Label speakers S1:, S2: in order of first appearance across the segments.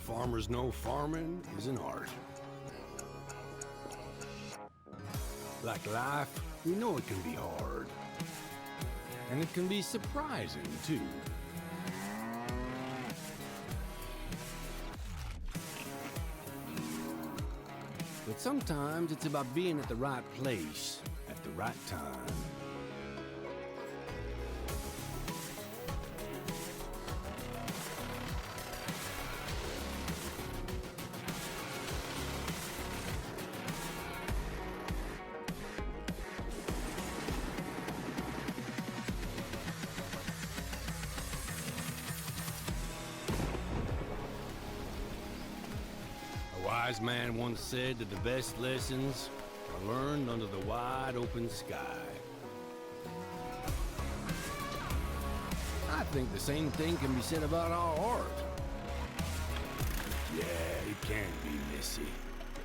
S1: Farmers know farming is an art. Like life, we know it can be hard. And it can be surprising, too. But sometimes it's about being at the right place at the right time. A wise man once said that the best lessons are learned under the wide open sky. I think the same thing can be said about our art. Yeah, it can be messy,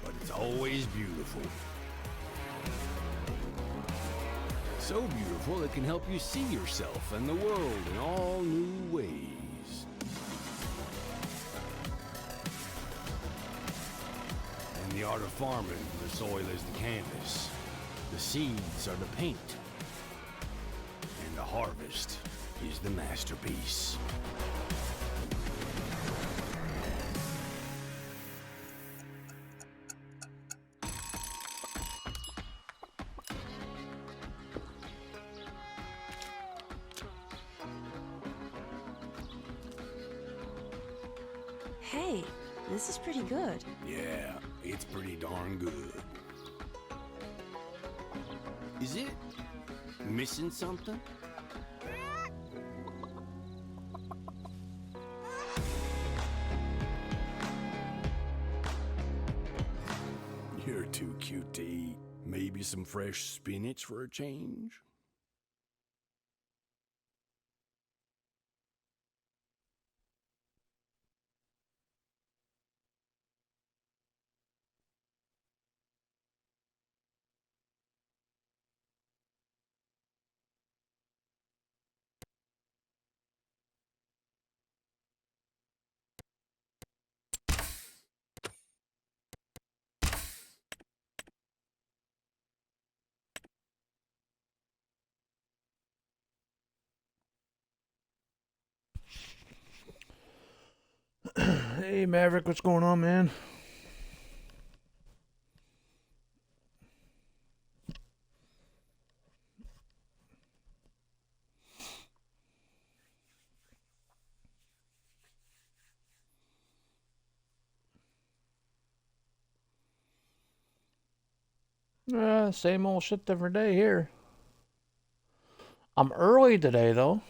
S1: but it's always beautiful. So beautiful it can help you see yourself and the world in all new ways. In the art of farming, the soil is the canvas, the seeds are the paint, and the harvest is the masterpiece.
S2: Hey, this is pretty good.
S1: Yeah, it's pretty darn good. Is it missing something? You're too cute to eat. Maybe some fresh spinach for a change?
S3: Hey Maverick, what's going on, man? Same old shit, different day here. I'm early today, though.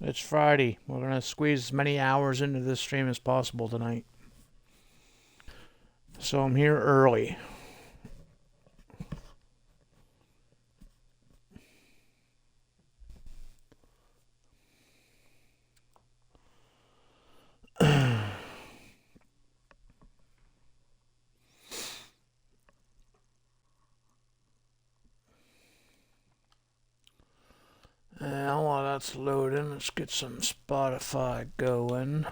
S3: It's Friday. We're going to squeeze as many hours into this stream as possible tonight. So I'm here early. And while that's loading, let's get some Spotify going.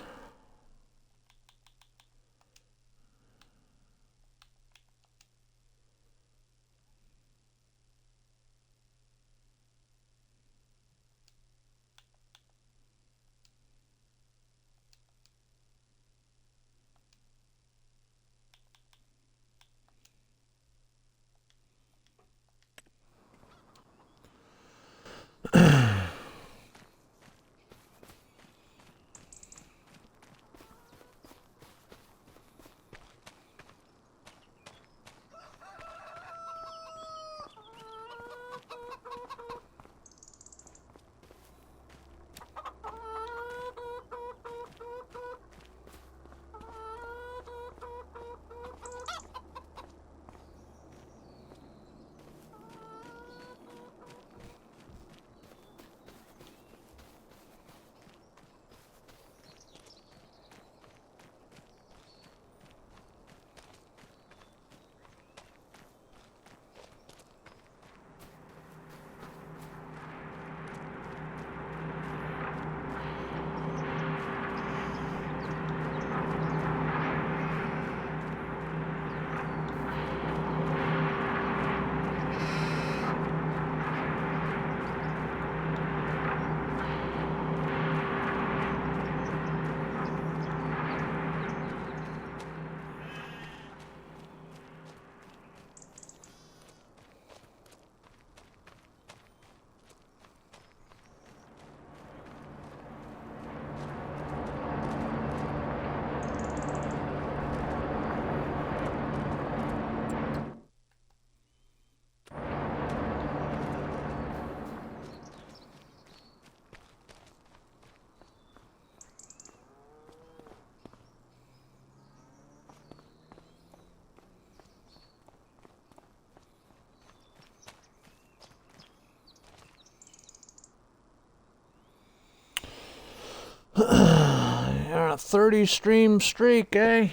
S3: 30 stream streak, eh?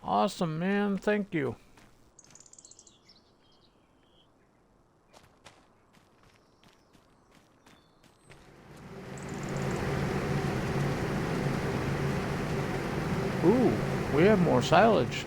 S3: Awesome, man. Thank you. Ooh, we have more silage.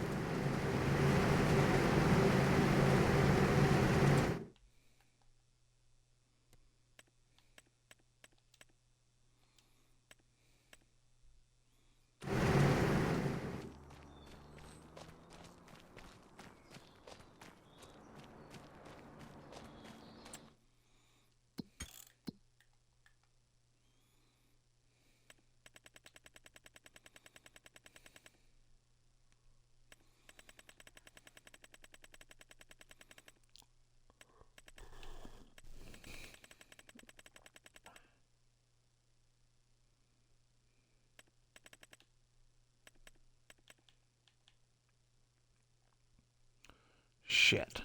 S3: Shit.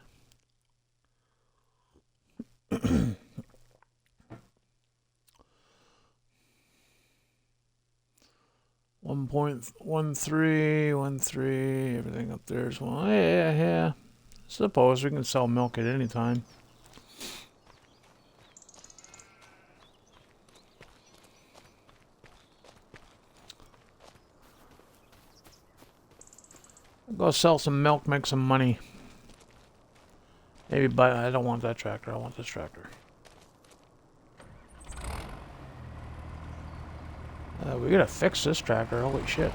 S3: 1.13, everything up there is one. Yeah. Suppose we can sell milk at any time. I'll go sell some milk, make some money. Maybe buy. I don't want that tractor. I want this tractor. We gotta fix this tractor. Holy shit.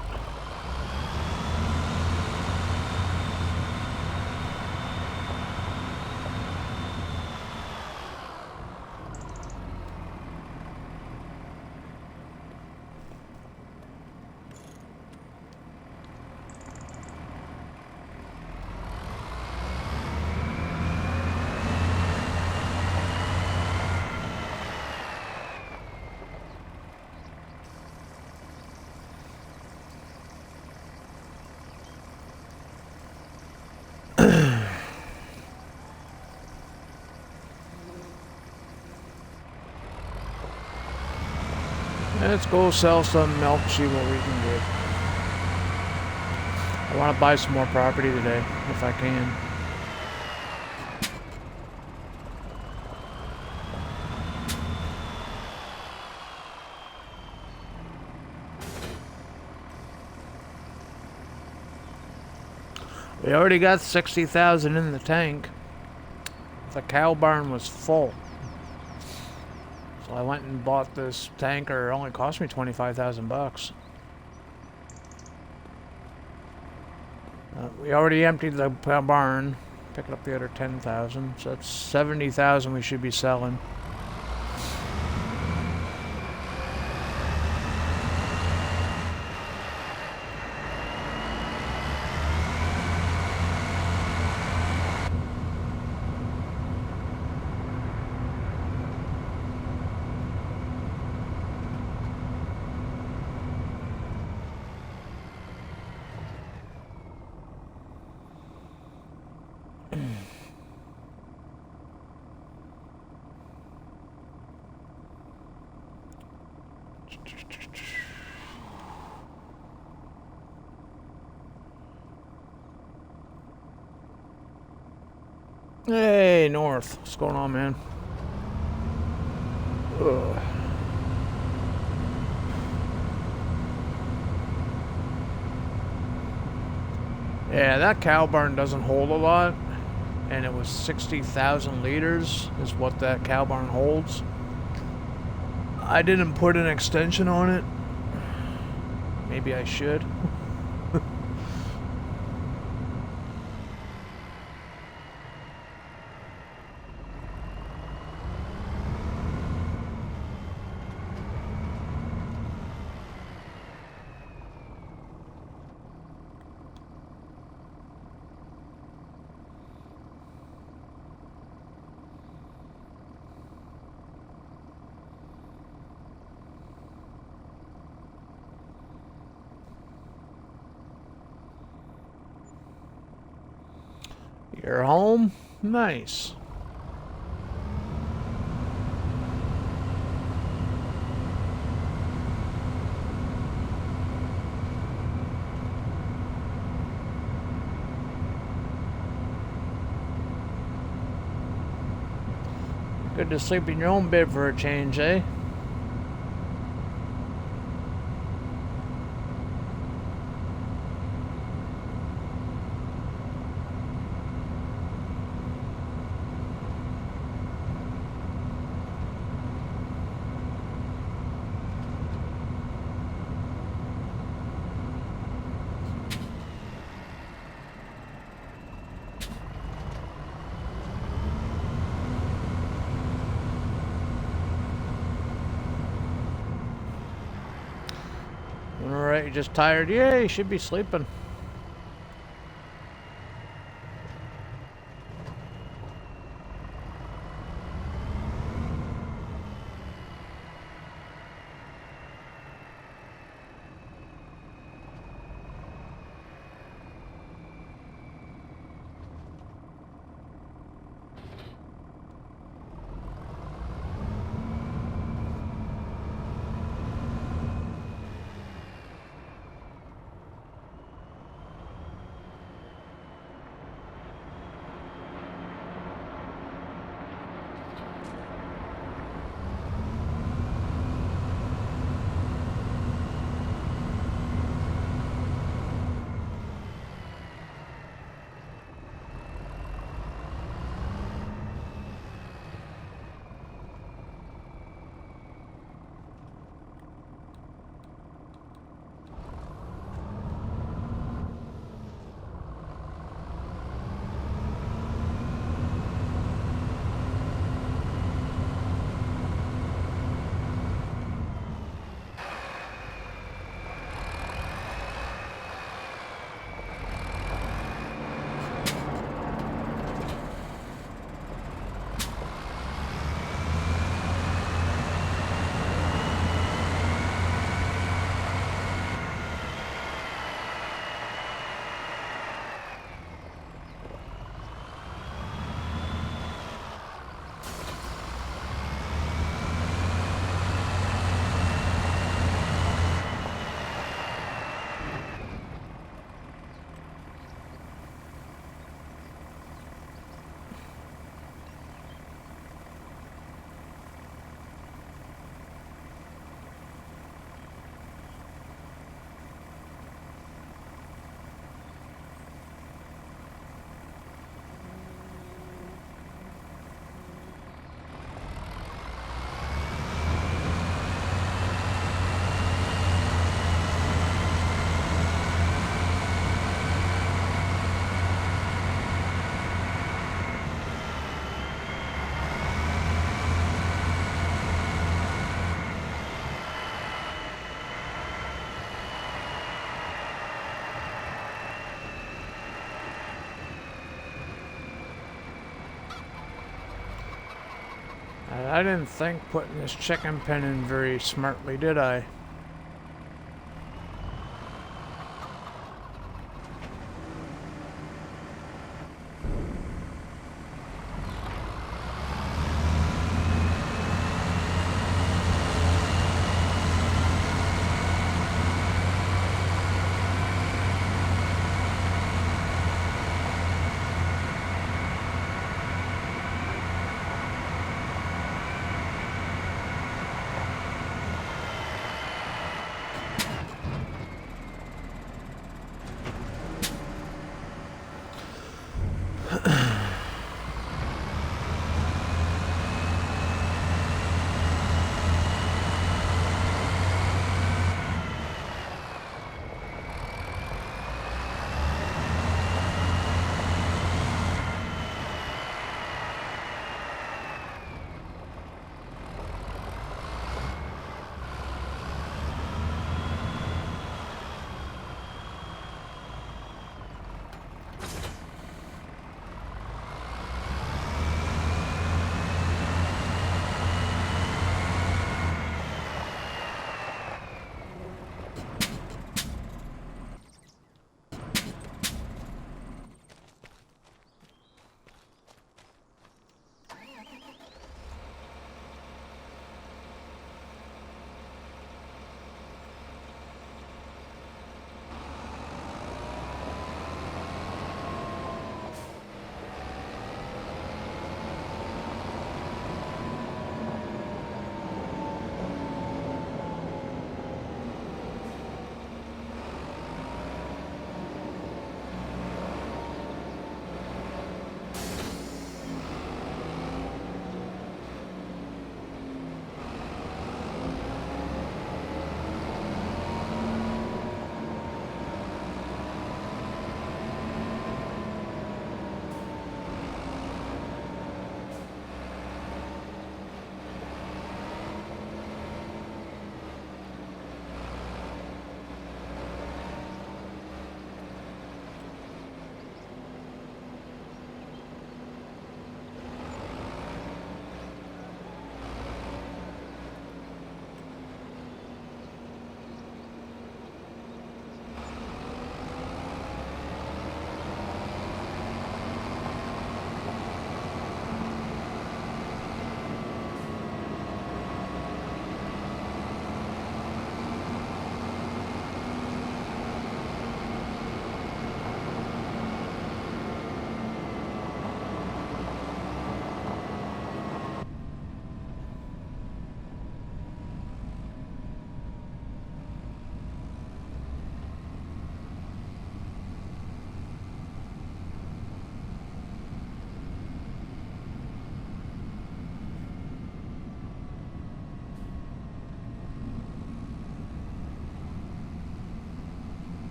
S3: Let's go sell some milk, see what we can get. I want to buy some more property today, if I can. We already got 60,000 in the tank. The cow barn was full. So I went and bought this tanker. It only cost me 25,000 bucks. We already emptied the barn, picking up the other 10,000. So that's 70,000 we should be selling. Hey, North. What's going on, man? Ugh. Yeah, that cow barn doesn't hold a lot. And it was 60,000 liters is what that cow barn holds. I didn't put an extension on it. Maybe I should. You're home? Nice. Good to sleep in your own bed for a change, eh? Alright, you're just tired? Yeah, you should be sleeping. I didn't think putting this chicken pen in very smartly, did I?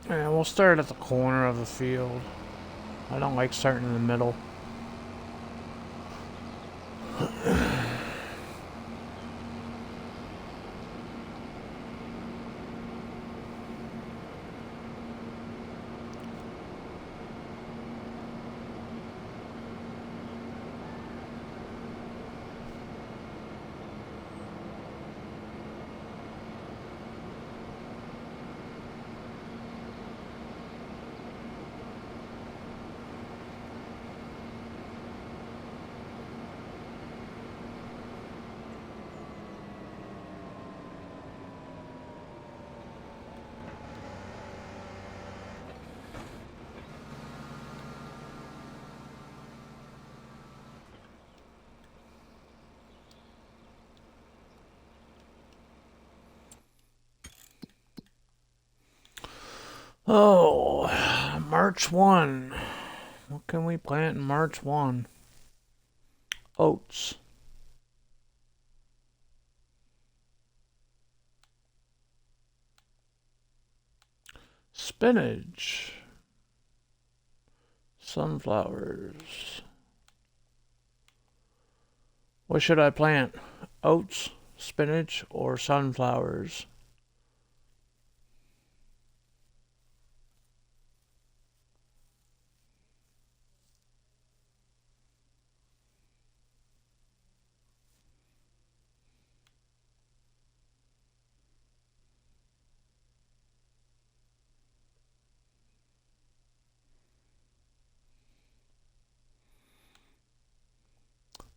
S3: Yeah, we'll start at the corner of the field. I don't like starting in the middle. Oh, March 1. What can we plant in March 1? Oats. Spinach. Sunflowers. What should I plant? Oats, spinach, or sunflowers?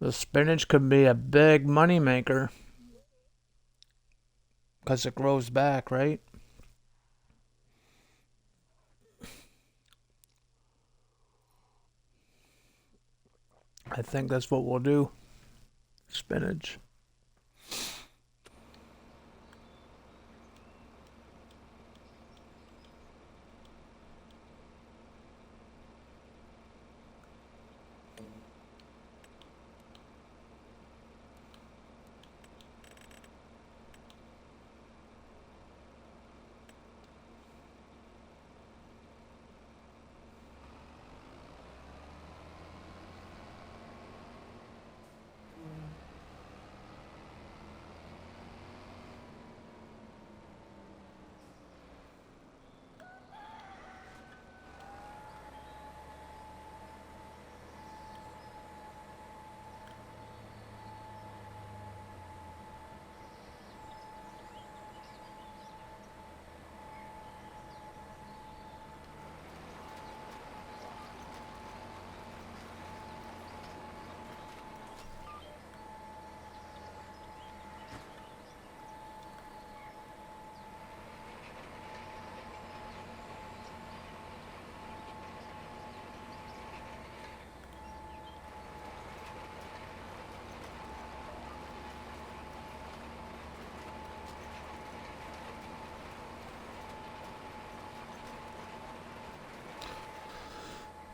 S3: The spinach could be a big money maker because it grows back, right? I think that's what we'll do. Spinach.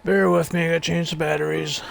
S3: Bear with me, I gotta change the batteries.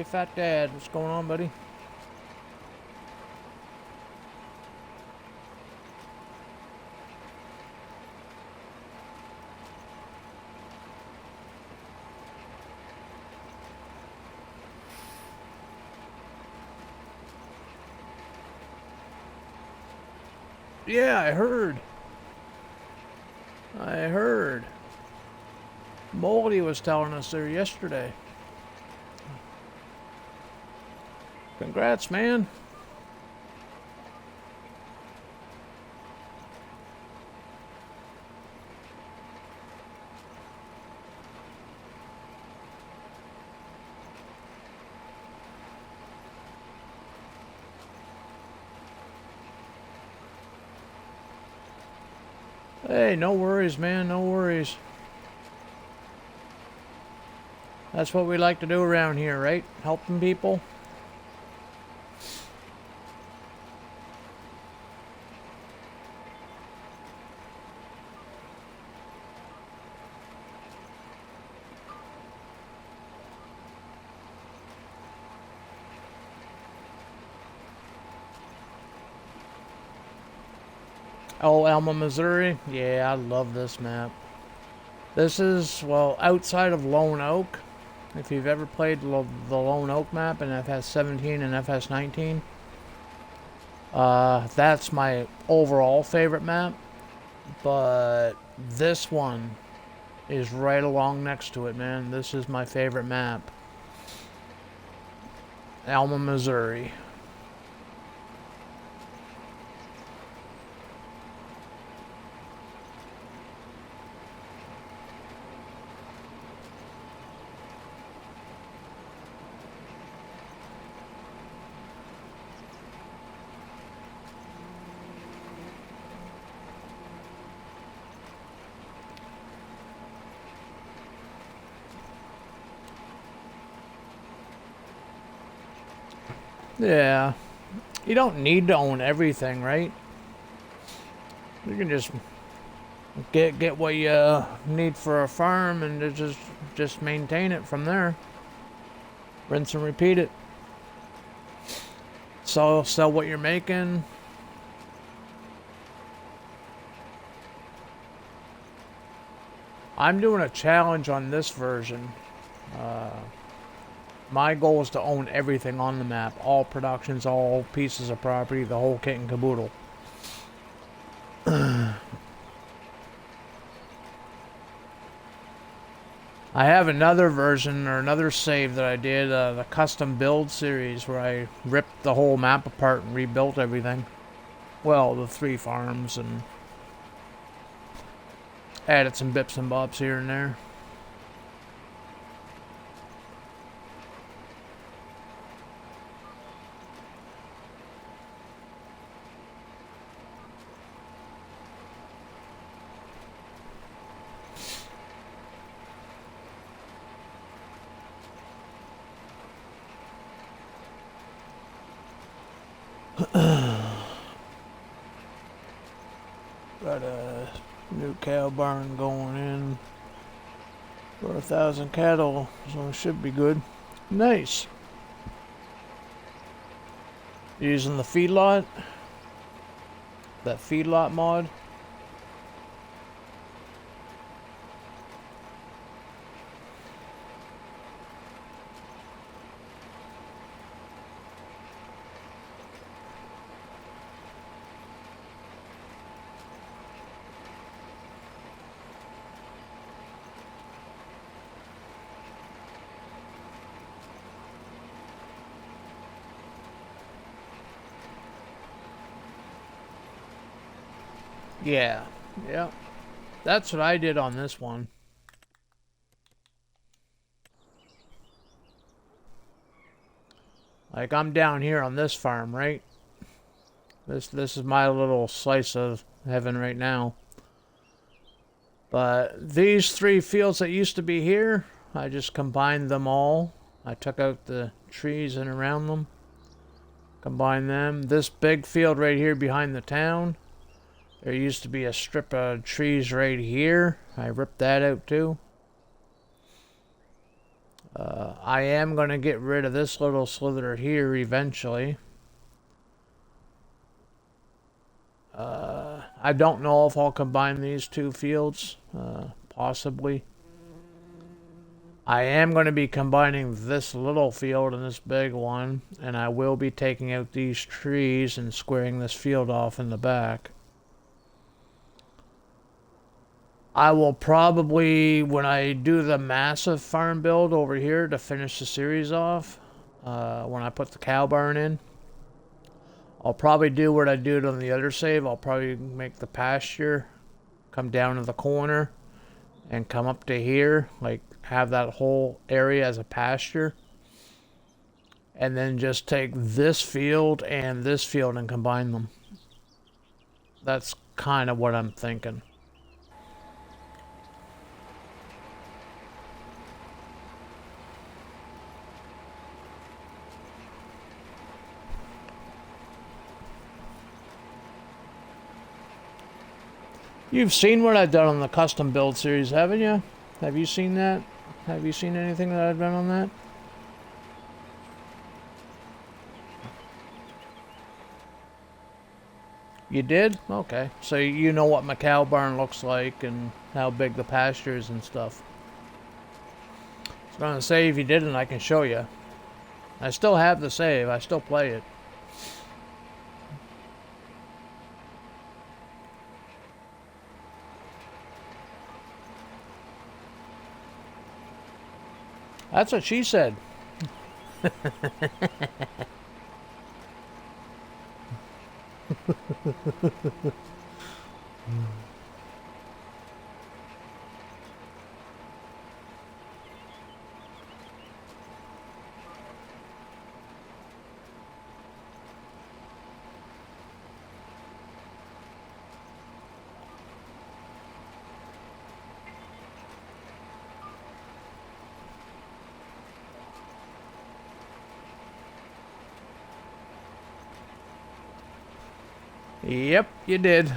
S3: Hey, Fat Dad, what's going on, buddy? Yeah, I heard. Moldy was telling us there yesterday. Congrats, man. Hey, no worries, man, no worries. That's what we like to do around here, right? Helping people. Oh, Alma, Missouri? Yeah, I love this map. This is, well, outside of Lone Oak. If you've ever played the Lone Oak map in FS17 and FS19, that's my overall favorite map. But this one is right along next to it, man. This is my favorite map. Alma, Missouri. Yeah. You don't need to own everything, right? You can just get what you need for a farm and just maintain it from there. Rinse and repeat it. Sell what you're making. I'm doing a challenge on this version. My goal is to own everything on the map. All productions, all pieces of property, the whole kit and caboodle. I have another version or another save that I did, the custom build series, where I ripped the whole map apart and rebuilt everything. Well, the 3 farms, and added some bips and bops here and there. Got a new cow barn going in for 1,000 cattle, so it should be good. Nice. Using the feedlot, that feedlot mod. Yeah, yeah. That's what I did on this one. Like, I'm down here on this farm, right? This is my little slice of heaven right now. But these 3 fields that used to be here, I just combined them all. I took out the trees and around them. Combined them. This big field right here behind the town, there used to be a strip of trees right here. I ripped that out too. I am going to get rid of this little slither here eventually. I don't know if I'll combine these two fields. Possibly. I am going to be combining this little field and this big one. And I will be taking out these trees and squaring this field off in the back. I will probably, when I do the massive farm build over here to finish the series off, when I put the cow barn in, I'll probably do what I did on the other save. I'll probably make the pasture come down to the corner and come up to here, like have that whole area as a pasture. And then just take this field and combine them. That's kind of what I'm thinking. You've seen what I've done on the custom build series, haven't you? Have you seen that? Have you seen anything that I've done on that? You did? Okay. So you know what my cow barn looks like and how big the pasture is and stuff. I was going to say, if you didn't, I can show you. I still have the save. I still play it. That's what she said. Yep, you did.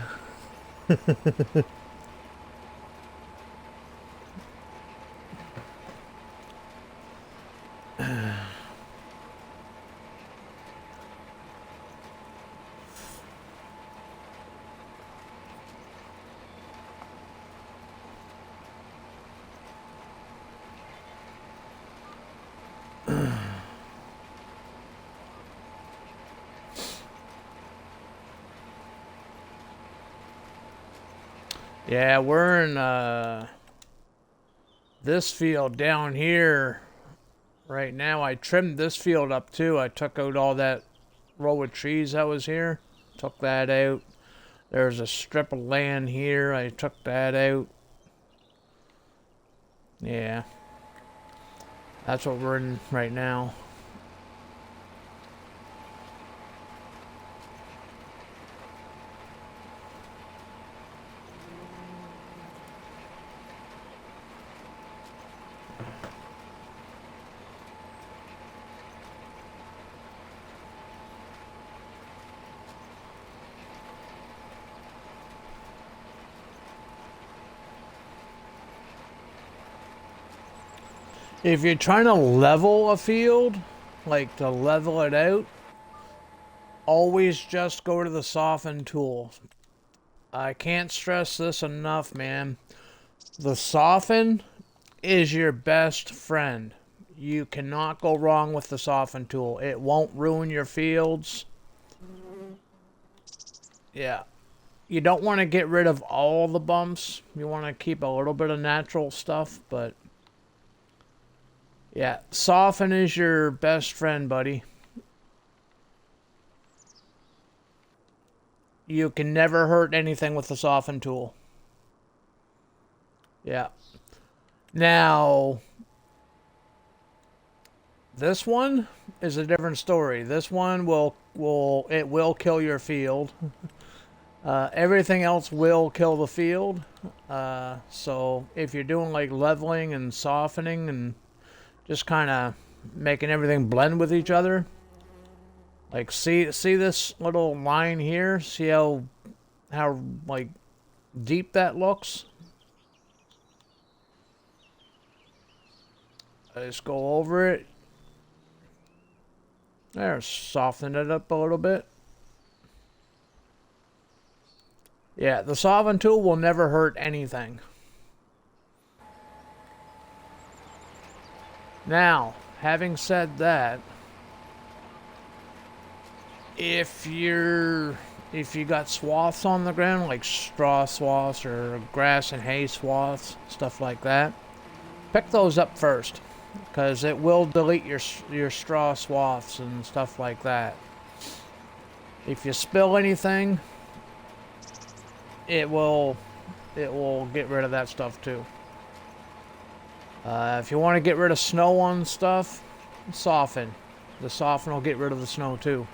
S3: Yeah, we're in this field down here right now. I trimmed this field up too. I took out all that row of trees that was here. Took that out. There's a strip of land here. I took that out. Yeah. That's what we're in right now. If you're trying to level a field, like to level it out, always just go to the soften tool. I can't stress this enough, man. The soften is your best friend. You cannot go wrong with the soften tool. It won't ruin your fields. Yeah. You don't want to get rid of all the bumps. You want to keep a little bit of natural stuff, but yeah, soften is your best friend, buddy. You can never hurt anything with the soften tool. Yeah. Now, this one is a different story. This one will kill your field. Everything else will kill the field. So if you're doing like leveling and softening and just kind of making everything blend with each other. Like see this little line here? See how like deep that looks? Just go over it. There, soften it up a little bit. Yeah, the soften tool will never hurt anything. Now, having said that, if you got swaths on the ground, like straw swaths or grass and hay swaths, stuff like that, pick those up first, because it will delete your straw swaths and stuff like that. If you spill anything, it will get rid of that stuff too. If you want to get rid of snow on stuff, soften. The soften will get rid of the snow too.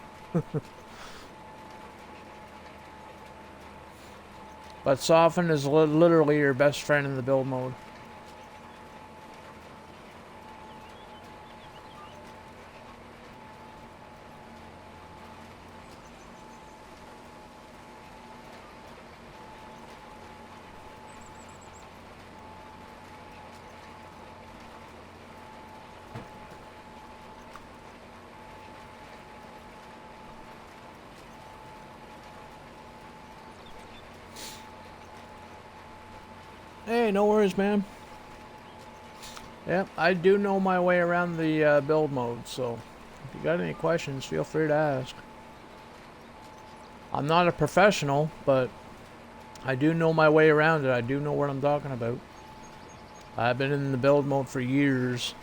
S3: But soften is literally your best friend in the build mode. Hey, no worries, man. Yep, I do know my way around the build mode, so if you got any questions, feel free to ask. I'm not a professional, but I do know my way around it. I do know what I'm talking about. I've been in the build mode for years.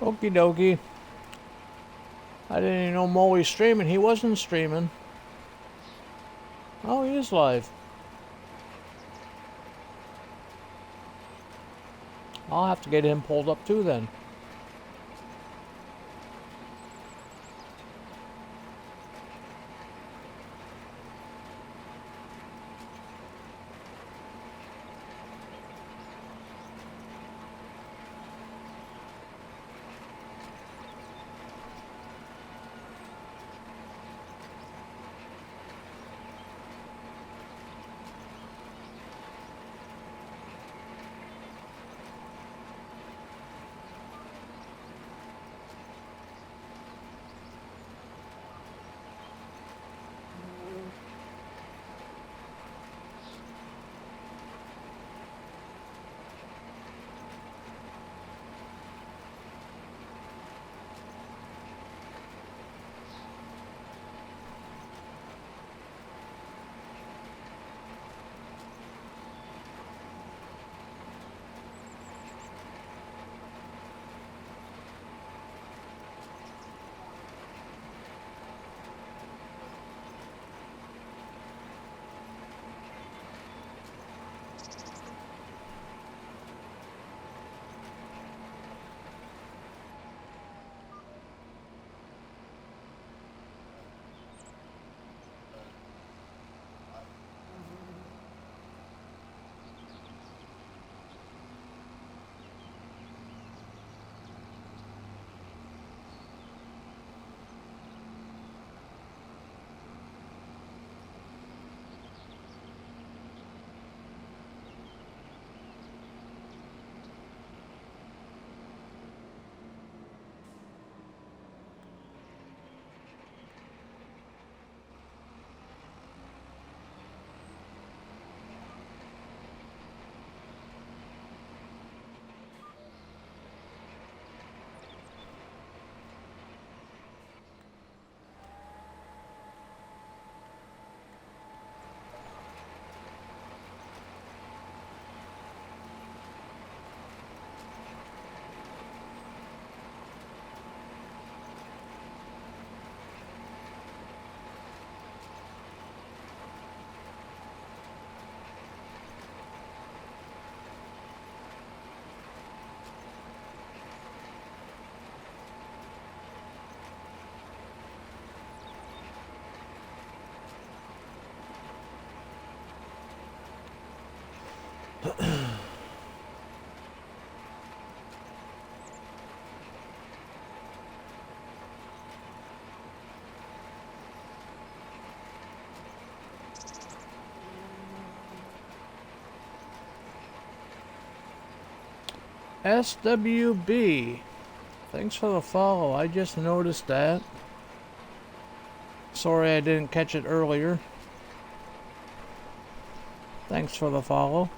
S3: Okie dokie. I didn't even know Molly's streaming. He wasn't streaming. Oh, he is live. I'll have to get him pulled up too then. SWB. Thanks for the follow. I just noticed that. Sorry I didn't catch it earlier. Thanks for the follow.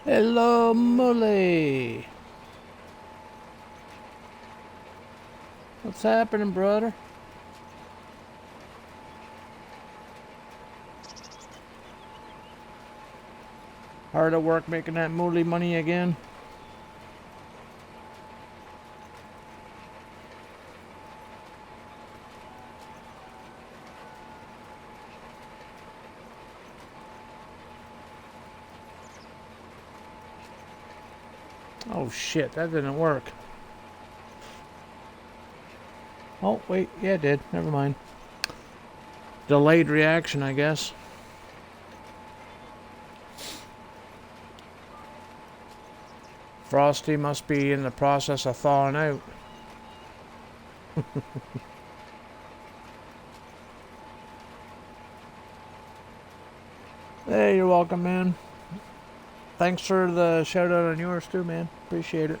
S3: Hello, Mully. What's happening, brother? Hard at work making that Mully money again. Oh shit, that didn't work. Oh, wait, yeah, it did. Never mind. Delayed reaction, I guess. Frosty must be in the process of thawing out. Hey, you're welcome, man. Thanks for the shout out on yours too, man. Appreciate it.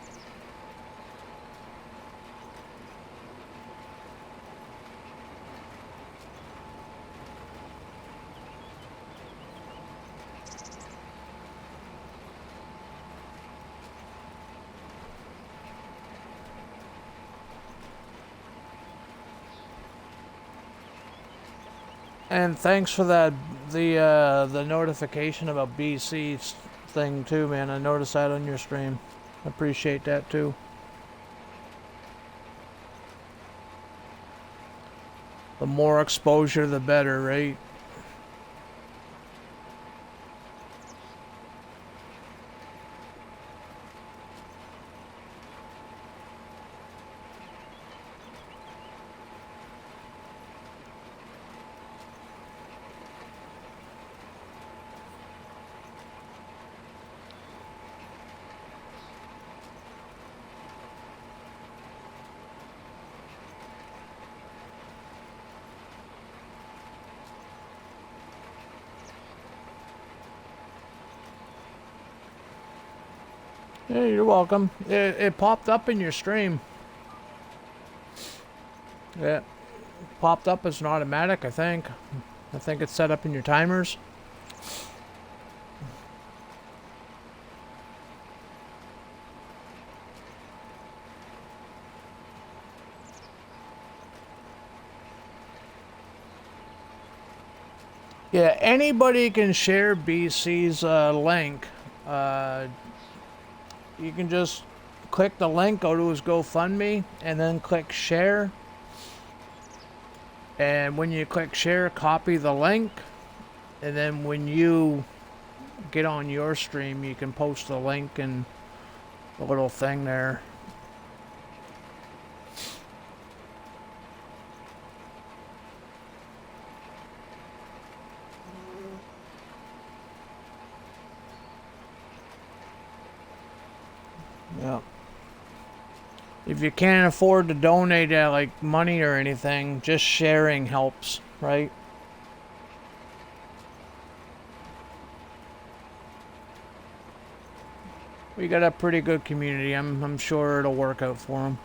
S3: And thanks for that the notification about BC thing too, man. I noticed that on your stream. Appreciate that too. The more exposure, the better, right? Yeah, you're welcome. It popped up in your stream. Yeah, popped up as an automatic, I think. I think it's set up in your timers. Yeah, anybody can share BC's link. You can just click the link, go to his GoFundMe, and then click share. And when you click share, copy the link. And then when you get on your stream, you can post the link and the little thing there. Yeah. If you can't afford to donate like money or anything, just sharing helps, right? We got a pretty good community. I'm sure it'll work out for them.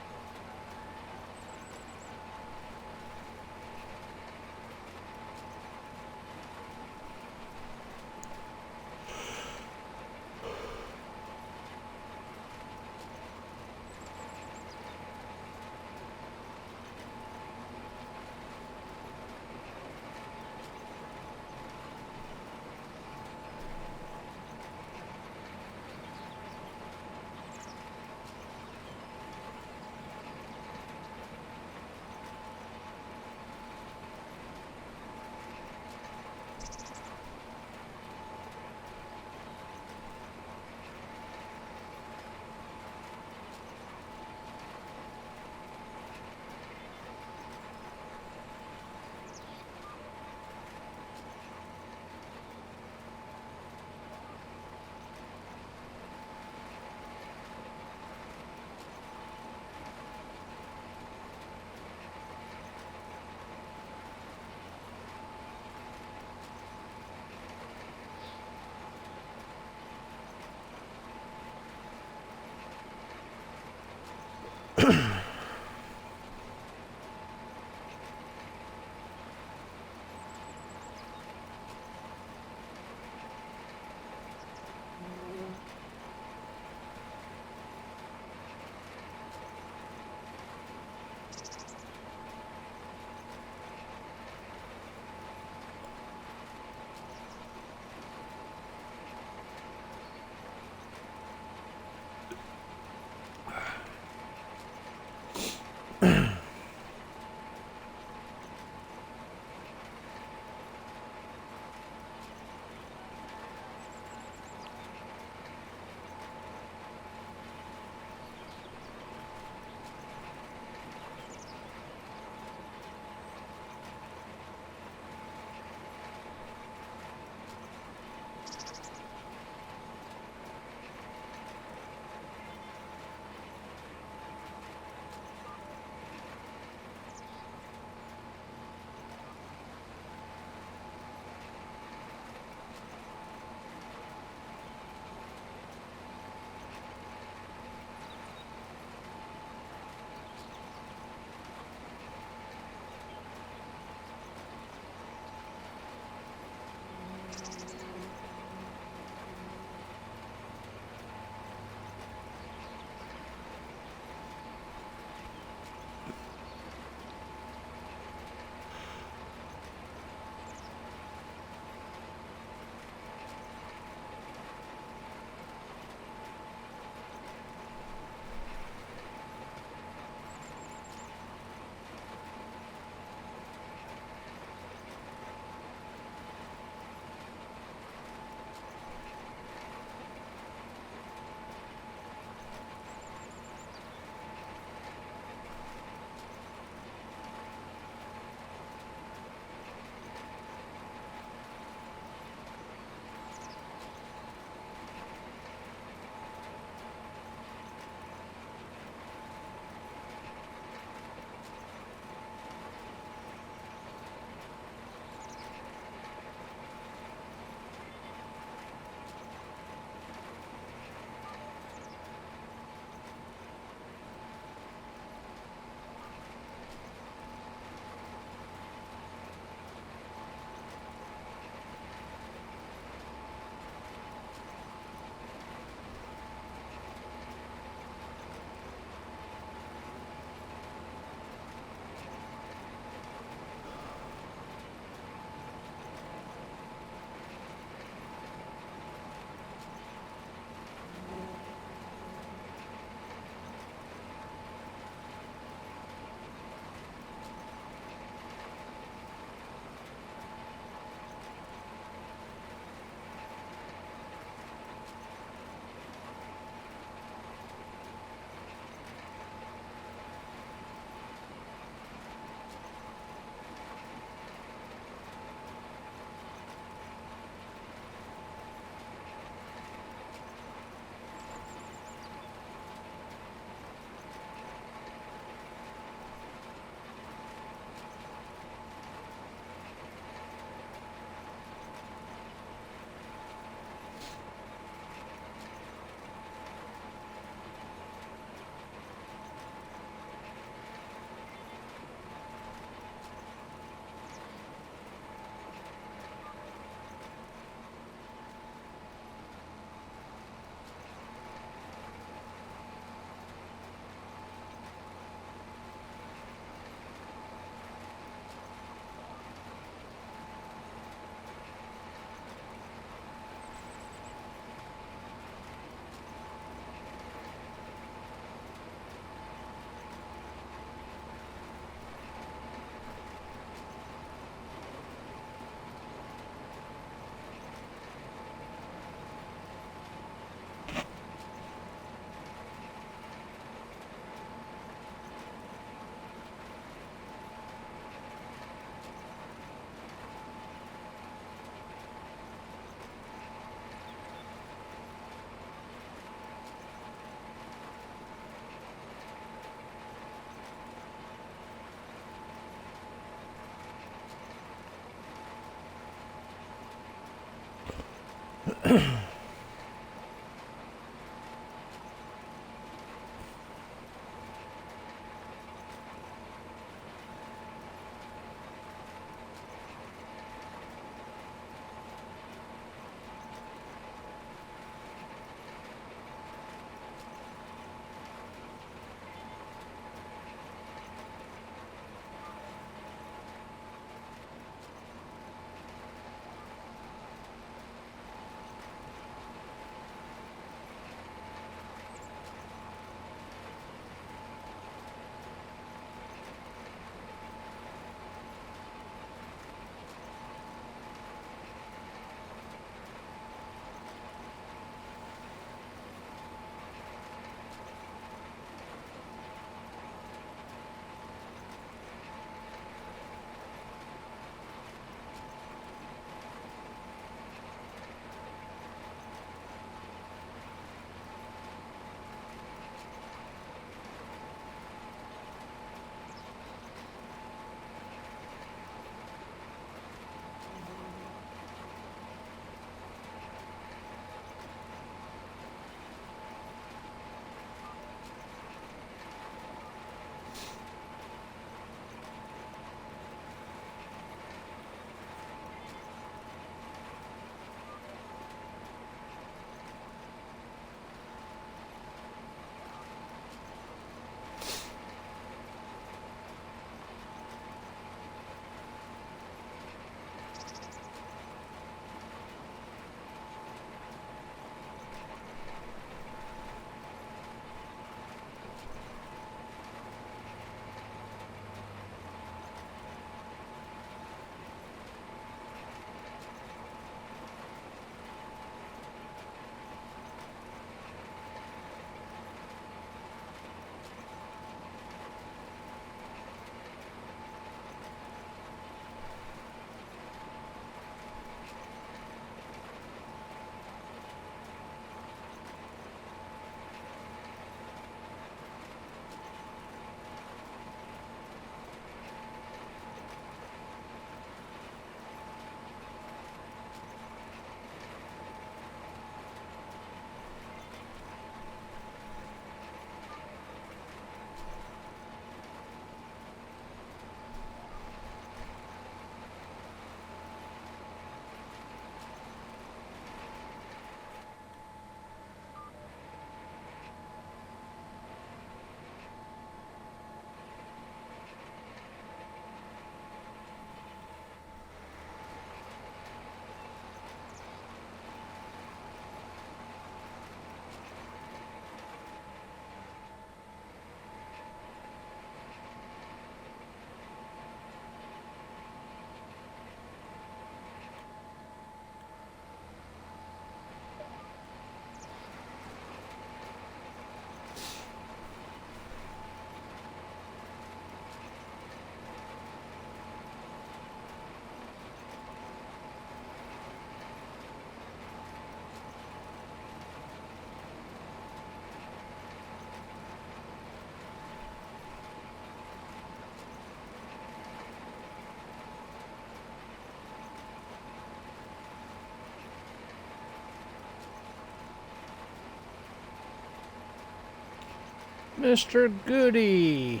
S3: Mr. Goody.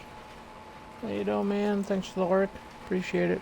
S3: How you doing, man? Thanks for the work. Appreciate it.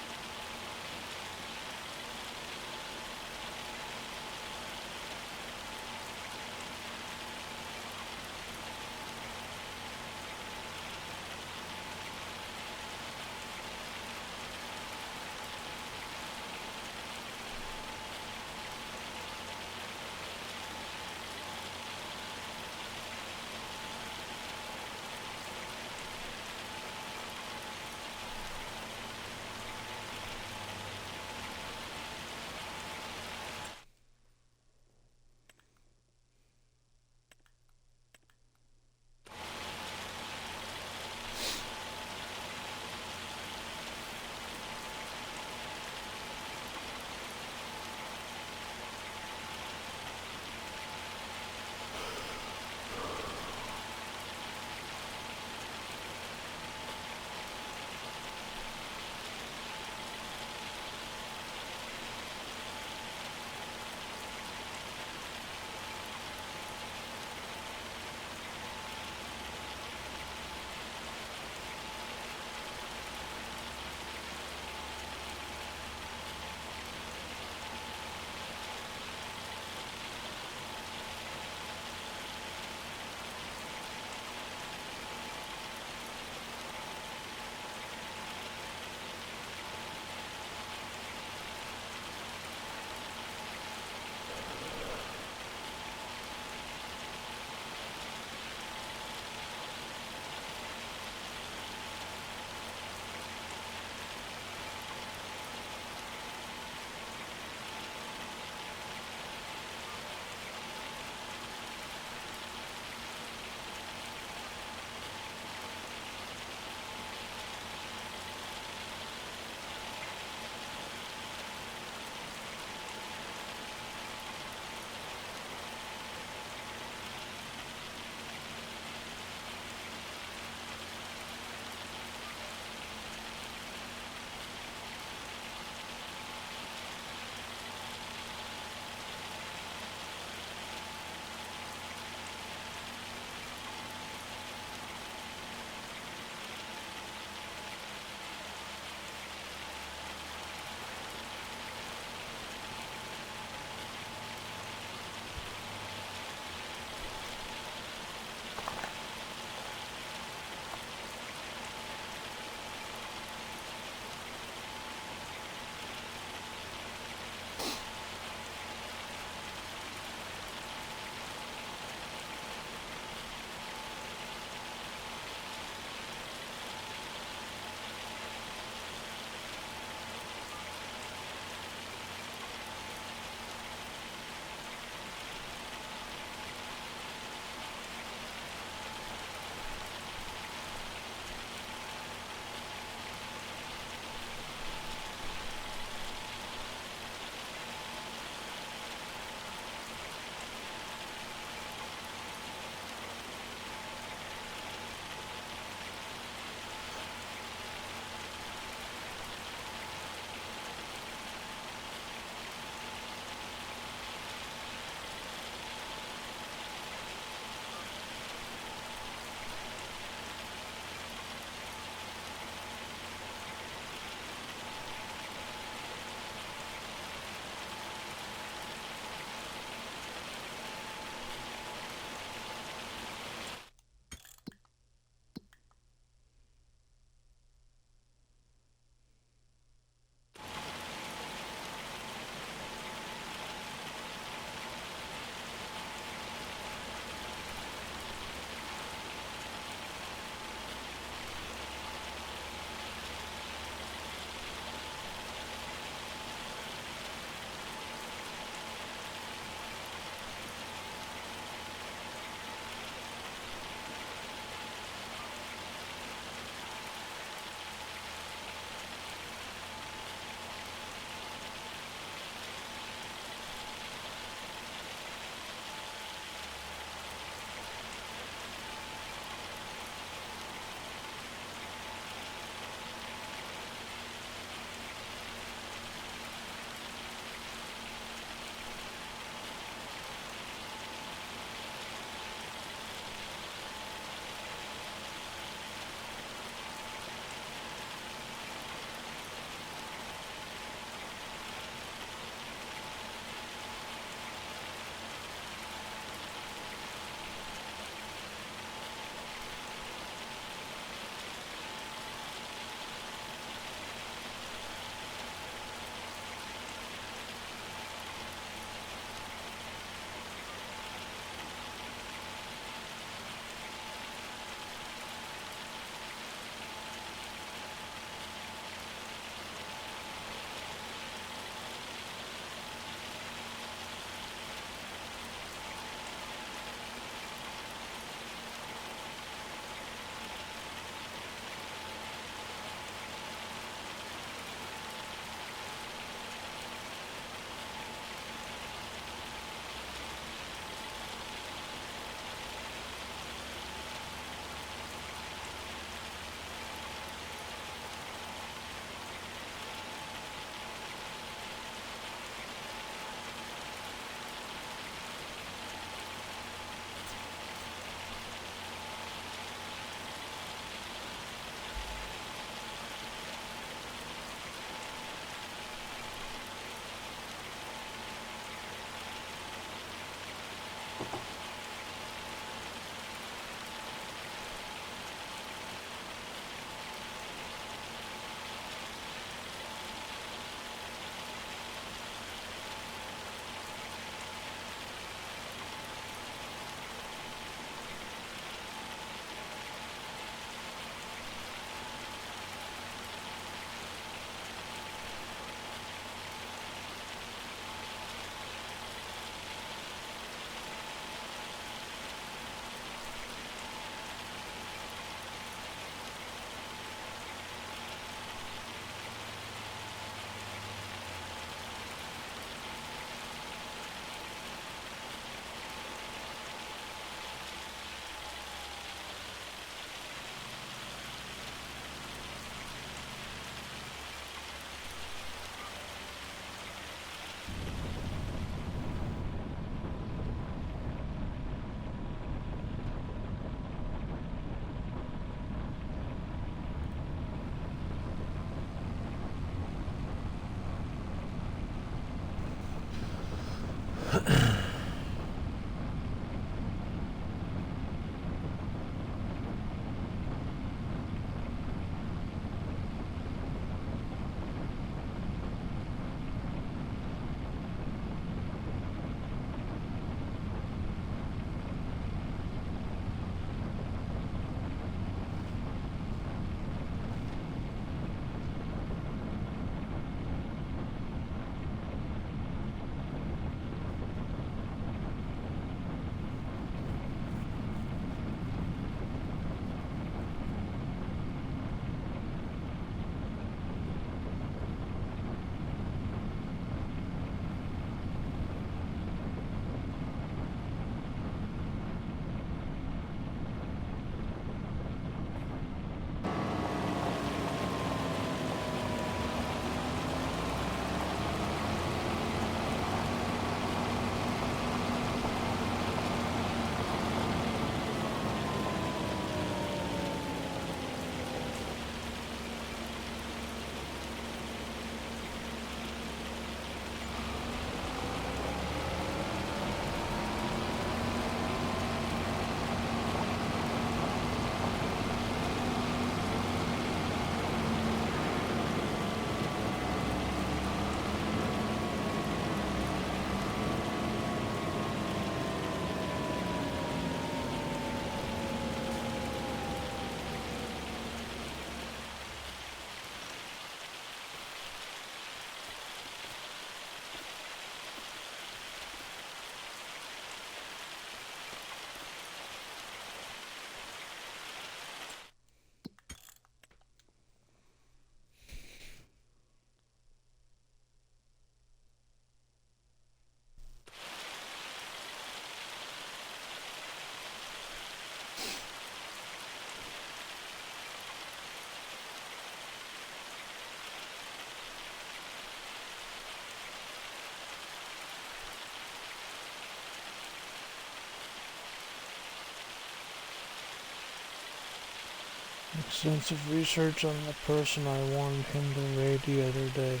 S3: Extensive research on the person I wanted him to raid the other day.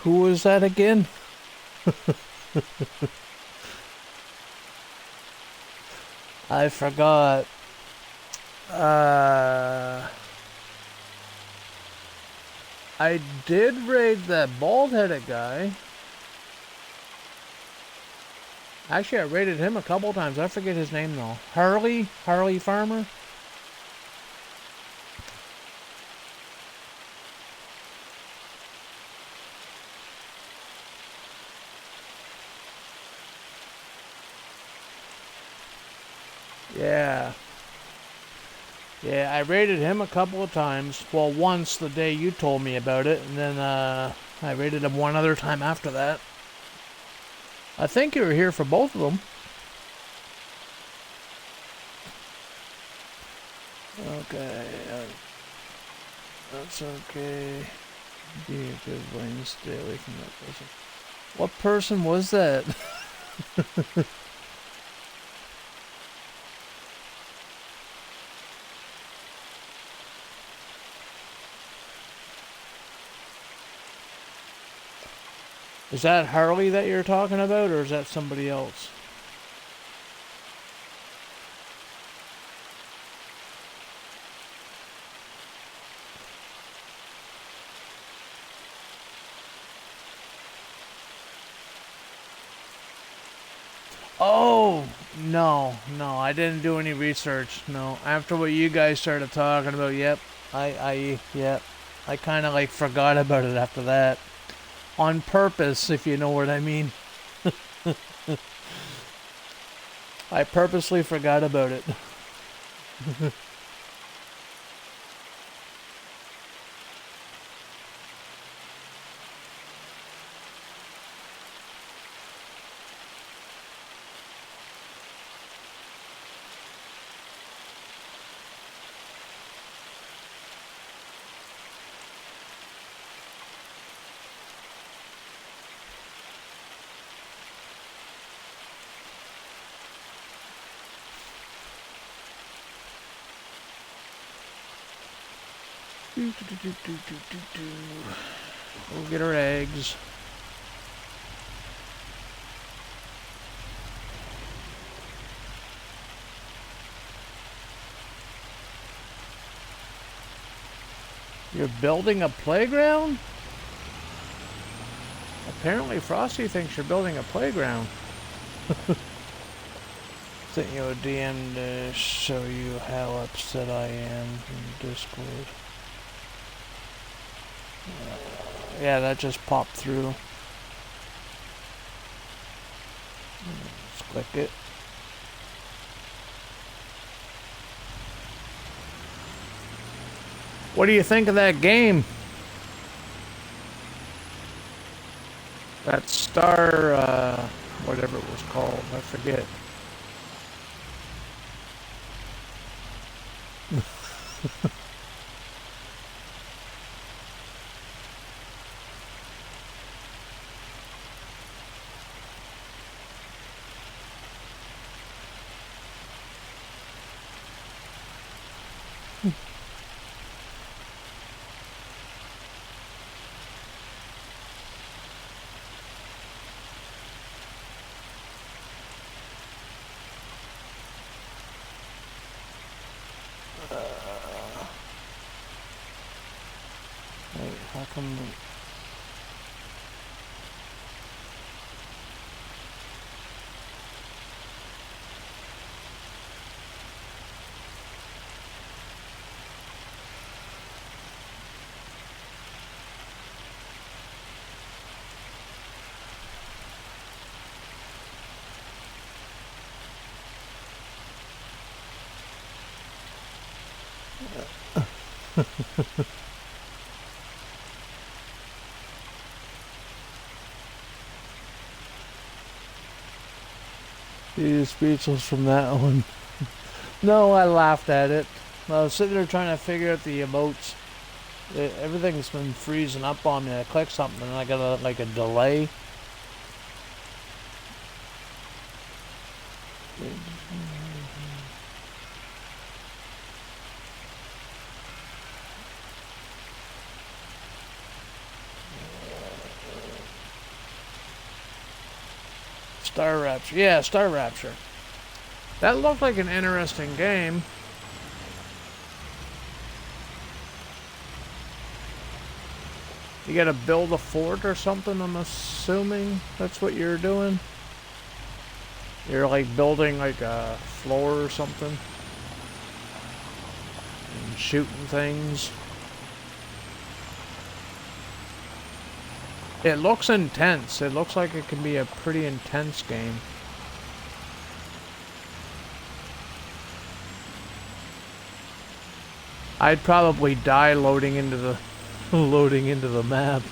S3: Who was that again? I forgot. I did raid that bald-headed guy. Actually, I raided him a couple times. I forget his name though. Harley Farmer. Yeah. Yeah, I raided him a couple of times. Well, once the day you told me about it, and then I raided him one other time after that. I think you were here for both of them. Okay. That's okay. Be a good way to stay away from that person. What person was that? Is that Harley that you're talking about, or is that somebody else? Oh, no, I didn't do any research. No, after what you guys started talking about, yep, I kind of like forgot about it after that. On purpose, if you know what I mean. I purposely forgot about it. We'll get our eggs. You're building a playground? Apparently Frosty thinks you're building a playground. Sent you a DM to show you how upset I am in Discord. Yeah, that just popped through. Let's click it. What do you think of that game? That Star, whatever it was called, I forget. Wait, how come... You're speechless from that one. No, I laughed at it. I was sitting there trying to figure out the emotes. Everything's been freezing up on me. I click something and I got like a delay. Star Rapture. Yeah, Star Rapture. That looked like an interesting game. You gotta build a fort or something, I'm assuming that's what you're doing. You're like building like a floor or something. And shooting things. It looks intense. It looks like it can be a pretty intense game. I'd probably die loading into the map.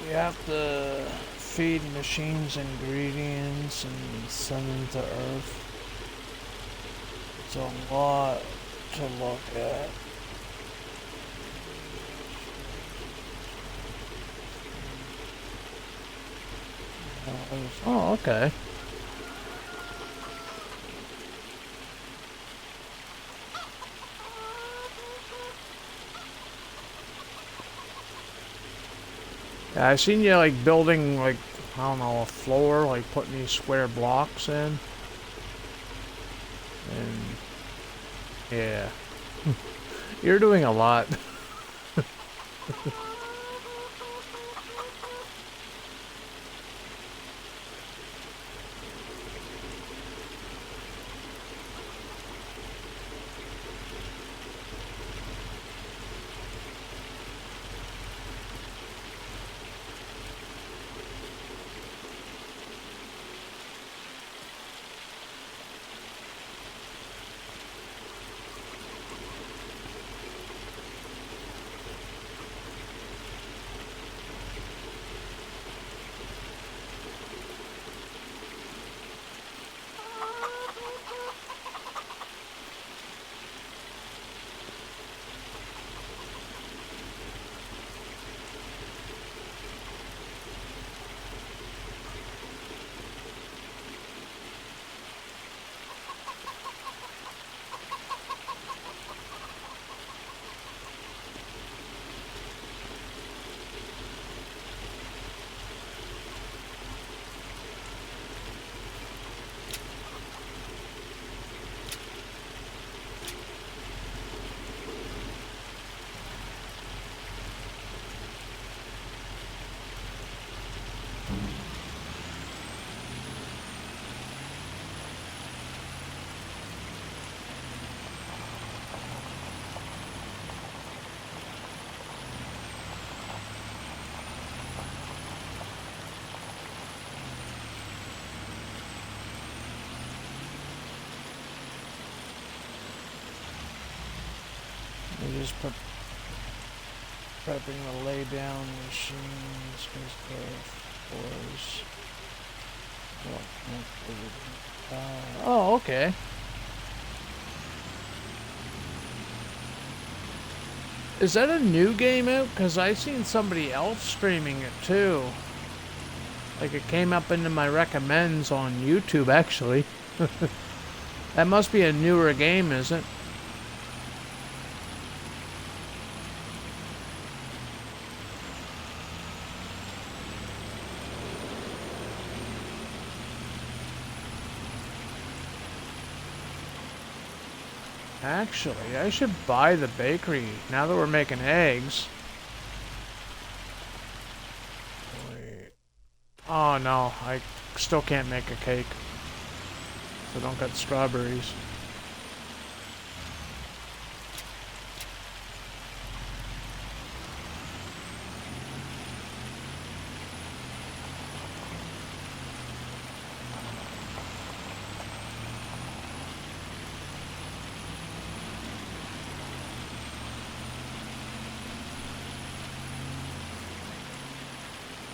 S3: You have to feed machines ingredients and send them to Earth. It's a lot to look at. Oh, okay. Yeah, I seen you like building like, I don't know, a floor, like putting these square blocks in. And yeah. You're doing a lot. We're just prepping to lay down machines because the floors. Oh, okay. Is that a new game out? Because I seen somebody else streaming it too. Like it came up into my recommends on YouTube actually. That must be a newer game, isn't it? Actually, I should buy the bakery now that we're making eggs. Wait. Oh no, I still can't make a cake. So don't get strawberries.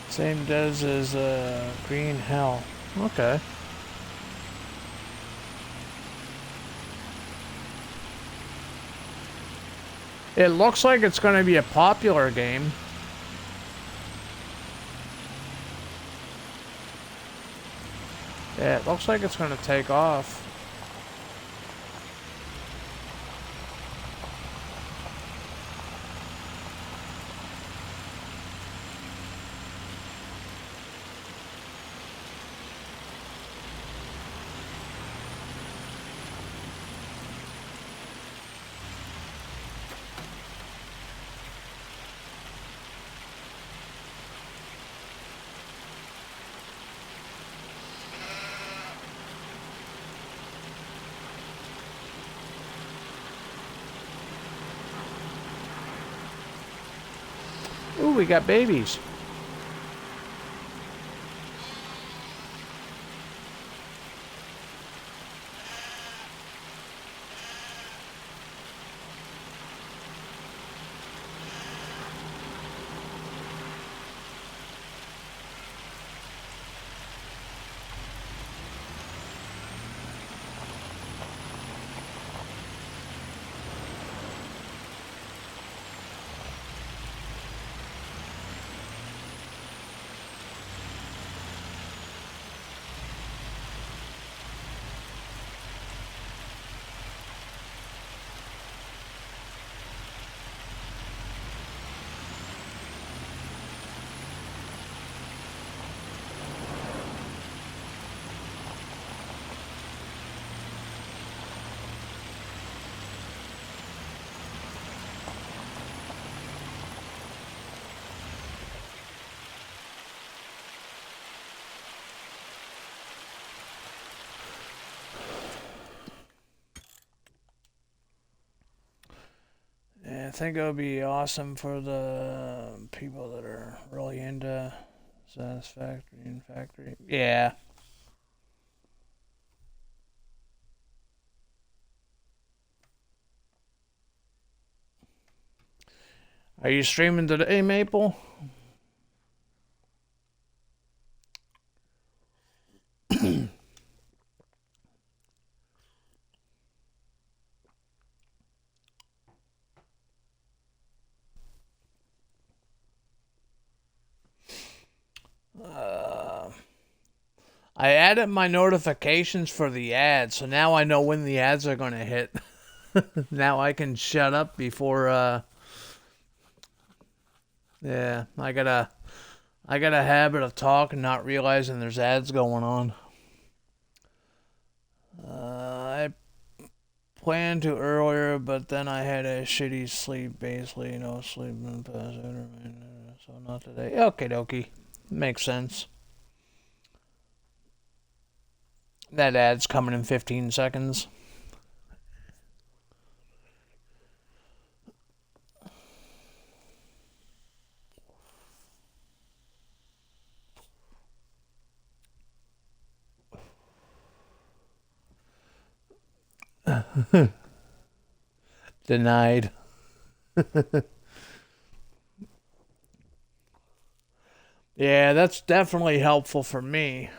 S3: Same does as Green Hell. Okay. It looks like it's going to be a popular game. Yeah, it looks like it's going to take off. Ooh, we got babies. I think it would be awesome for the people that are really into Satisfactory and Factory. Yeah. Are you streaming today, Maple? I added my notifications for the ads, so now I know when the ads are going to hit. Now I can shut up before, yeah, I got a habit of talking, not realizing there's ads going on. I planned to earlier, but then I had a shitty sleep, basically, sleep and pass so not today. Okay, dokie. Makes sense. That ad's coming in 15 seconds. Denied. Yeah, that's definitely helpful for me.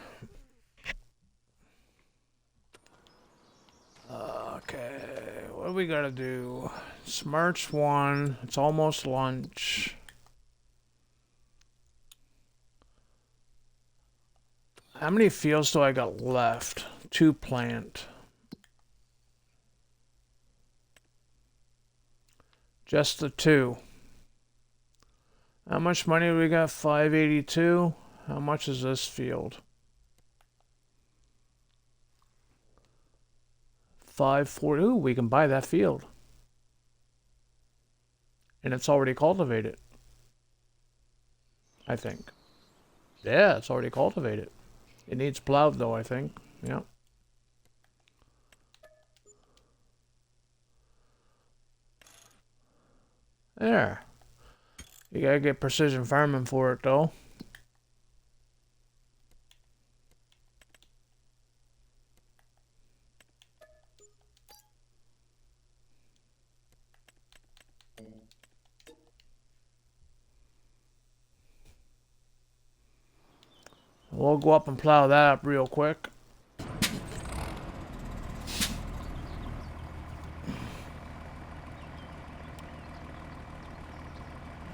S3: Okay, what do we gotta do? It's March 1. It's almost lunch. How many fields do I got left? 2 plant. Just the two. How much money do we got? 582. How much is this field? 540. Ooh, we can buy that field. And it's already cultivated. I think. Yeah, it's already cultivated. It needs plowed though, I think. Yeah. There. You gotta get precision farming for it though. We'll go up and plow that up real quick.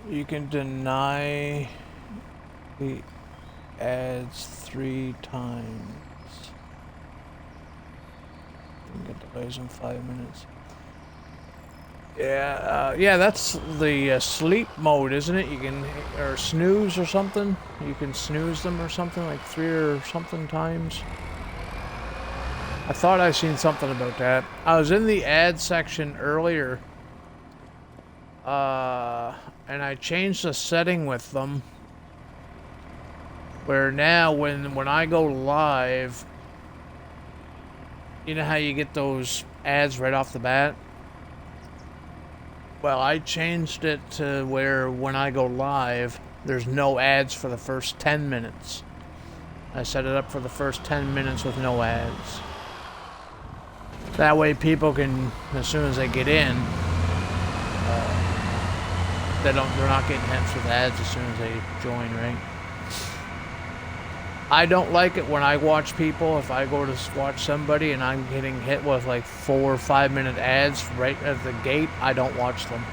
S3: You can deny the ads 3 times. You can get delays in 5 minutes. Yeah, yeah, that's the sleep mode, isn't it? You can, or snooze or something. You can snooze them or something, like 3 or something times. I thought I seen something about that. I was in the ad section earlier. And I changed the setting with them. Where now, when I go live, you know how you get those ads right off the bat? Well, I changed it to where when I go live, there's no ads for the first 10 minutes. I set it up for the first 10 minutes with no ads. That way people can, as soon as they get in, they're not getting hit with ads as soon as they join, right? I don't like it when I watch people. If I go to watch somebody and I'm getting hit with like 4 or 5 minute ads right at the gate, I don't watch them.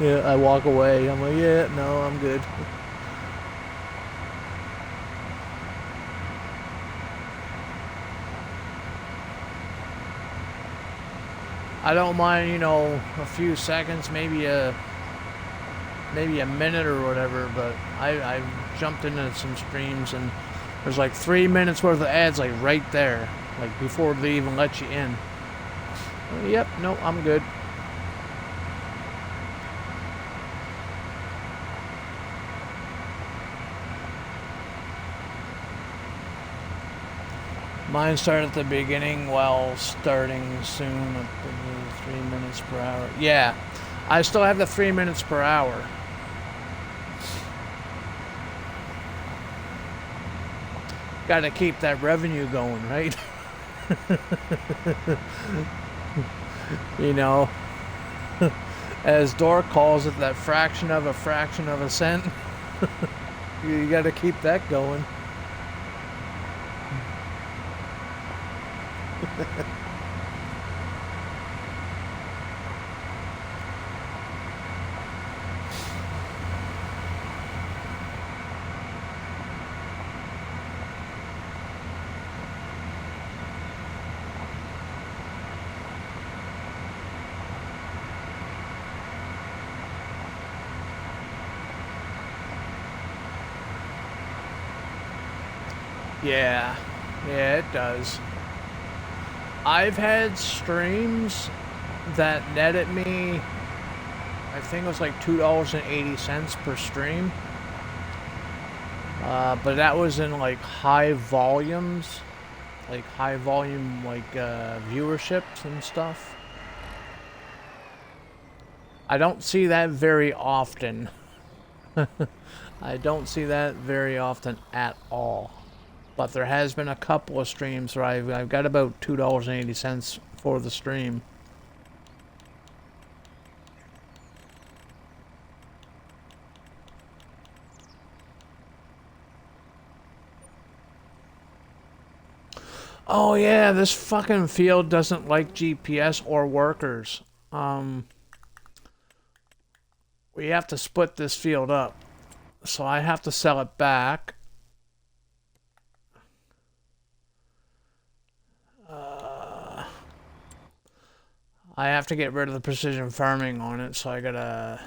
S3: Yeah, I walk away. I'm like, yeah, no, I'm good. I don't mind, you know, a few seconds, maybe a minute or whatever, but I've jumped into some streams and there's like 3 minutes worth of ads like right there, like before they even let you in. Yep, no, I'm good. Mine started at the beginning while starting soon at 3 minutes per hour. Yeah, I still have the 3 minutes per hour. Got to keep that revenue going, right? You know, as Dork calls it, that fraction of a cent. You got to keep that going. Yeah, it does. I've had streams that netted me, I think it was like $2.80 per stream. But that was in like high volumes, like high volume, like viewerships and stuff. I don't see that very often. I don't see that very often at all. But there has been a couple of streams where I've got about $2.80 for the stream. Oh yeah, this fucking field doesn't like GPS or workers. We have to split this field up. So I have to sell it back. I have to get rid of the precision farming on it, so I gotta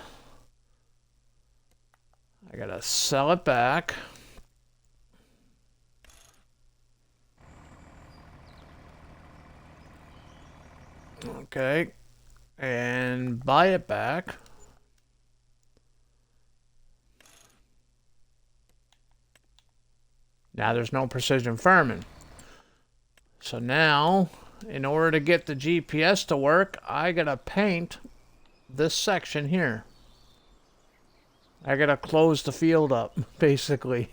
S3: sell it back. Okay. And buy it back. Now there's no precision farming. So now, in order to get the GPS to work, I gotta paint this section here. I gotta close the field up, basically.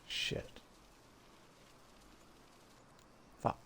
S3: Shit. Fuck.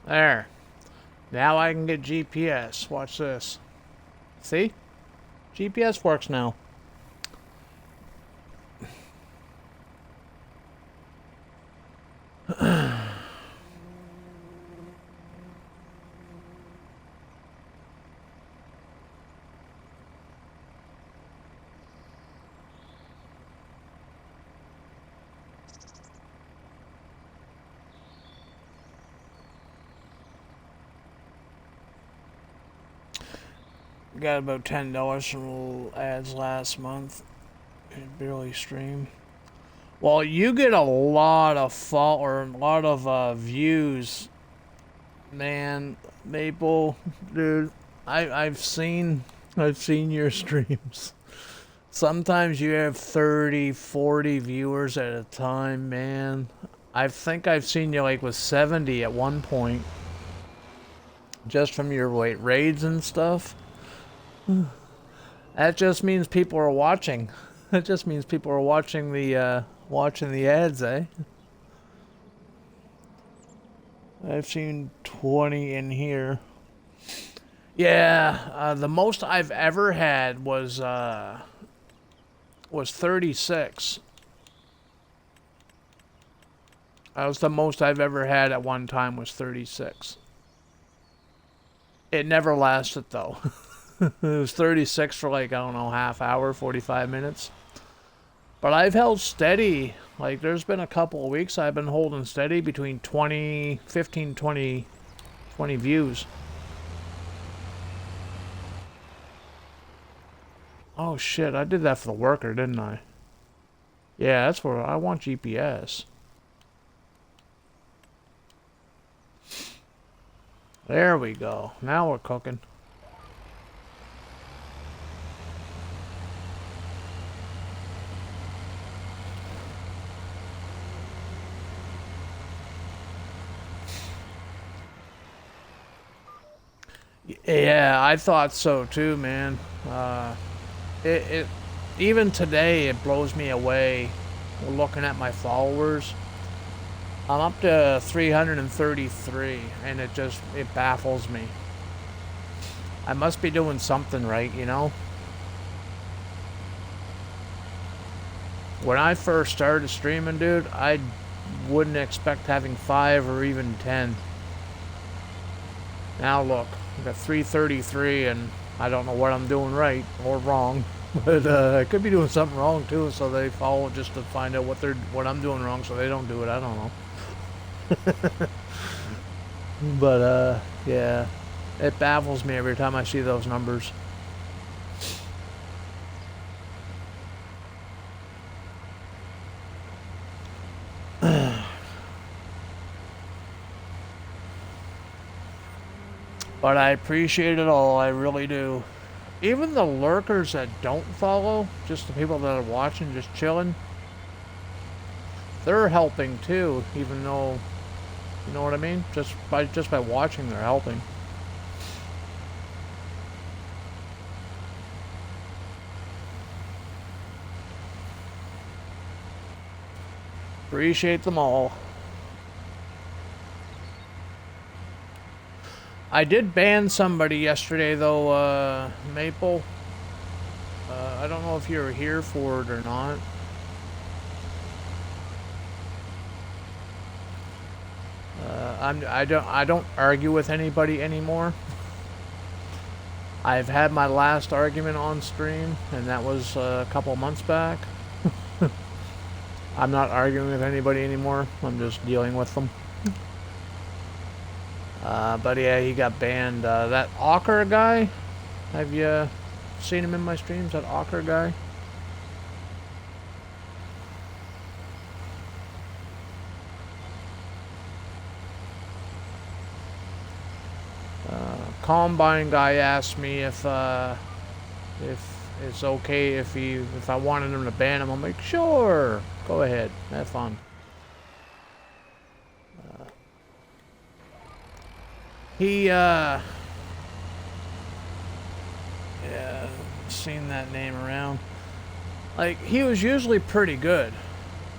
S3: There. Now I can get GPS. Watch this. See? GPS works now. Got about $10 from ads last month. It barely stream. Well, you get a lot of views, man. Maple, dude. I've seen your streams. Sometimes you have 30, 40 viewers at a time, man. I think I've seen you like with 70 at one point. Just from your raids and stuff. That just means people are watching. That just means people are watching the Watching the ads, eh? I've seen 20 in here. Yeah, the most I've ever had was 36. That was the most I've ever had at one time, was 36. It never lasted though. It was 36 for like, I don't know, half hour, 45 minutes. But I've held steady. Like, there's been a couple of weeks I've been holding steady between 20, 15, 20 views. Oh shit, I did that for the worker, didn't I? Yeah, that's where I want GPS. There we go. Now we're cooking. Yeah, I thought so too, man. Even today it blows me away looking at my followers. I'm up to 333 and it baffles me. I must be doing something right, you know? When I first started streaming, dude, I wouldn't expect having 5 or even 10. Now look, I got 333 and I don't know what I'm doing right or wrong. But I could be doing something wrong too, so they follow just to find out what I'm doing wrong, so they don't do it. I don't know. But yeah, it baffles me every time I see those numbers. But I appreciate it all, I really do. Even the lurkers that don't follow, just the people that are watching, just chilling, they're helping too, even though, you know what I mean? Just by watching, they're helping. Appreciate them all. I did ban somebody yesterday though, Maple. I don't know if you were here for it or not. I don't argue with anybody anymore. I've had my last argument on stream, and that was a couple months back. I'm not arguing with anybody anymore. I'm just dealing with them. But yeah, he got banned. That Ocker guy, have you seen him in my streams? That Ocker guy? Combine guy asked me if it's okay if I wanted him to ban him. I'm like, sure, go ahead, have fun. Yeah, seen that name around. Like, he was usually pretty good.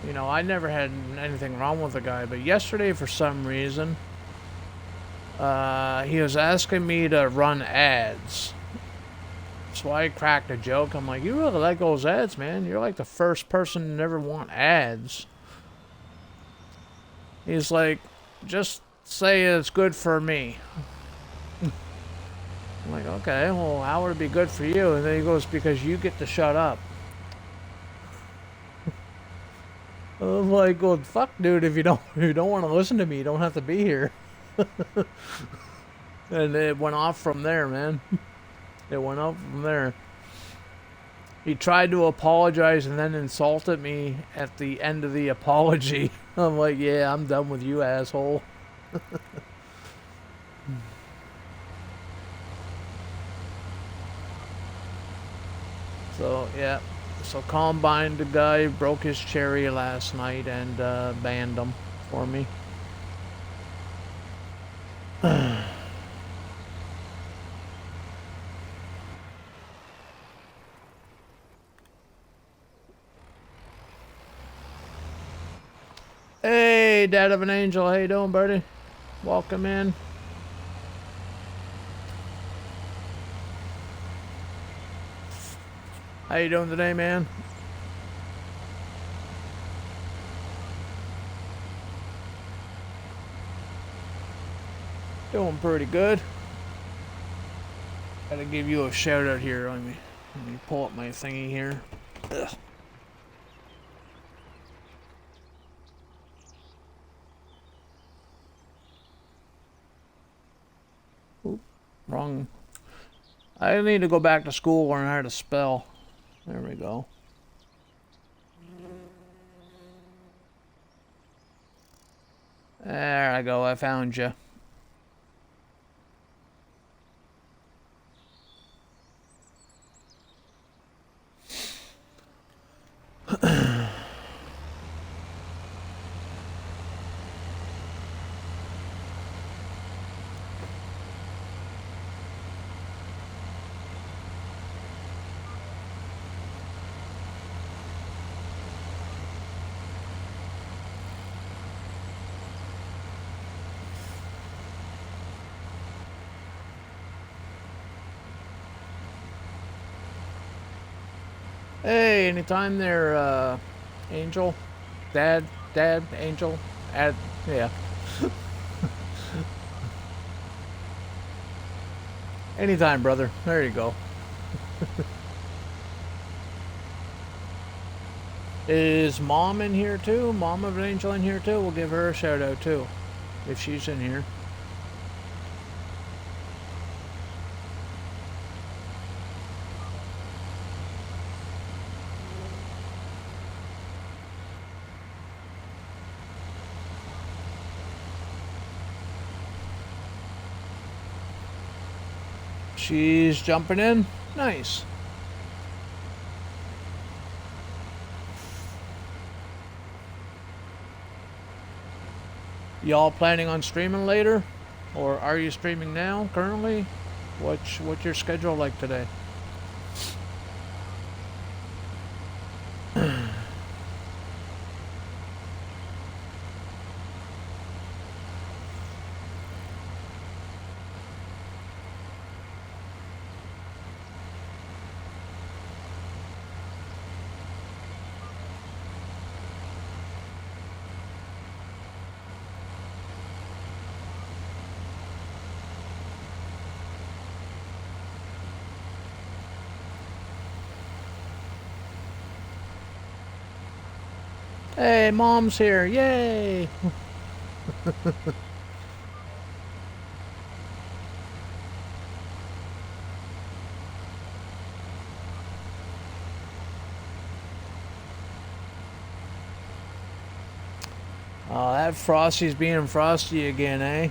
S3: You know, I never had anything wrong with the guy, but yesterday for some reason, he was asking me to run ads. So I cracked a joke. I'm like, you really like those ads, man. You're like the first person to never want ads. He's like, just say it's good for me. I'm like, okay, well, how would it be good for you? And then he goes, because you get to shut up. I'm like, well, fuck, dude, if you don't want to listen to me, you don't have to be here. And it went off from there, man. It went off from there. He tried to apologize and then insulted me at the end of the apology. I'm like, yeah, I'm done with you, asshole. So, yeah. So Combine, the guy, broke his cherry last night and banned him for me. Hey, Dad of an Angel. How you doing, buddy? Welcome in. How you doing today, man? Doing pretty good. Gotta give you a shout out here. Let me pull up my thingy here. Ugh. Oop, wrong. I need to go back to school, learn how to spell. There we go. There I go. I found you. Hey, anytime there, Angel, Dad, Angel, yeah. Anytime, brother. There you go. Is Mom in here too? Mom of an Angel in here too? We'll give her a shout out too, if she's in here. She's jumping in. Nice. Y'all planning on streaming later? Or are you streaming now, currently? What's your schedule like today? Hey, Mom's here. Yay! Oh, that Frosty's being frosty again, eh?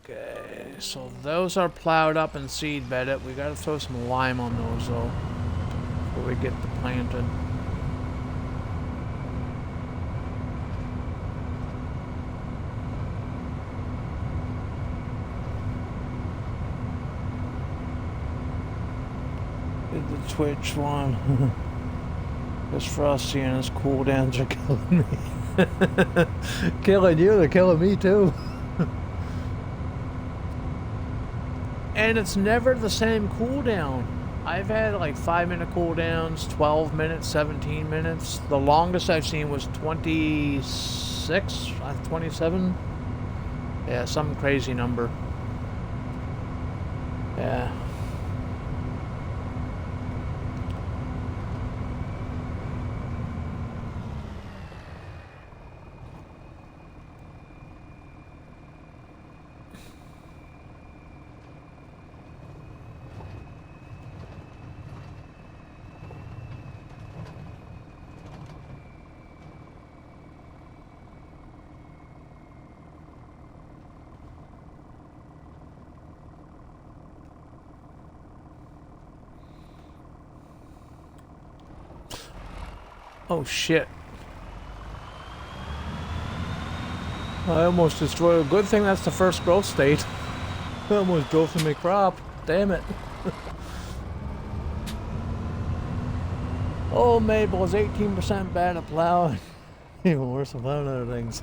S3: Okay, so those are plowed up and seed bedded. We gotta throw some lime on those though before we get the planted. Did the Twitch one. This Frosty and his cooldowns are killing me. Killing you, they're killing me too. And it's never the same cooldown. I've had like 5-minute cooldowns, 12 minutes, 17 minutes. The longest I've seen was 26, 27. Yeah, some crazy number. Yeah. Oh shit. I almost destroyed. Good thing that's the first growth state. I almost drove through my crop. Damn it. Old Maple is 18% bad at plowing. Even worse at plowing other things.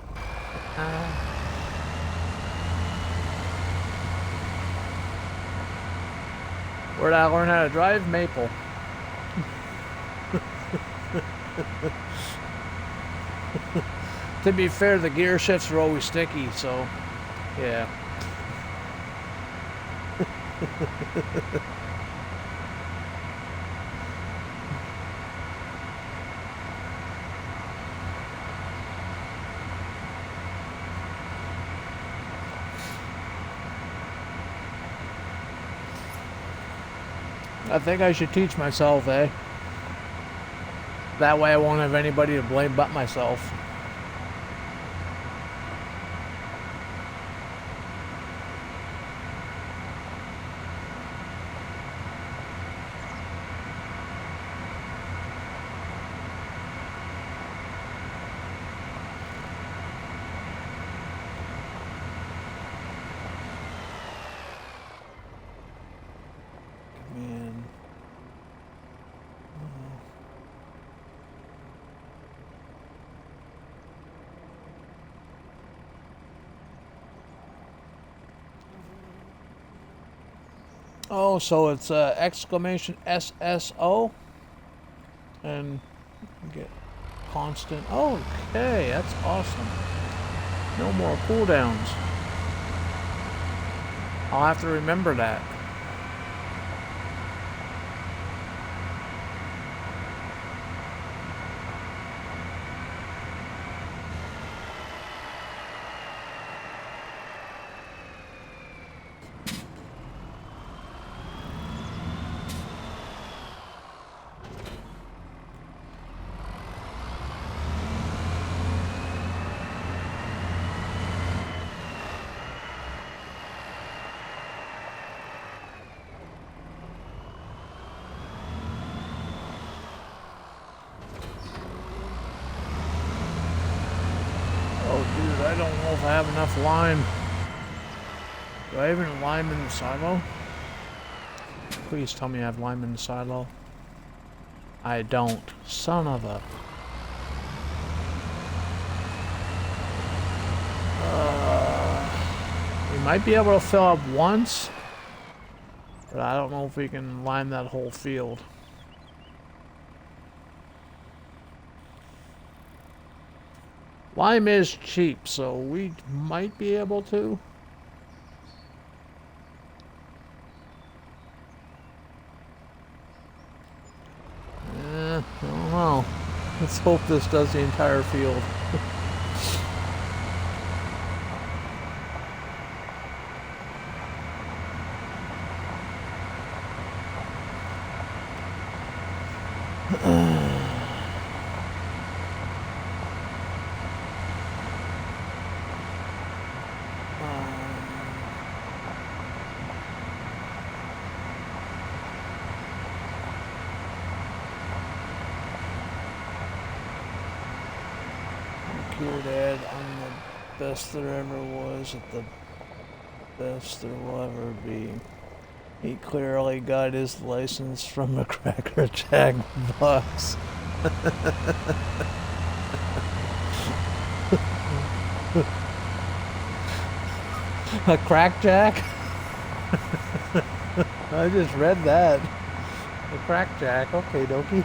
S3: Where did I learn how to drive? Maple. To be fair, the gear shifts are always sticky, so yeah. I think I should teach myself, eh? That way I won't have anybody to blame but myself. Man. Oh, so it's exclamation SSO and get constant. Okay, that's awesome. No more cooldowns. I'll have to remember that. I don't know if I have enough lime. Do I have any lime in the silo? Please tell me I have lime in the silo. I don't. Son of a... we might be able to fill up once, but I don't know if we can lime that whole field. Lime is cheap, so we might be able to. I don't know. Let's hope this does the entire field. Dear Dad, I'm the best there ever was at the best there will ever be. He clearly got his license from a Cracker Jack box. A Crack Jack? I just read that. A Crack Jack, okay dokie.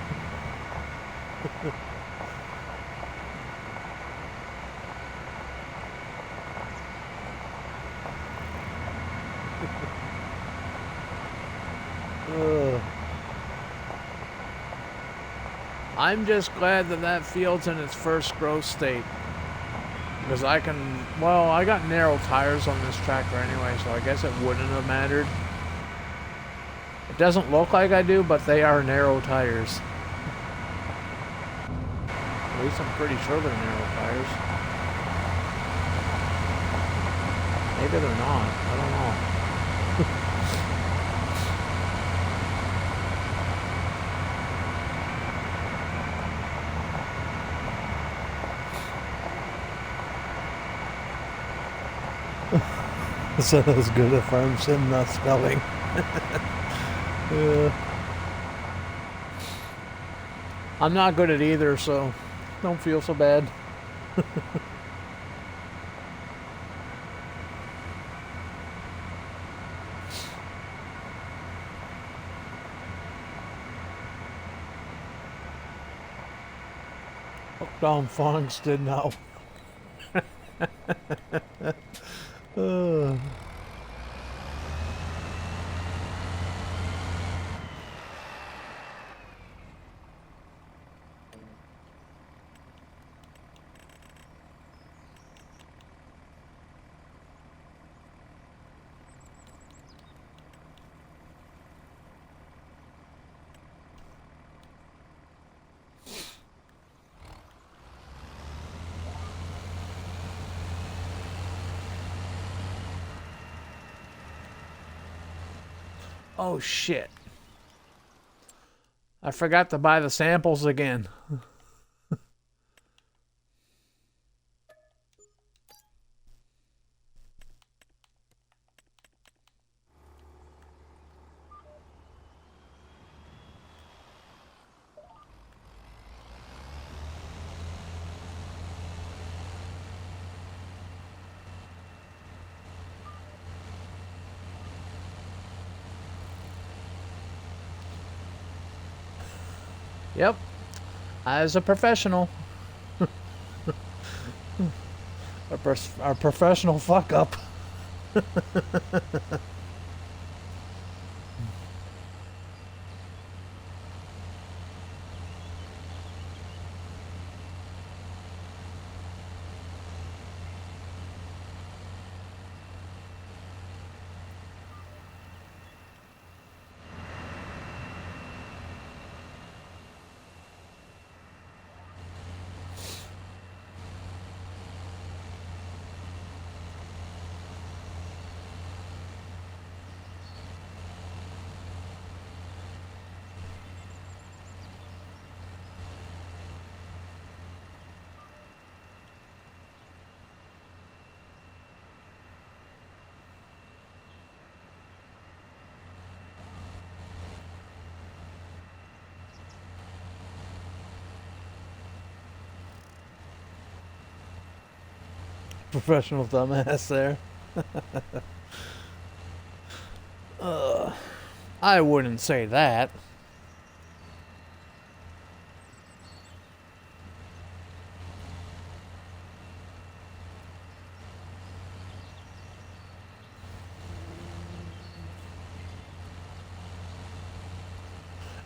S3: I'm just glad that that field's in its first growth state. Because I can, well, I got narrow tires on this tractor anyway, so I guess it wouldn't have mattered. It doesn't look like I do, but they are narrow tires. At least I'm pretty sure they're narrow tires. Maybe they're not, I don't know. So that's good at farm sim not spelling. I'm not good at either, so don't feel so bad. Hooked on Fonks did now. Oh shit. I forgot to buy the samples again. Yep. As a professional. a professional fuck up. Professional dumbass there. I wouldn't say that.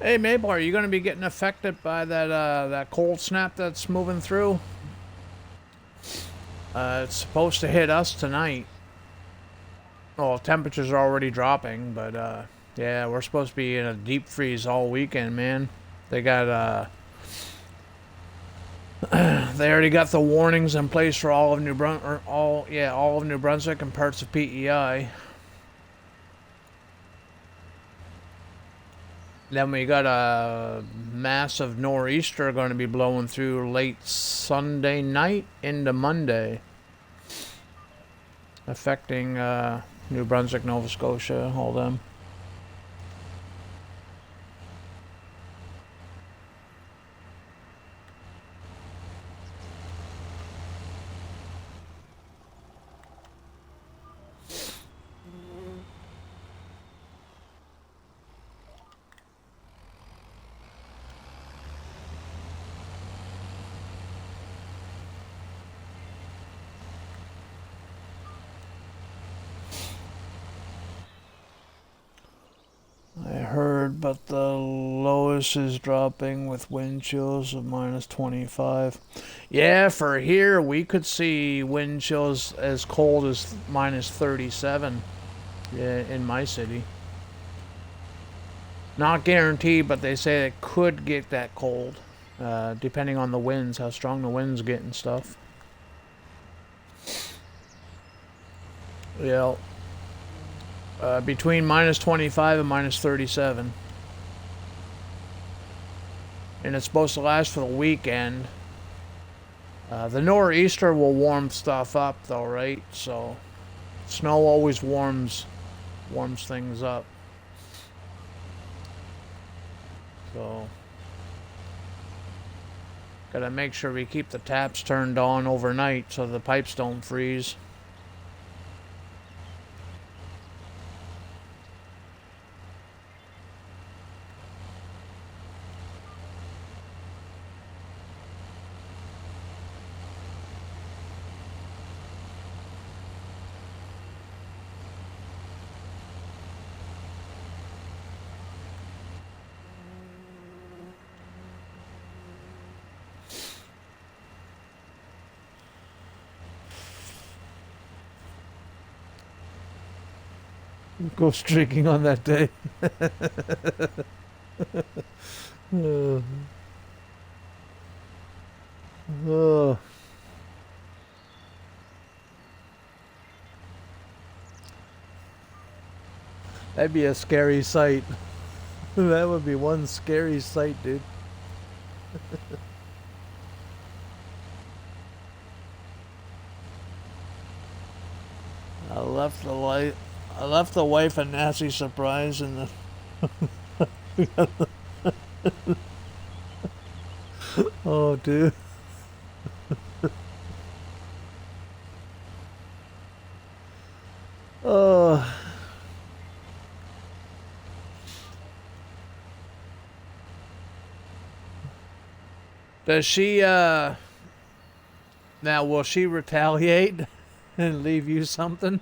S3: Hey Mabel, are you going to be getting affected by that cold snap that's moving through? It's supposed to hit us tonight. Well, temperatures are already dropping, but yeah, we're supposed to be in a deep freeze all weekend, man. They got they already got the warnings in place for all of New Brunswick and parts of PEI. Then we got a massive nor'easter going to be blowing through late Sunday night into Monday, affecting New Brunswick, Nova Scotia, all them. But the lowest is dropping with wind chills of -25. Yeah, for here we could see wind chills as cold as -37. Yeah, in my city. Not guaranteed, but they say it could get that cold, depending on the winds, how strong the winds get and stuff. Yeah. Between -25 and -37. And it's supposed to last for the weekend. The nor'easter will warm stuff up though, right? So snow always warms things up. So Gotta make sure we keep the taps turned on overnight so the pipes don't freeze. Go streaking on that day. Oh. That'd be a scary sight. That would be one scary sight, dude. I left the wife a nasty surprise in the. Oh, dude. Oh. Does she, now will she retaliate and leave you something?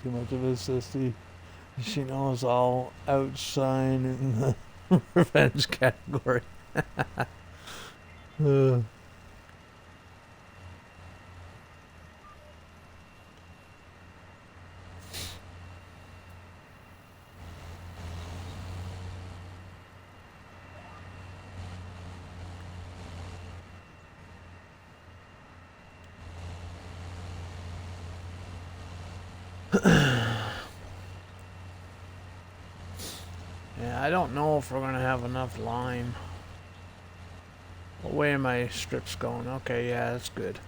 S3: Too much of a sissy. She knows I'll outshine in the revenge category. uh. Yeah, I don't know if we're gonna have enough lime. What way are my strips going? Okay, yeah, that's good.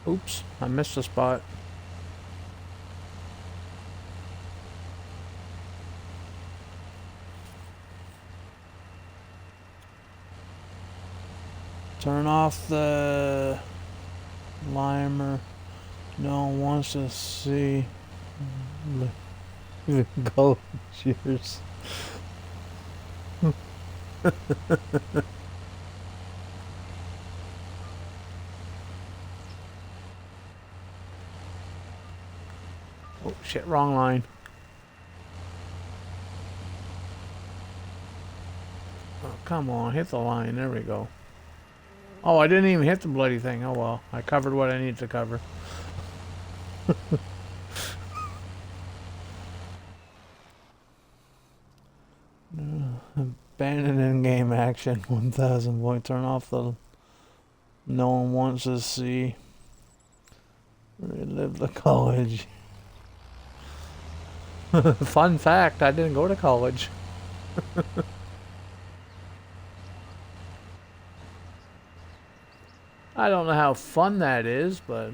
S3: Oops, I missed a spot. Turn off the limer. No one wants to see. Go, cheers. Oh shit, wrong line. Oh, come on, hit the line. There we go. Oh, I didn't even hit the bloody thing. Oh well, I covered what I needed to cover. Abandon in-game action. 1,000 point. Turn off the. No one wants to see. Relive the college. Fun fact: I didn't go to college. I don't know how fun that is, but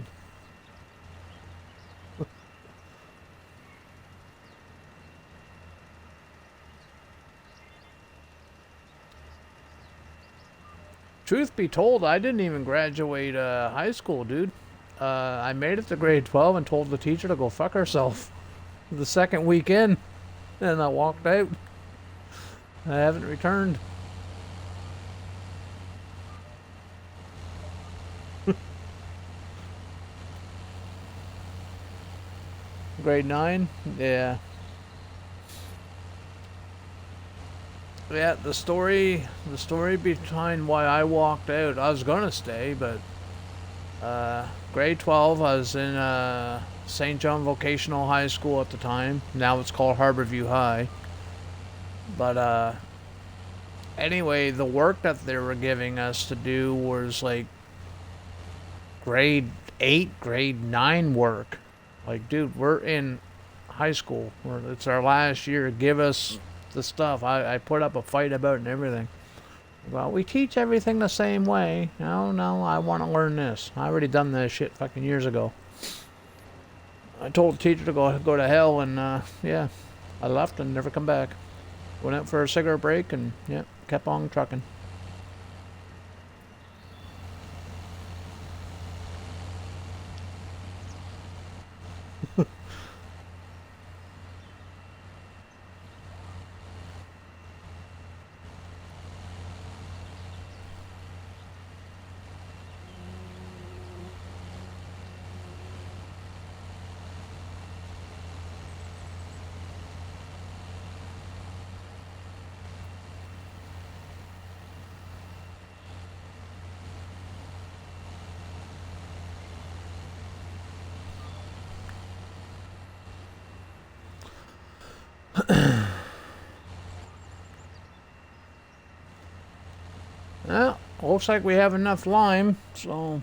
S3: truth be told, I didn't even graduate high school, dude. I made it to grade 12 and told the teacher to go fuck herself the second week in, and I walked out. I haven't returned. Grade 9? Yeah. Yeah, the story behind why I walked out, I was gonna stay, but grade 12, I was in St. John Vocational High School at the time. Now it's called Harborview High. But anyway, the work that they were giving us to do was like grade 8, grade 9 work. Like, dude, we're in high school. It's our last year. Give us the stuff. I put up a fight about it and everything. Well, we teach everything the same way. No, I want to learn this. I already done this shit fucking years ago. I told the teacher to go to hell, and yeah, I left and never come back. Went out for a cigarette break and yeah, kept on trucking. Well, looks like we have enough lime, so...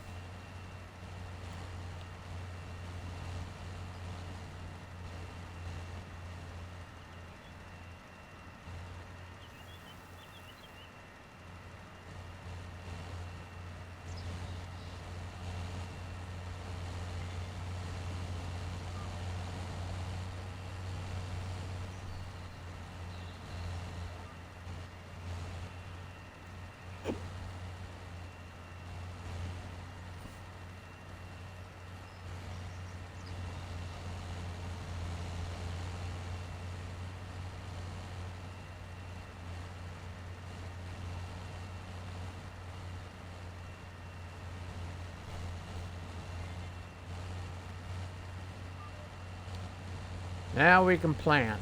S3: Now we can plant.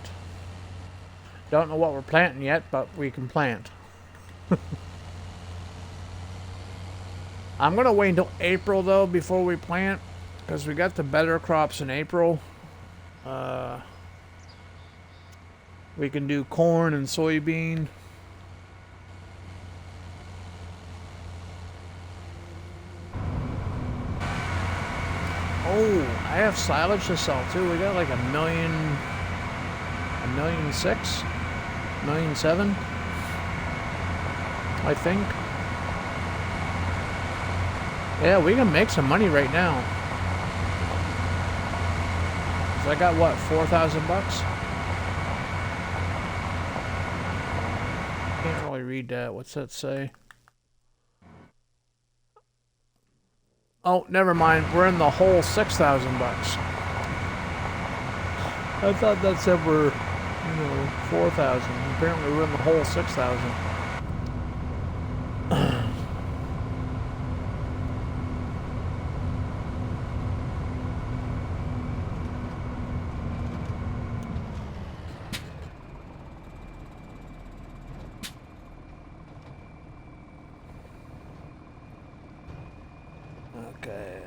S3: Don't know what we're planting yet, but we can plant. I'm going to wait until April, though, before we plant, because we got the better crops in April. We can do corn and soybean. Oh, I have silage to sell too. We got like $1.6 million, $1.7 million, I think. Yeah, we can make some money right now. So I got what, $4,000? Can't really read that. What's that say? Oh, never mind. We're in the whole $6,000. I thought that said we're, 4,000. Apparently we're in the whole 6,000. Okay.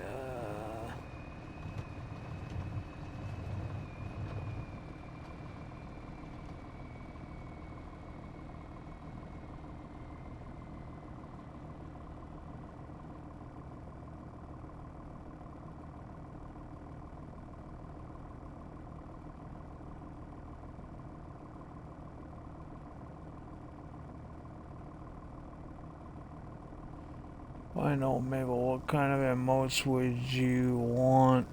S3: I know, Mabel, what kind of emotes would you want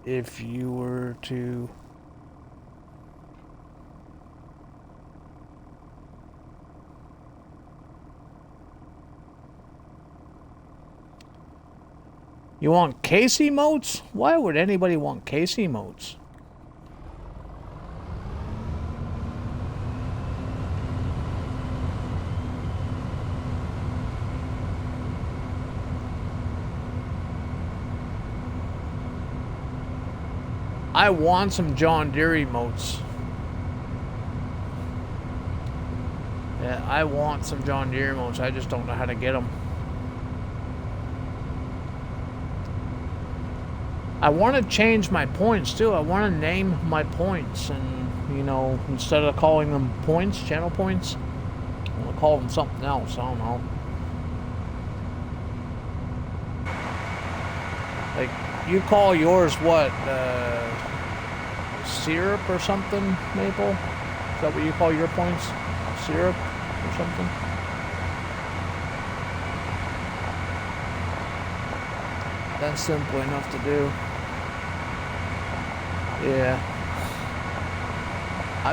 S3: if you were to... You want case emotes? Why would anybody want case emotes? I want some John Deere emotes. Yeah, I want some John Deere emotes. I just don't know how to get them. I want to change my points too. I want to name my points, and you know, instead of calling them points, channel points, I want to call them something else. I don't know. Like, you call yours what? Syrup or something, Maple? Is that what you call your points? Syrup or something? That's simple enough to do. Yeah.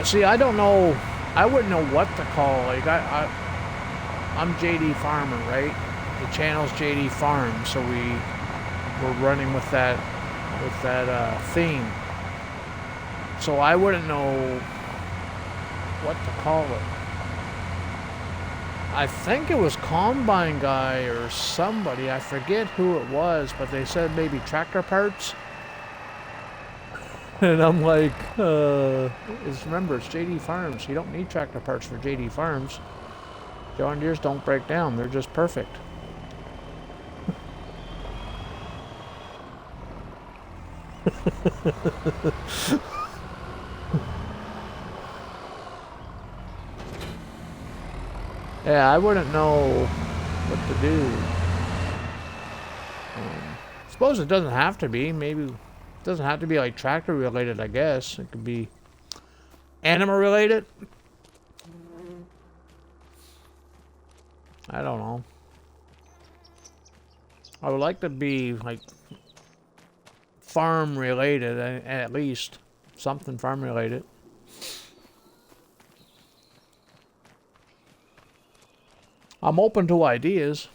S3: See, I don't know. I wouldn't know what to call. Like, I'm JD Farmer, right? The channel's JD Farm, so we're running with that theme. So I wouldn't know what to call it. I think it was Combine Guy or somebody. I forget who it was, but they said maybe tractor parts. And I'm like, remember, it's JD Farms. You don't need tractor parts for JD Farms. John Deere's don't break down. They're just perfect. Yeah, I wouldn't know what to do. Suppose it doesn't have to be. Maybe it doesn't have to be like tractor related, I guess. It could be animal related. I don't know. I would like to be like farm related, at least something farm related. I'm open to ideas.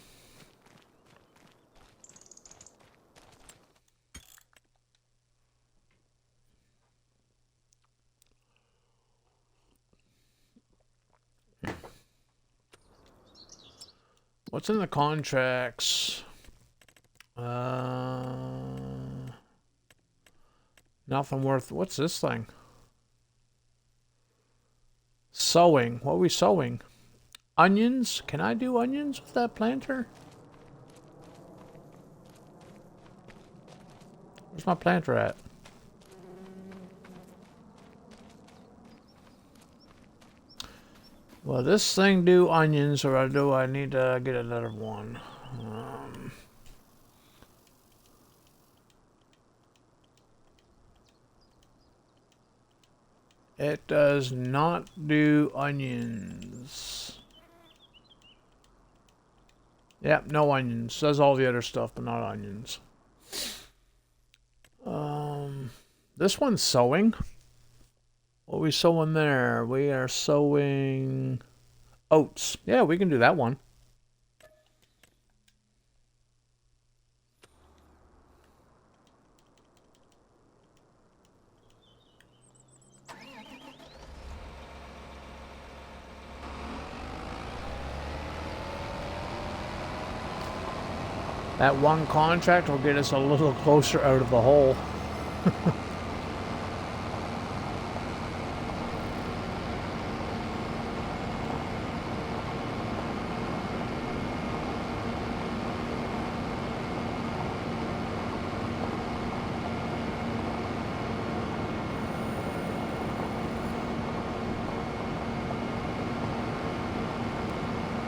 S3: What's in the contracts? Nothing worth. What's this thing? Sowing. What are we sowing? Onions? Can I do onions with that planter? Where's my planter at? Well, this thing do onions, or do I need to get another one? It does not do onions. Yep, no onions. Does all the other stuff, but not onions. This one's sowing. What are we sowing there? We are sowing oats. Yeah, we can do that one. That one contract will get us a little closer out of the hole.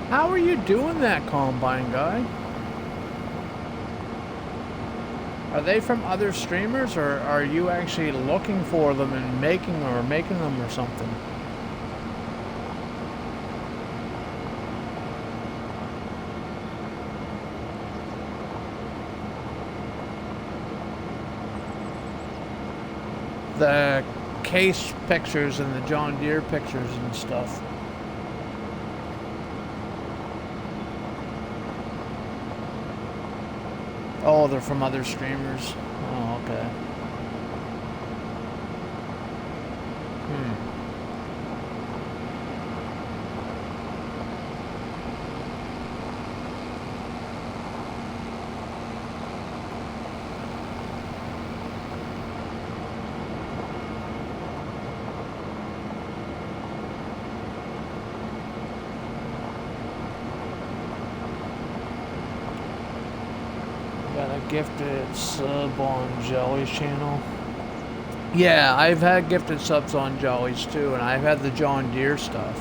S3: How are you doing that, Combine Guy? Are they from other streamers, or are you actually looking for them and making them or something? The case pictures and the John Deere pictures and stuff. Oh, they're from other streamers. Oh, okay. Got a gifted sub on Jolly's channel. Yeah, I've had gifted subs on Jolly's too, and I've had the John Deere stuff.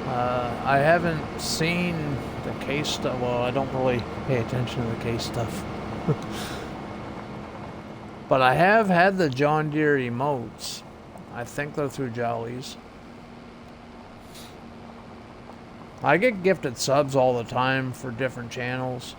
S3: I haven't seen the case stuff. Well, I don't really pay attention to the case stuff. But I have had the John Deere emotes. I think they're through Jolly's. I get gifted subs all the time for different channels.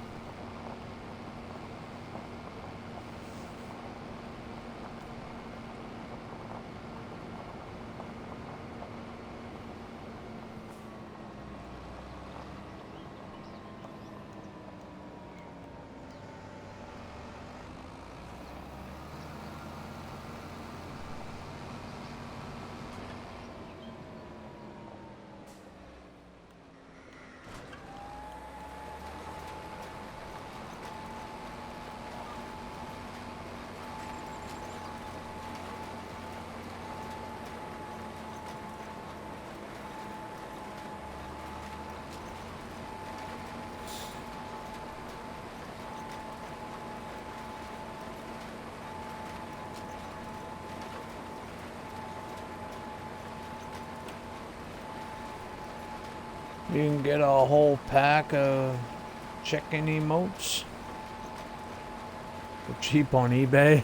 S3: You can get a whole pack of chicken emotes for cheap on eBay.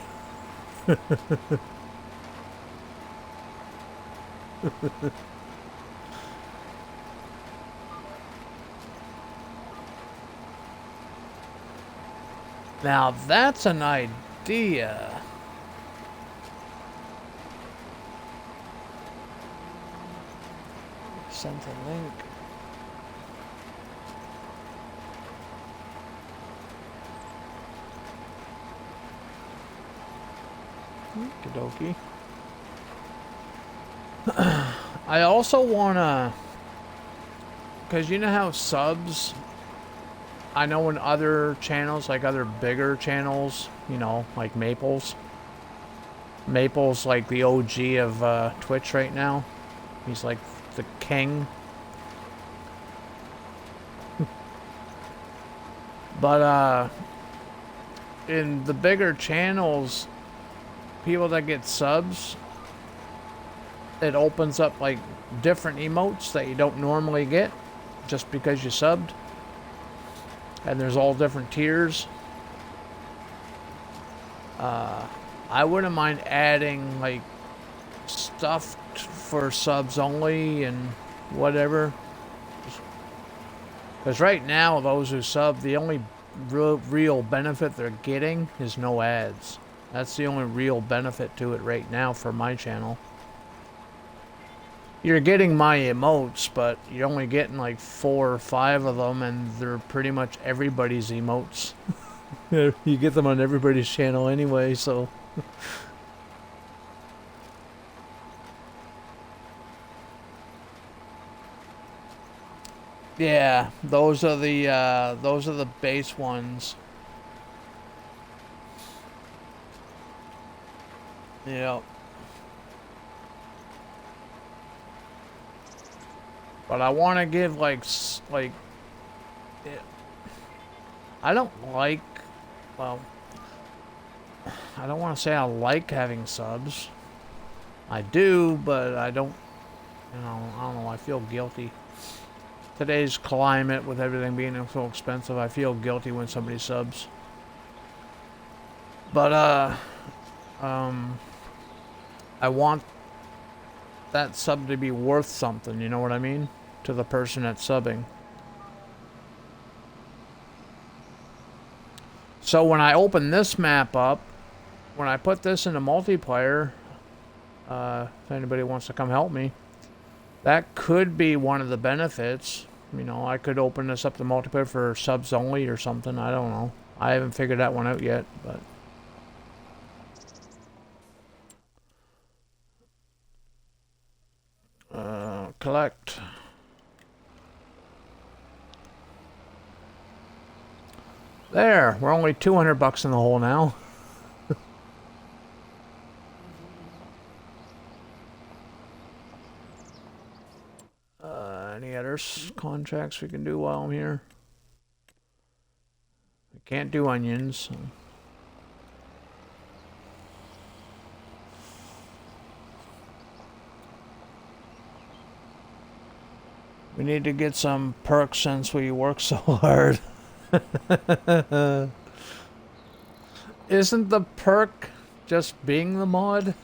S3: Now that's an idea. Sent a link. Okie dokie. I also wanna, cause you know how subs, I know in other channels, like other bigger channels, you know, like Maple's like the OG of Twitch right now. He's like the king. But in the bigger channels, people that get subs, it opens up like different emotes that you don't normally get just because you subbed. And there's all different tiers. I wouldn't mind adding like stuff for subs only and whatever. Because right now, those who sub, the only real benefit they're getting is no ads. That's the only real benefit to it right now for my channel. You're getting my emotes, but you're only getting like 4 or 5 of them, and they're pretty much everybody's emotes. You get them on everybody's channel anyway, so... Yeah, those are the base ones. Yep. But I want to give like I don't like, well, I don't want to say I like having subs. I do, but I don't, you know, I don't know, I feel guilty. Today's climate, with everything being so expensive, I feel guilty when somebody subs. But, I want that sub to be worth something, you know what I mean? To the person that's subbing. So when I open this map up, when I put this into multiplayer, if anybody wants to come help me, that could be one of the benefits. You know, I could open this up to multiplayer for subs only or something. I don't know. I haven't figured that one out yet, but... collect. There, we're only 200 bucks in the hole now. Any other contracts we can do while I'm here? We can't do onions. So. We need to get some perks since we work so hard. Isn't the perk just being the mod?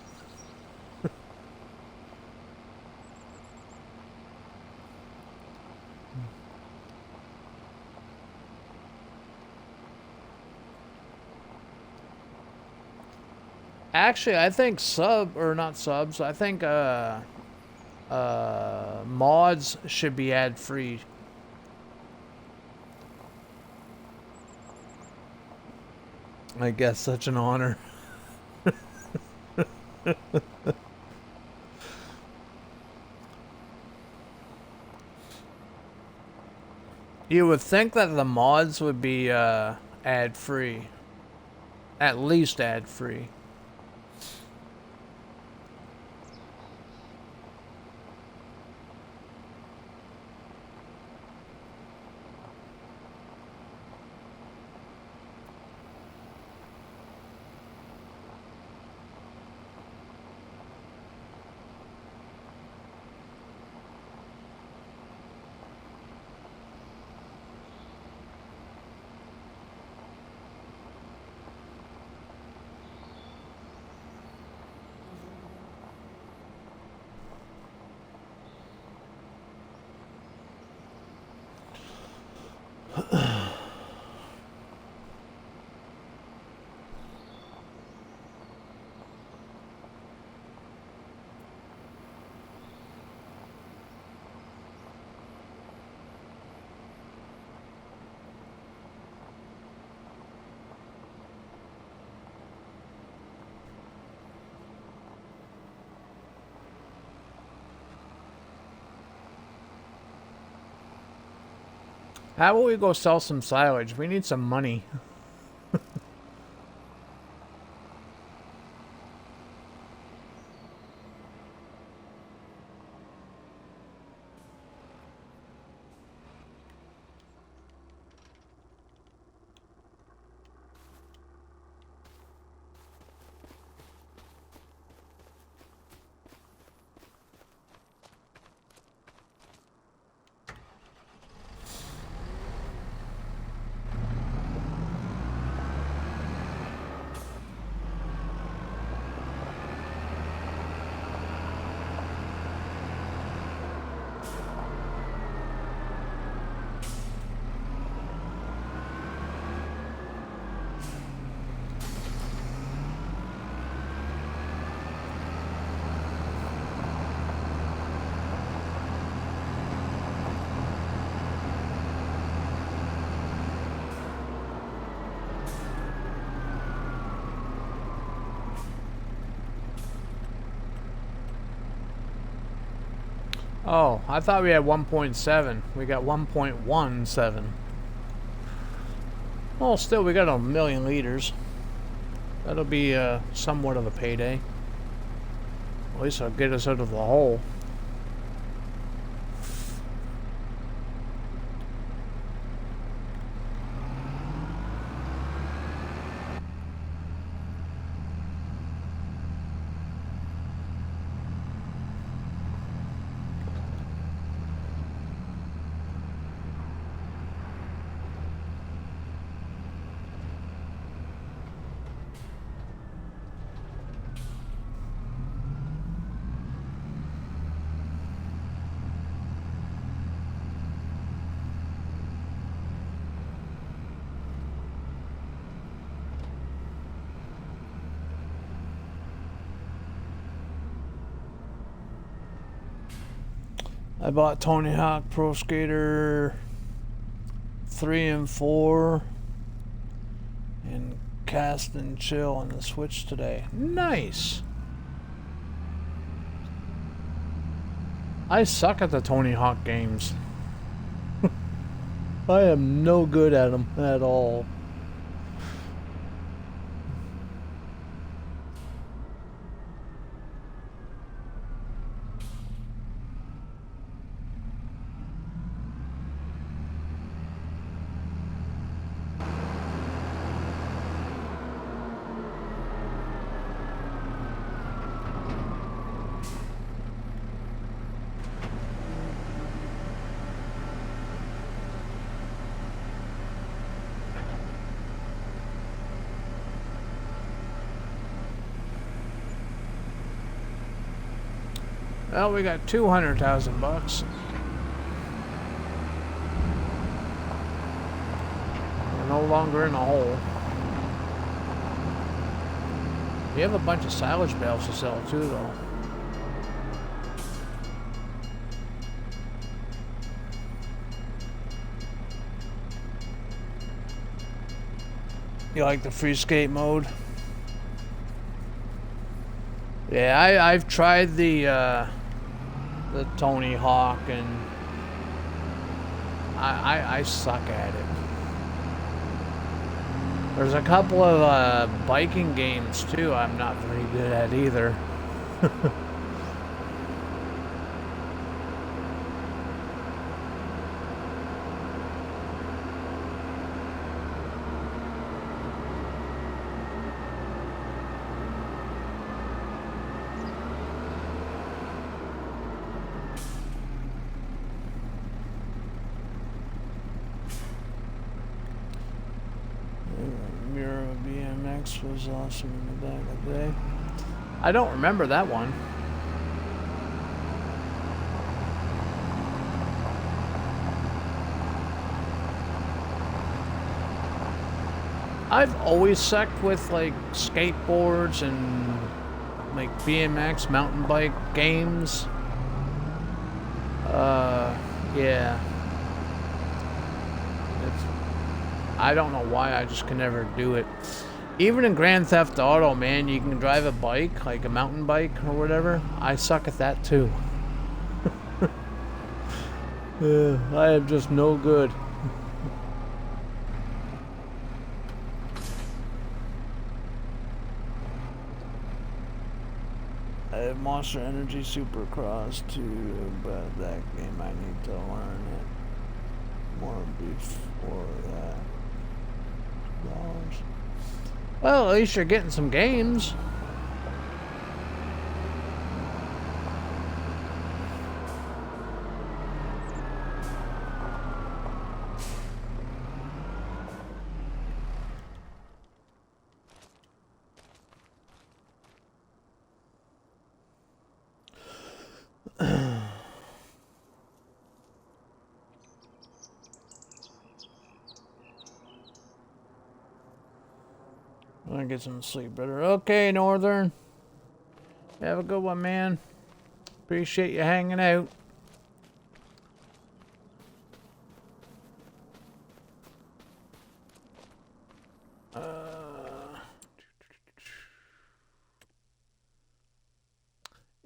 S3: Actually, I think I think mods should be ad-free. I guess such an honor. You would think that the mods would be ad-free. At least ad-free. How about we go sell some silage? We need some money. Oh, I thought we had 1.7. We got 1.17. Well, still, we got 1,000,000 liters. That'll be somewhat of a payday. At least it'll get us out of the hole. I bought Tony Hawk Pro Skater 3 and 4. cast and chill on the Switch today. Nice. I suck at the Tony Hawk games. I am no good at them at all. Well, we got 200,000 bucks. We're no longer in a hole. We have a bunch of silage bales to sell too, though. You like the free skate mode? Yeah, I've tried the Tony Hawk, and I suck at it. There's a couple of biking games too I'm not very good at either. Was awesome in the back of the day. I don't remember that one. I've always sucked with like skateboards and like BMX mountain bike games. Yeah. I don't know why, I just can never do it. Even in Grand Theft Auto, man, you can drive a bike, like a mountain bike or whatever. I suck at that too. I am just no good. I have Monster Energy Supercross too, but that game I need to learn it more before that. Well, at least you're getting some games. I'm gonna get some sleep, brother. Okay, Northern. Have a good one, man. Appreciate you hanging out.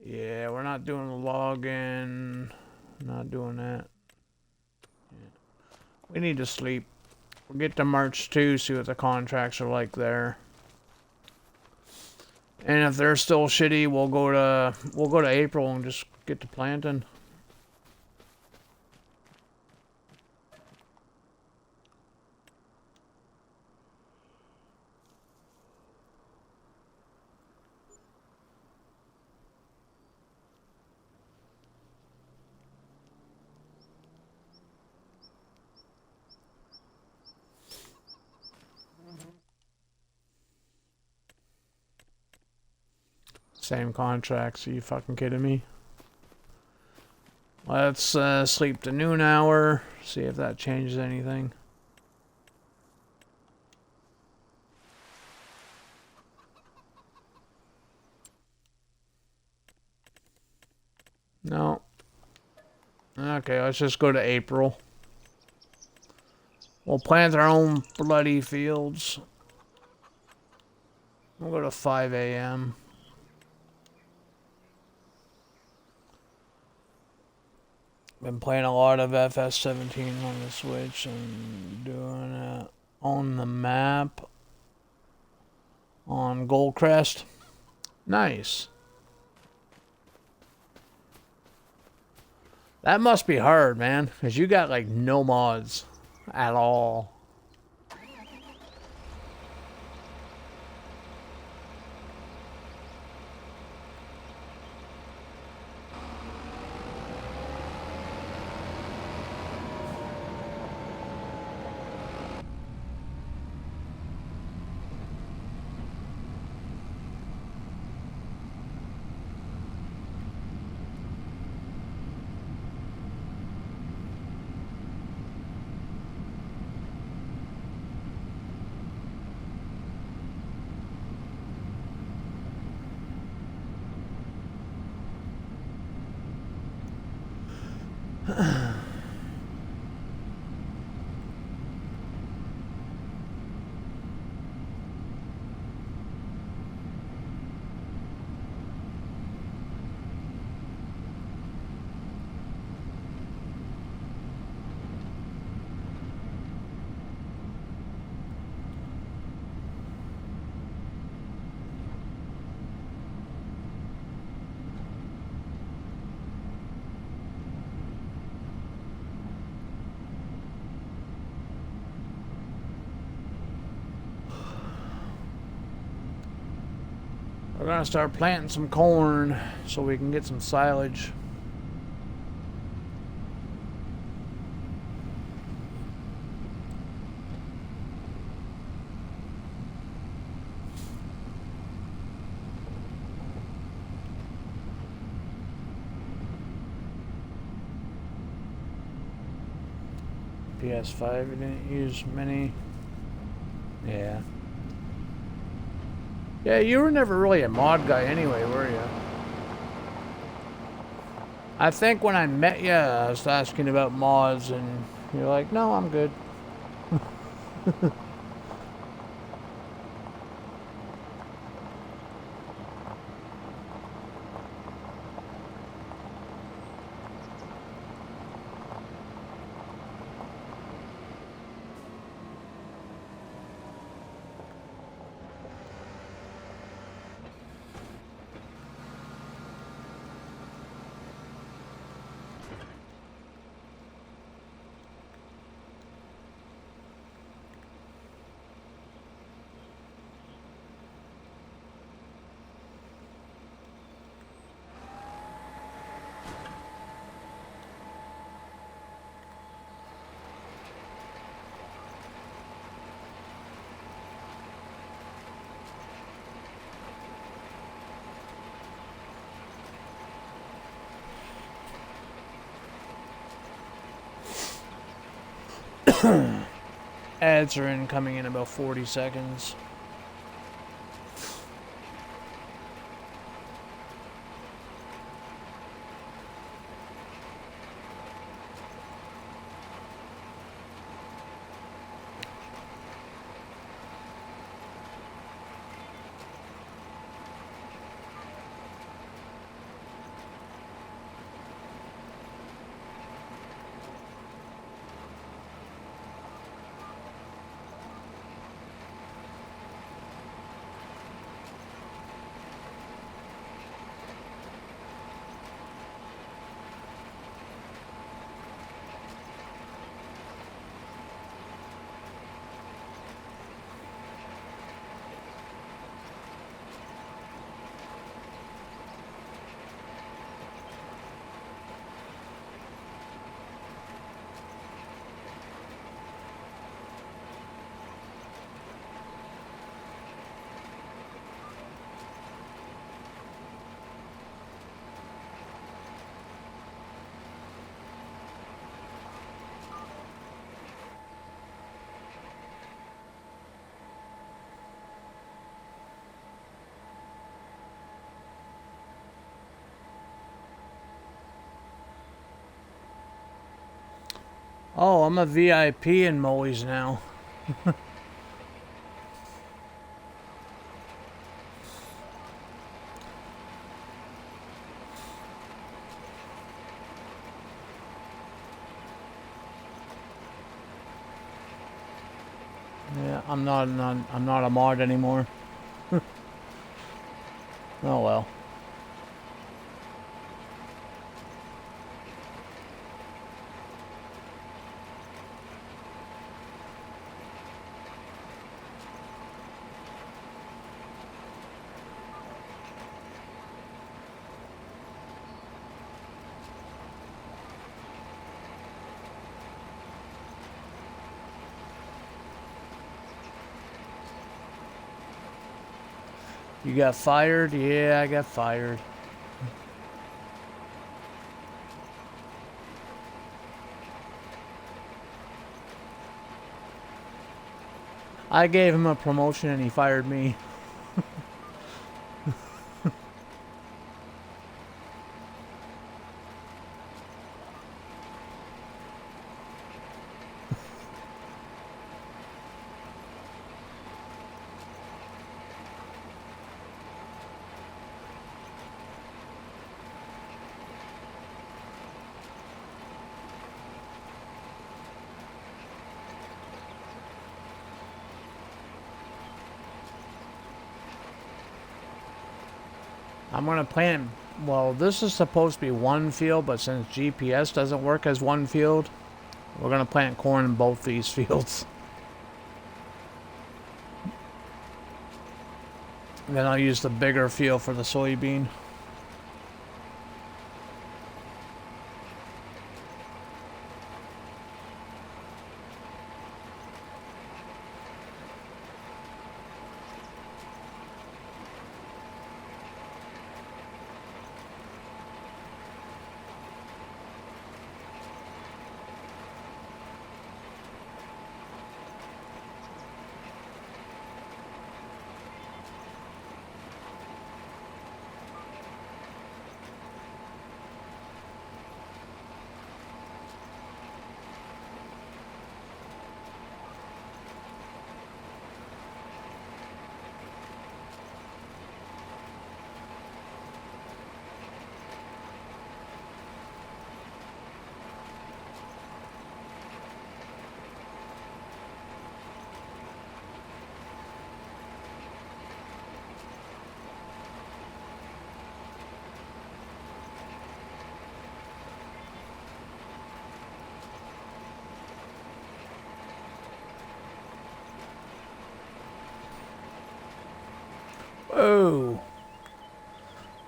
S3: Yeah, we're not doing the login. Not doing that. Yeah. We need to sleep. We'll get to March 2, see what the contracts are like there. And if they're still shitty, we'll go to April and just get to planting. Same contracts, are you fucking kidding me? Let's sleep the noon hour, see if that changes anything. No. Okay, let's just go to April. We'll plant our own bloody fields. We'll go to 5 a.m. Been playing a lot of FS17 on the Switch and doing it on the map on Goldcrest. Nice. That must be hard, man, because you got like no mods at all. We're gonna start planting some corn so we can get some silage. PS5, you didn't use many. Yeah. Yeah, you were never really a mod guy anyway, were you? I think when I met you, I was asking about mods, and you're like, no, I'm good. Ads are incoming in about 40 seconds. Oh, I'm a VIP in Molly's now. I'm not a mod anymore. Oh well. You got fired? Yeah, I got fired. I gave him a promotion and he fired me. I'm gonna plant, well, this is supposed to be one field, but since GPS doesn't work as one field, we're gonna plant corn in both these fields. And then I'll use the bigger field for the soybean. Oh,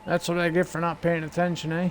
S3: that's what I get for not paying attention, eh?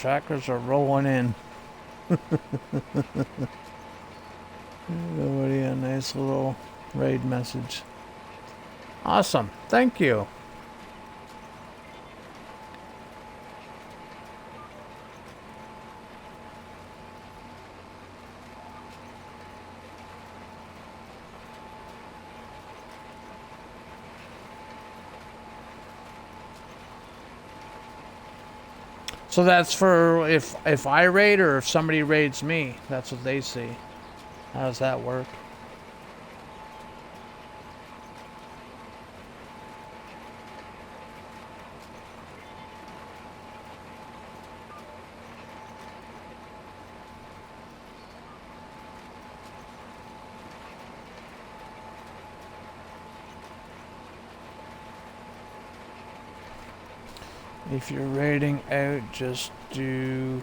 S3: trackers are rolling in. Nobody, a nice little raid message. Awesome. Thank you. So that's for if I raid or if somebody raids me. That's what they see. How does that work? If you're raiding out, just do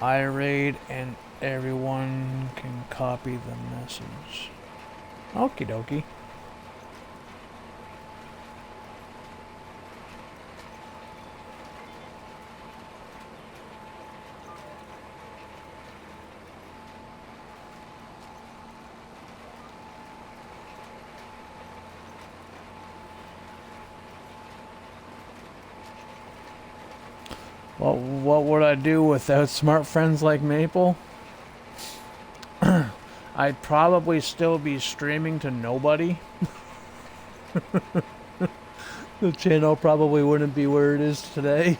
S3: I raid and everyone can copy the message. Okie dokie. What would I do without smart friends like Maple? I'd probably still be streaming to nobody. The channel probably wouldn't be where it is today.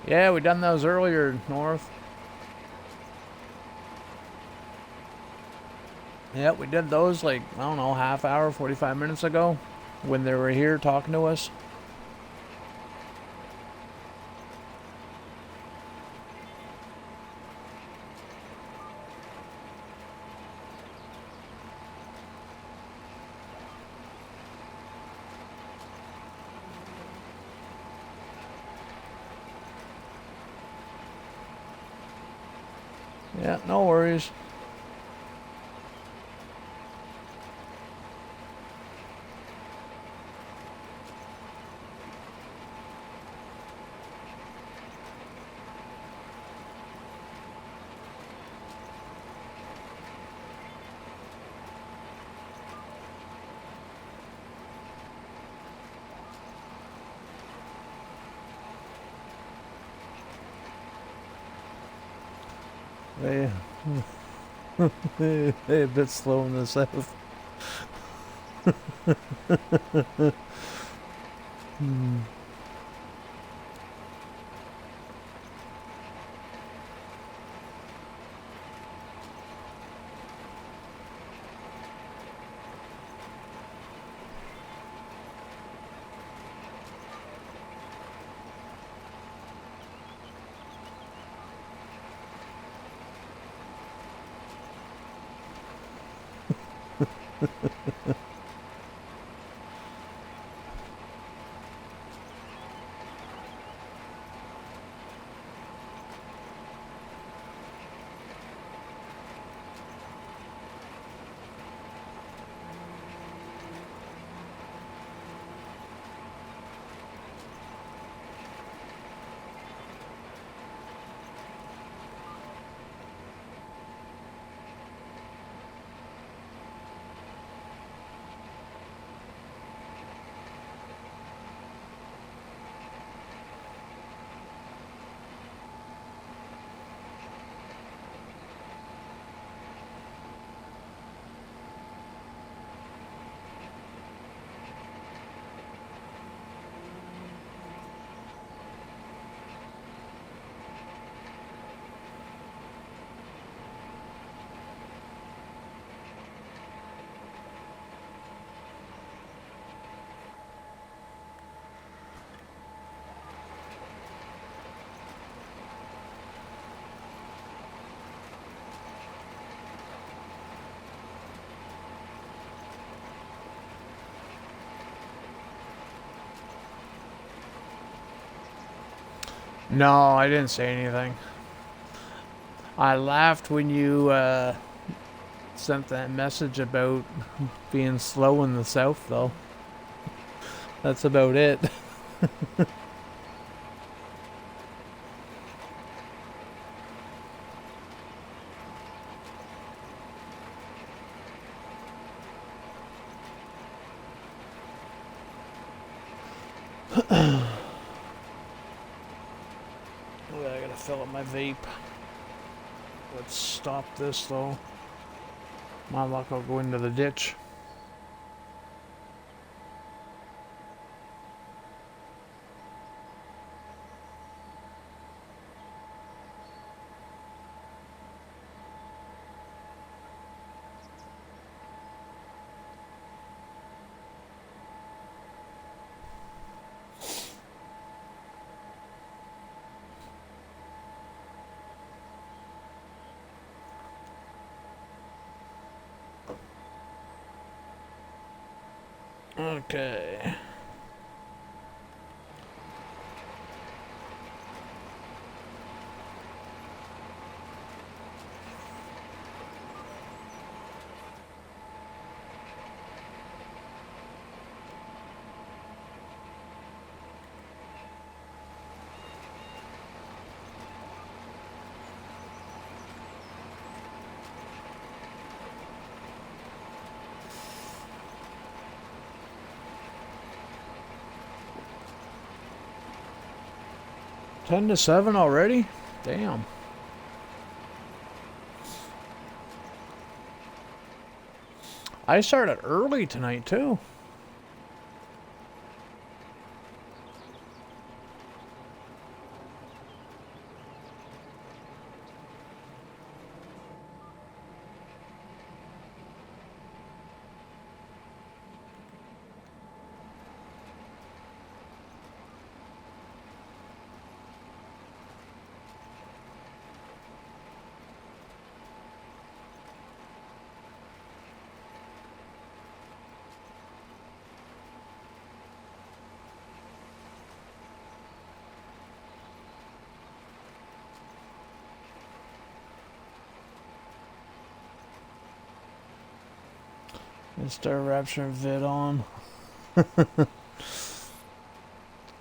S3: Yeah, we done those earlier, North. Yeah, we did those like, I don't know, half hour, 45 minutes ago when they were here talking to us. Yeah, no worries. They, they're a bit slow in the south. No, I didn't say anything. I laughed when you sent that message about being slow in the south, though. That's about it. I gotta fill up my vape. Let's stop this, though. My luck, I'll go into the ditch. Okay. Ten to 7 already? Damn. I started early tonight, too. Mr. Rapture vid on.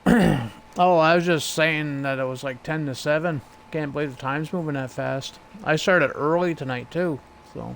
S3: Oh, I was just saying that it was like 10 to 7. Can't believe the time's moving that fast. I started early tonight, too, so.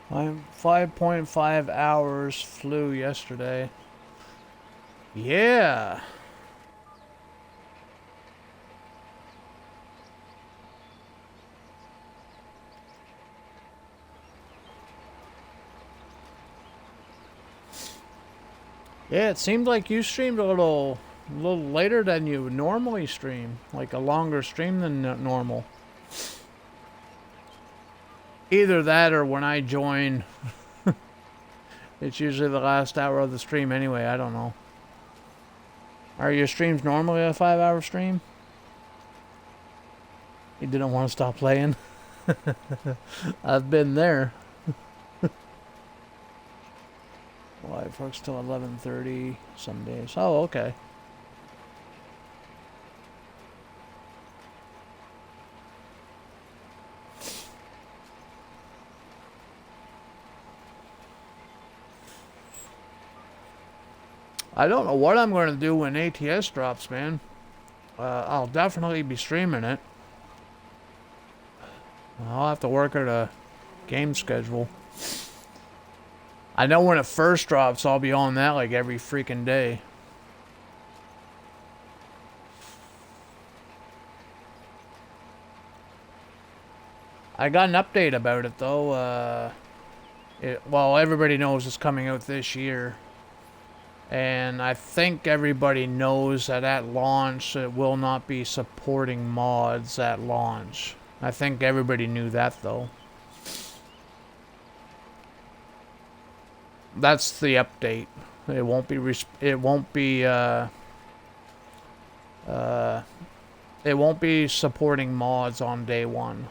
S3: I'm 5.5 hours flew yesterday. Yeah. Yeah, it seemed like you streamed a little later than you would normally stream, like a longer stream than normal. Either that or when I join, it's usually the last hour of the stream anyway, I don't know. Are your streams normally a 5-hour stream? You didn't want to stop playing? I've been there. Live works till 11:30 some days. Oh, okay. I don't know what I'm going to do when ATS drops, man. I'll definitely be streaming it. I'll have to work at a game schedule. I know when it first drops, I'll be on that like every freaking day. I got an update about it, though. Well, everybody knows it's coming out this year. And I think everybody knows that at launch it will not be supporting mods at launch. I think everybody knew that though. That's the update. It won't be supporting mods on day one.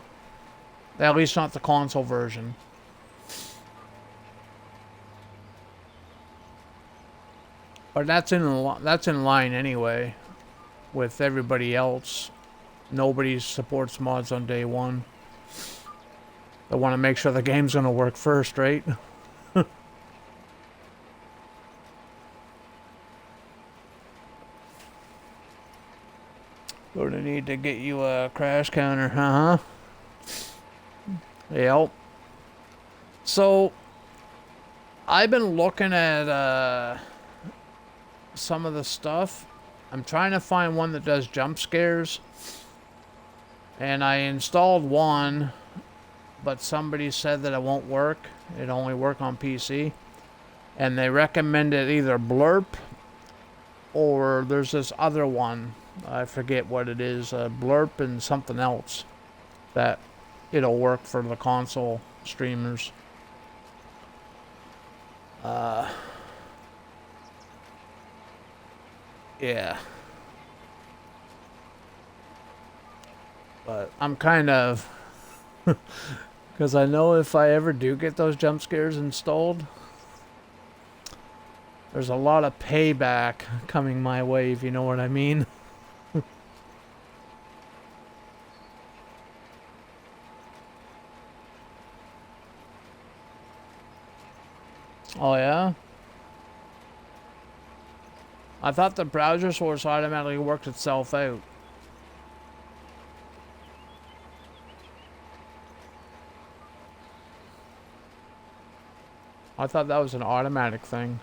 S3: At least not the console version. But that's in line anyway with everybody else. Nobody supports mods on day one. They want to make sure the game's going to work first, right? Gonna need to get you a crash counter, huh? Yep. So, I've been looking at some of the stuff. I'm trying to find one that does jump scares. And I installed one, but somebody said that it won't work. It only work on PC. And they recommended either Blurp or there's this other one. I forget what it is. Blurp and something else. That it'll work for the console streamers. Yeah. But I'm kind of... because I know if I ever do get those jump scares installed, there's a lot of payback coming my way, if you know what I mean. Oh, yeah? I thought the browser source automatically worked itself out. I thought that was an automatic thing.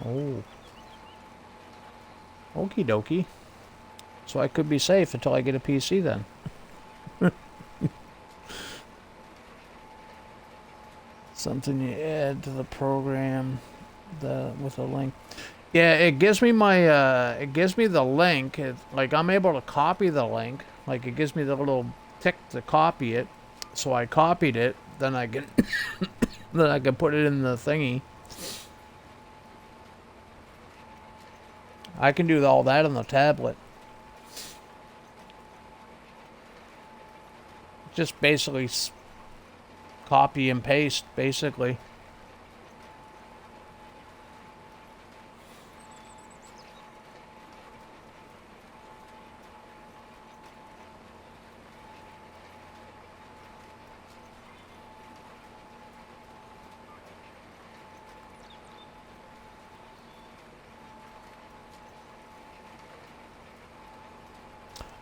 S3: Oh. Okie dokie. So I could be safe until I get a PC then. Something you add to the program with a link. Yeah, it gives me my it gives me the link. Like I'm able to copy the link. Like it gives me the little tick to copy it. So I copied it, then I can then I can put it in the thingy. I can do all that on the tablet. Just basically copy and paste, basically.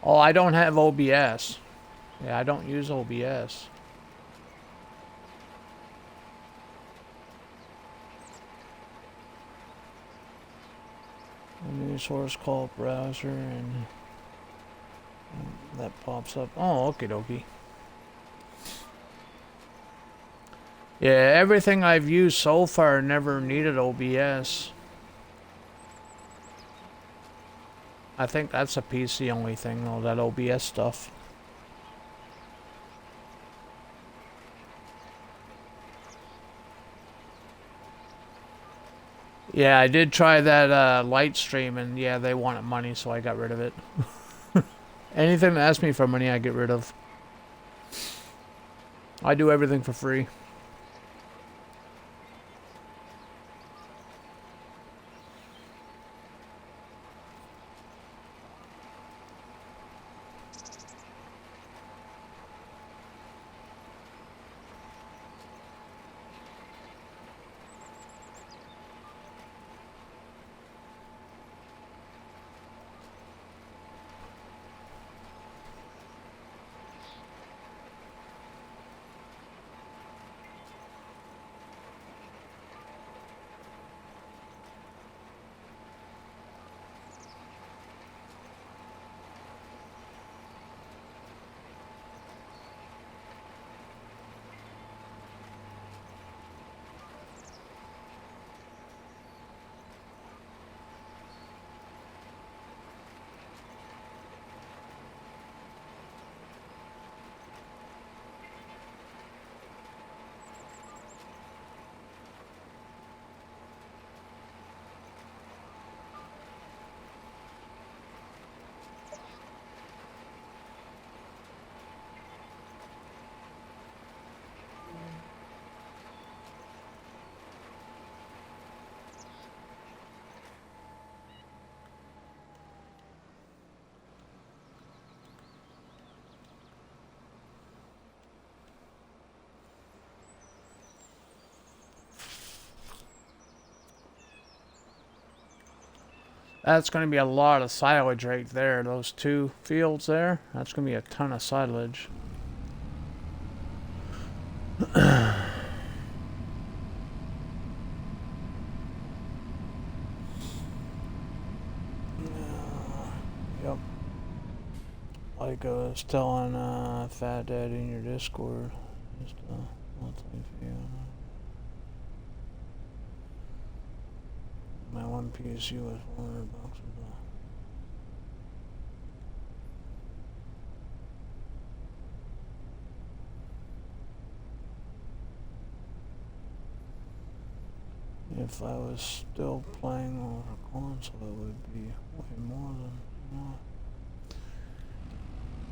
S3: Oh, I don't have OBS. Yeah, I don't use OBS. A new source called browser and that pops up. Oh, okie dokie. Yeah, everything I've used so far never needed OBS. I think that's a PC only thing though, that OBS stuff. Yeah, I did try that light stream and yeah, they wanted money, so I got rid of it. Anything that asks me for money, I get rid of. I do everything for free. That's going to be a lot of silage right there. Those 2 fields there. That's going to be a ton of silage. Yep. Like I was telling Fat Dad in your Discord. Just monthly fee. My one PSU was $400 a month. If I was still playing over console, it would be way more than.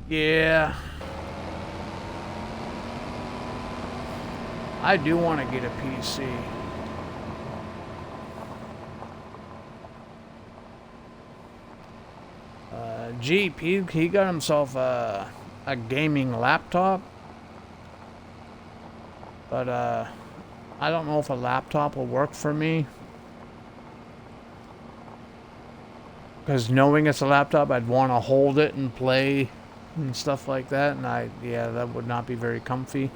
S3: Yeah. I do want to get a PC. Jeep, he got himself a gaming laptop. But, I don't know if a laptop will work for me. Because knowing it's a laptop, I'd want to hold it and play and stuff like that. And yeah, that would not be very comfy.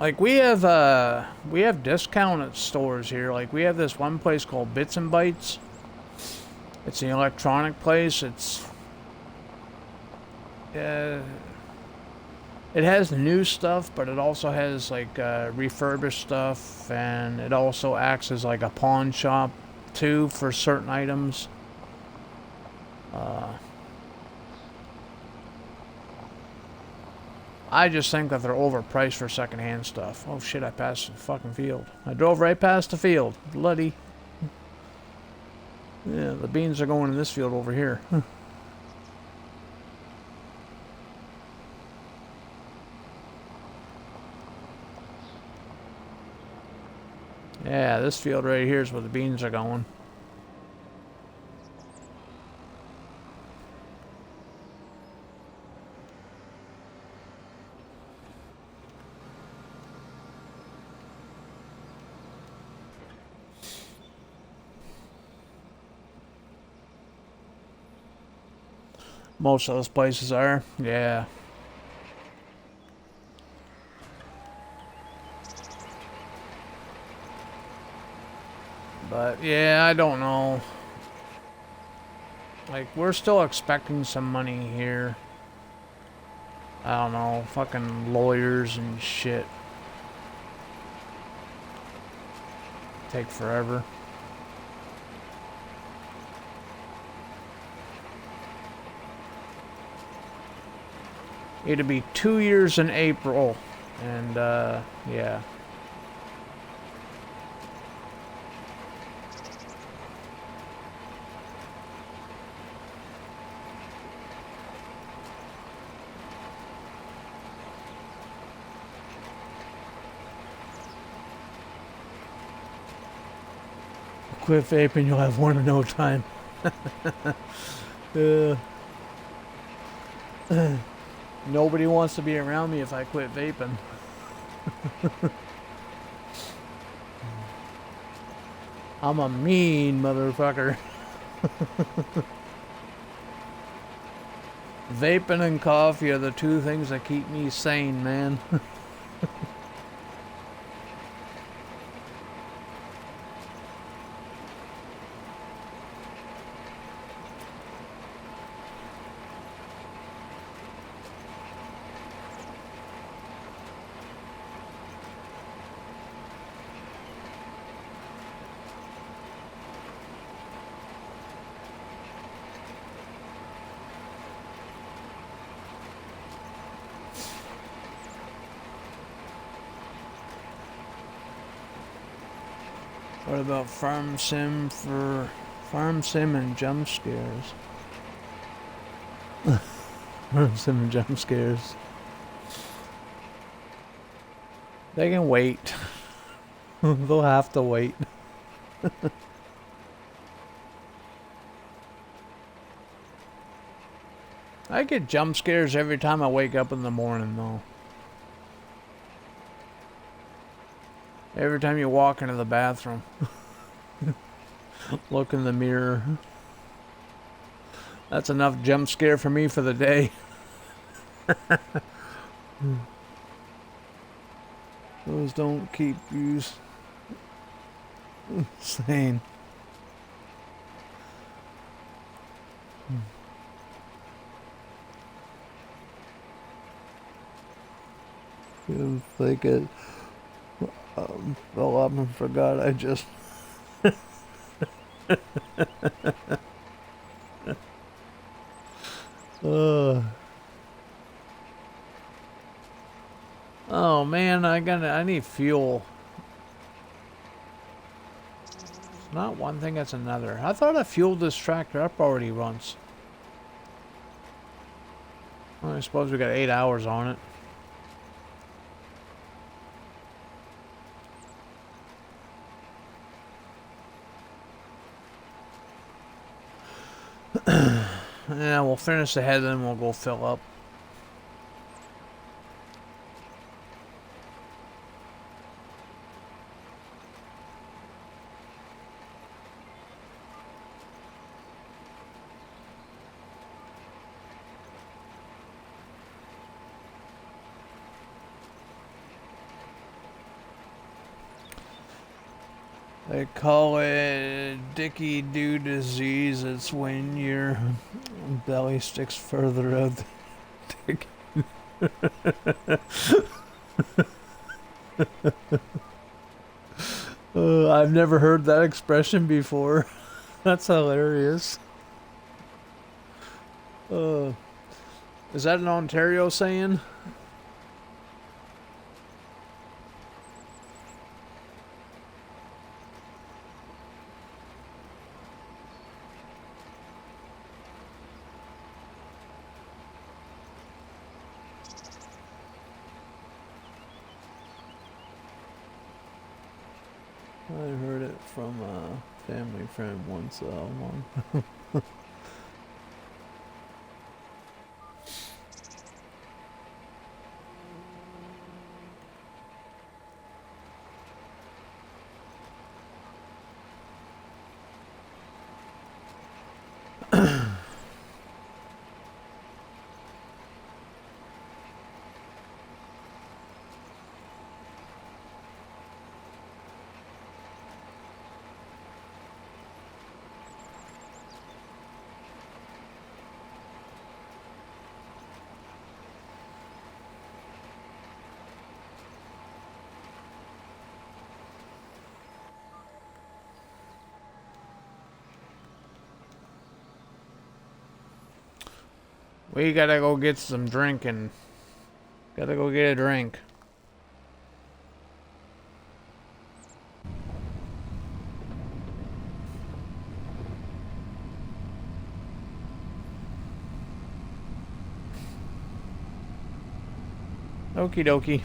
S3: Like we have discounted stores here. Like we have this one place called Bits and Bytes. It's an electronic place. It has new stuff, but it also has like refurbished stuff, and it also acts as like a pawn shop too for certain items. I just think that they're overpriced for secondhand stuff. Oh shit, I passed the fucking field. I drove right past the field. Bloody. Yeah, the beans are going in this field over here. Yeah, this field right here is where the beans are going. Most of those places are, yeah. But yeah, I don't know. Like, we're still expecting some money here. I don't know, fucking lawyers and shit. Take forever. It'll be 2 years in April, and yeah. Quit vaping, you'll have one in no time. Nobody wants to be around me if I quit vaping. I'm a mean motherfucker. Vaping and coffee are the 2 things that keep me sane, man. What about Farm Sim and jump scares? Farm Sim and jump scares. They can wait. They'll have to wait. I get jump scares every time I wake up in the morning, though. Every time you walk into the bathroom, look in the mirror. That's enough jump scare for me for the day. Those don't keep you sane. You think it fell up and forgot I just... Oh man, I need fuel. It's not one thing, it's another. I thought I fueled this tractor up already once. Well, I suppose we got 8 hours on it. Yeah, we'll finish the head, then we'll go fill up. They call it Dicky-Doo disease. It's when your belly sticks further out the dick. I've never heard that expression before. That's hilarious. Is that an Ontario saying? I heard it from a family friend once, Alma. We gotta go get some drinking. Gotta go get a drink. Okie dokie.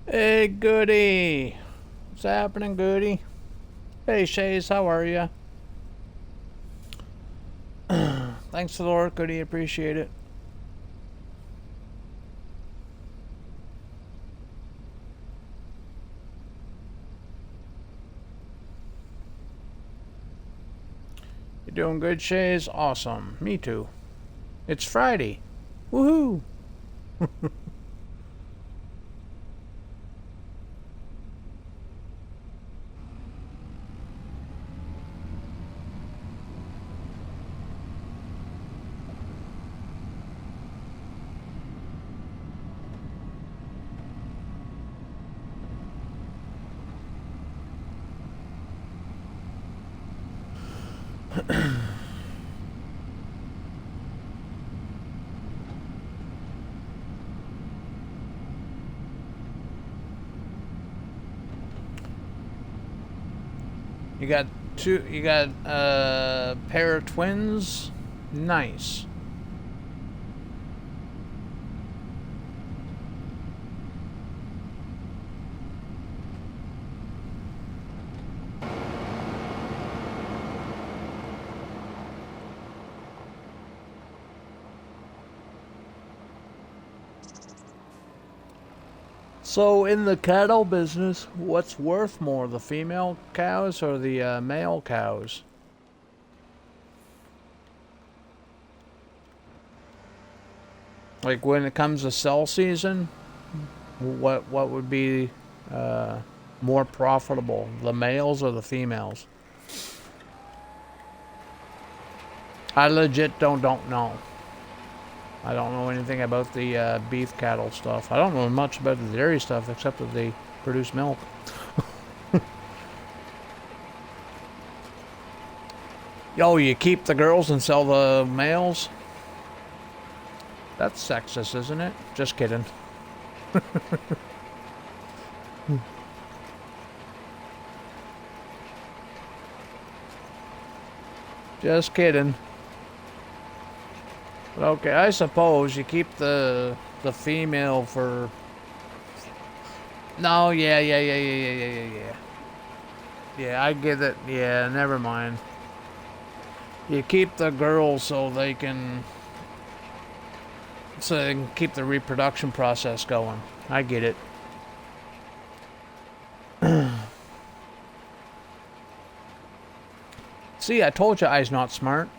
S3: Hey, Goody. What's happening, Goody? Hey, Shays, how are you? Thanks for the work, Goody. Appreciate it. You doing good, Shays? Awesome. Me too. It's Friday. Woohoo! You got a pair of twins. Nice. So in the cattle business, what's worth more, the female cows or the male cows? Like when it comes to sell season, what would be more profitable, the males or the females? I legit don't know. I don't know anything about the beef cattle stuff. I don't know much about the dairy stuff except that they produce milk. Yo, you keep the girls and sell the males? That's sexist, isn't it? Just kidding. Just kidding. Okay, I suppose you keep the female for... No, yeah. Yeah, I get it. Yeah, never mind. You keep the girls so they can keep the reproduction process going. I get it. See, I told you I's not smart.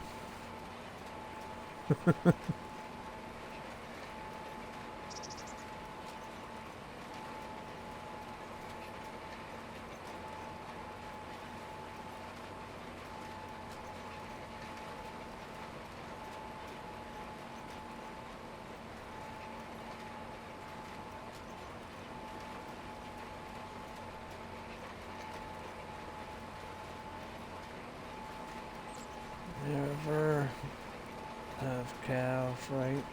S3: Never have cow right.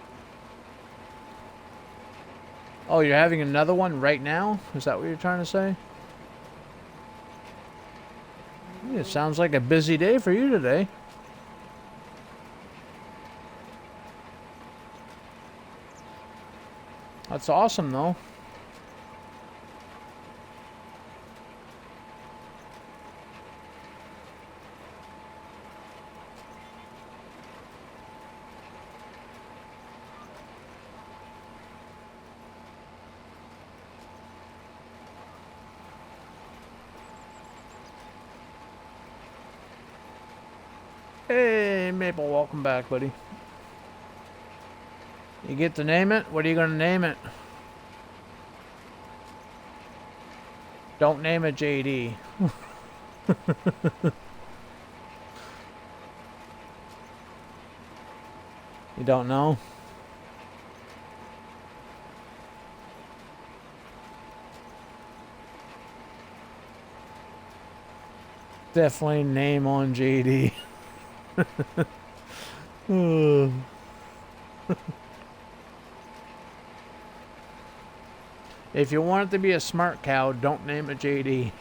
S3: Oh, you're having another one right now? Is that what you're trying to say? It sounds like a busy day for you today. That's awesome, though. Hey, Maple, welcome back, buddy. You get to name it? What are you going to name it? Don't name it JD. You don't know? Definitely name on JD. If you want it to be a smart cow, don't name it JD.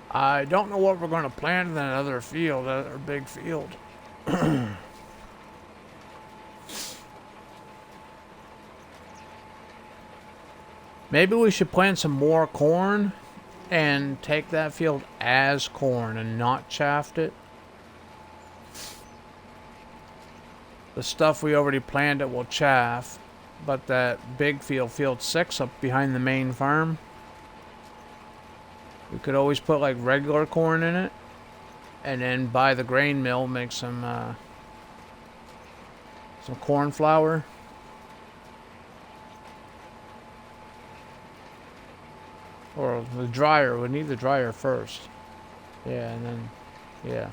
S3: I don't know what we're going to plant in that other field, that other big field. Maybe we should plant some more corn and take that field as corn and not chaff it. The stuff we already planted will chaff, but that big field, field 6 up behind the main farm, we could always put like regular corn in it, and then buy the grain mill, make some corn flour. Or the dryer, we need the dryer first. Yeah, and then, yeah.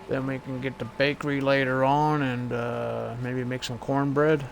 S3: Then we can get the bakery later on and maybe make some cornbread.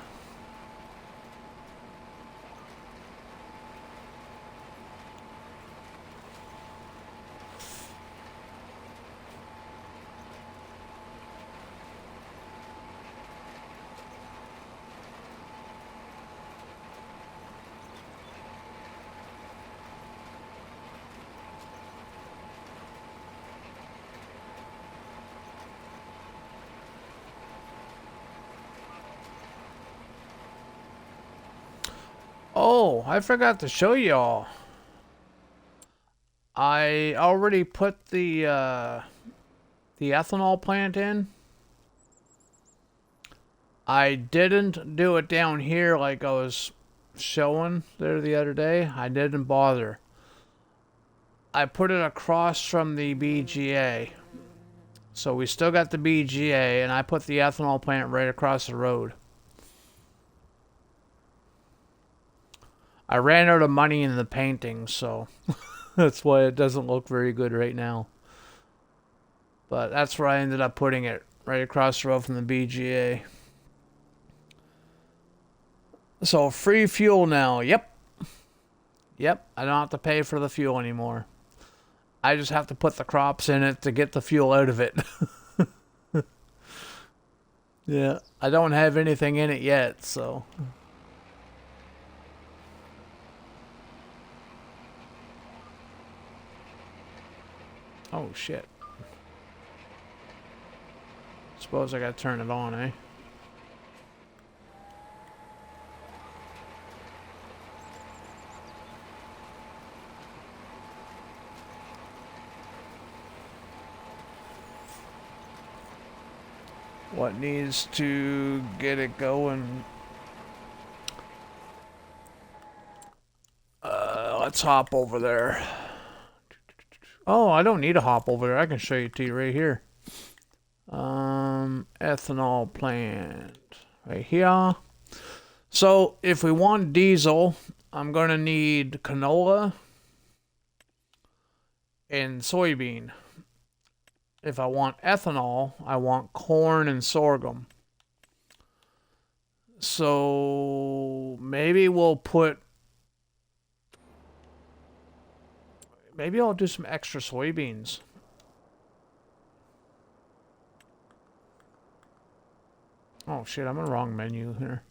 S3: Oh, I forgot to show y'all. I already put the ethanol plant in. I didn't do it down here like I was showing there the other day. I didn't bother. I put it across from the BGA. So we still got the BGA, and I put the ethanol plant right across the road. I ran out of money in the painting, so that's why it doesn't look very good right now. But that's where I ended up putting it, right across the road from the BGA. So free fuel now. Yep. Yep, I don't have to pay for the fuel anymore. I just have to put the crops in it to get the fuel out of it. Yeah, I don't have anything in it yet, so... Oh, shit. Suppose I gotta turn it on, eh? What needs to get it going? Let's hop over there. Oh, I don't need to hop over there. I can show you to you right here. Ethanol plant right here. So if we want diesel, I'm gonna need canola and soybean. If I want ethanol, I want corn and sorghum. So maybe we'll put... Maybe I'll do some extra soybeans. Oh shit, I'm in the wrong menu here.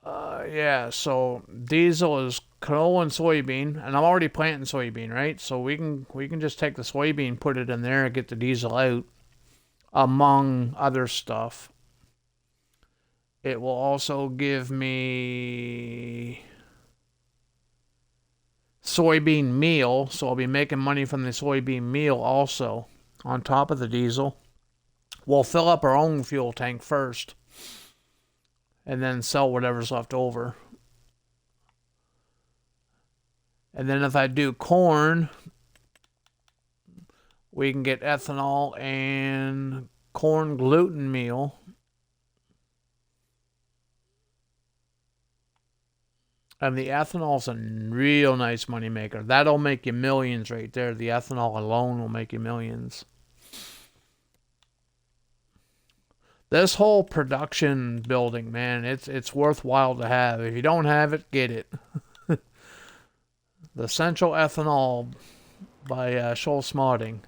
S3: Yeah, so diesel is canola and soybean, and I'm already planting soybean, right? So we can just take the soybean, put it in there, and get the diesel out, among other stuff. It will also give me soybean meal, so I'll be making money from the soybean meal also, on top of the diesel. We'll fill up our own fuel tank first, and then sell whatever's left over. And then if I do corn, we can get ethanol and corn gluten meal. And the ethanol's a real nice money maker. That'll make you millions right there. The ethanol alone will make you millions. This whole production building, man, it's worthwhile to have. If you don't have it, get it. The Central Ethanol by Scholl Smarting.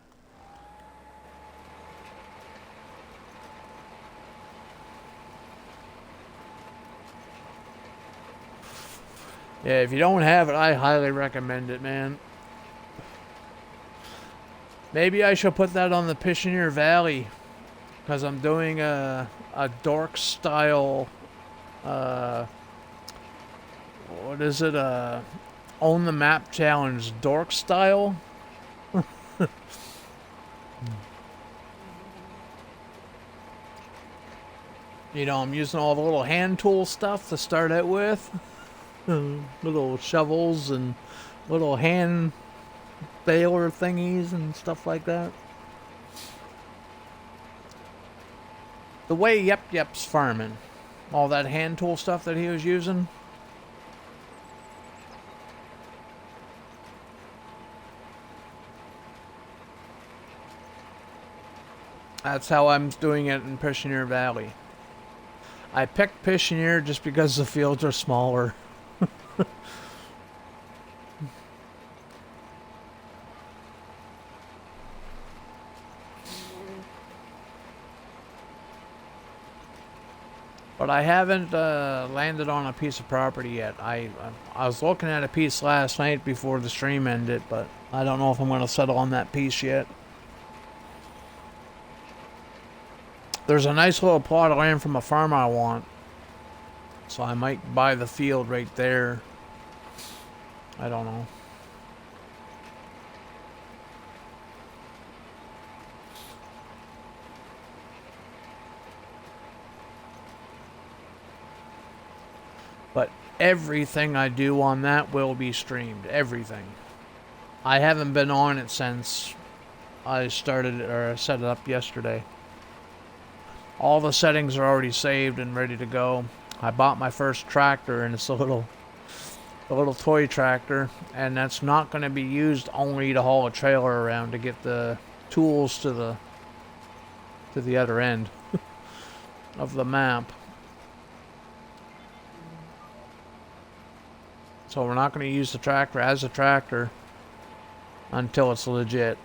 S3: Yeah, if you don't have it, I highly recommend it, man. Maybe I should put that on the Pishoneer Valley because I'm doing a dork style, what is it, own the map challenge dork style. You know, I'm using all the little hand tool stuff to start out with. Little shovels and little hand baler thingies and stuff like that. The way Yep's farming. All that hand tool stuff that he was using. That's how I'm doing it in Pioneer Valley. I picked Pioneer just because the fields are smaller. But I haven't landed on a piece of property yet. I was looking at a piece last night before the stream ended, but I don't know if I'm going to settle on that piece yet. There's a nice little plot of land from a farm I want. So I might buy the field right there. I don't know. But everything I do on that will be streamed. Everything. I haven't been on it since I started or set it up yesterday. All the settings are already saved and ready to go. I bought my first tractor, and it's a little toy tractor, and that's not going to be used only to haul a trailer around to get the tools to the other end of the map. So we're not going to use the tractor as a tractor until it's legit.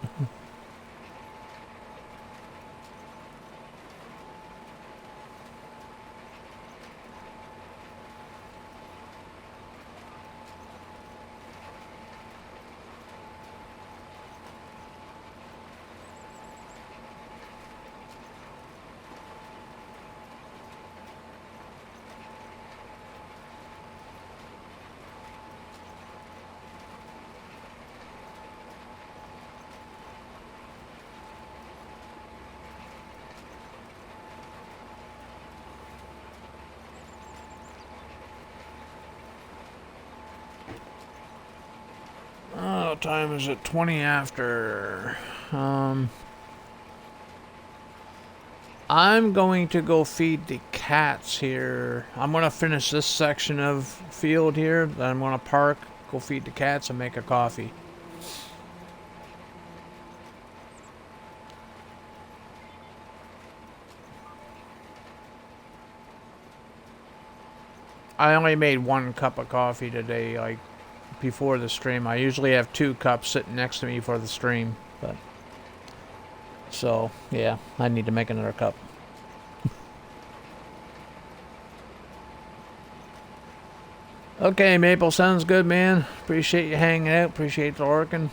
S3: What time is it? 20 after. I'm going to go feed the cats here. I'm going to finish this section of field here. Then I'm going to park, go feed the cats, and make a coffee. I only made 1 cup of coffee today, like, before the stream. I usually have 2 cups sitting next to me for the stream, but so yeah, I need to make another cup. Okay, Maple, sounds good, man. Appreciate you hanging out. Appreciate the working.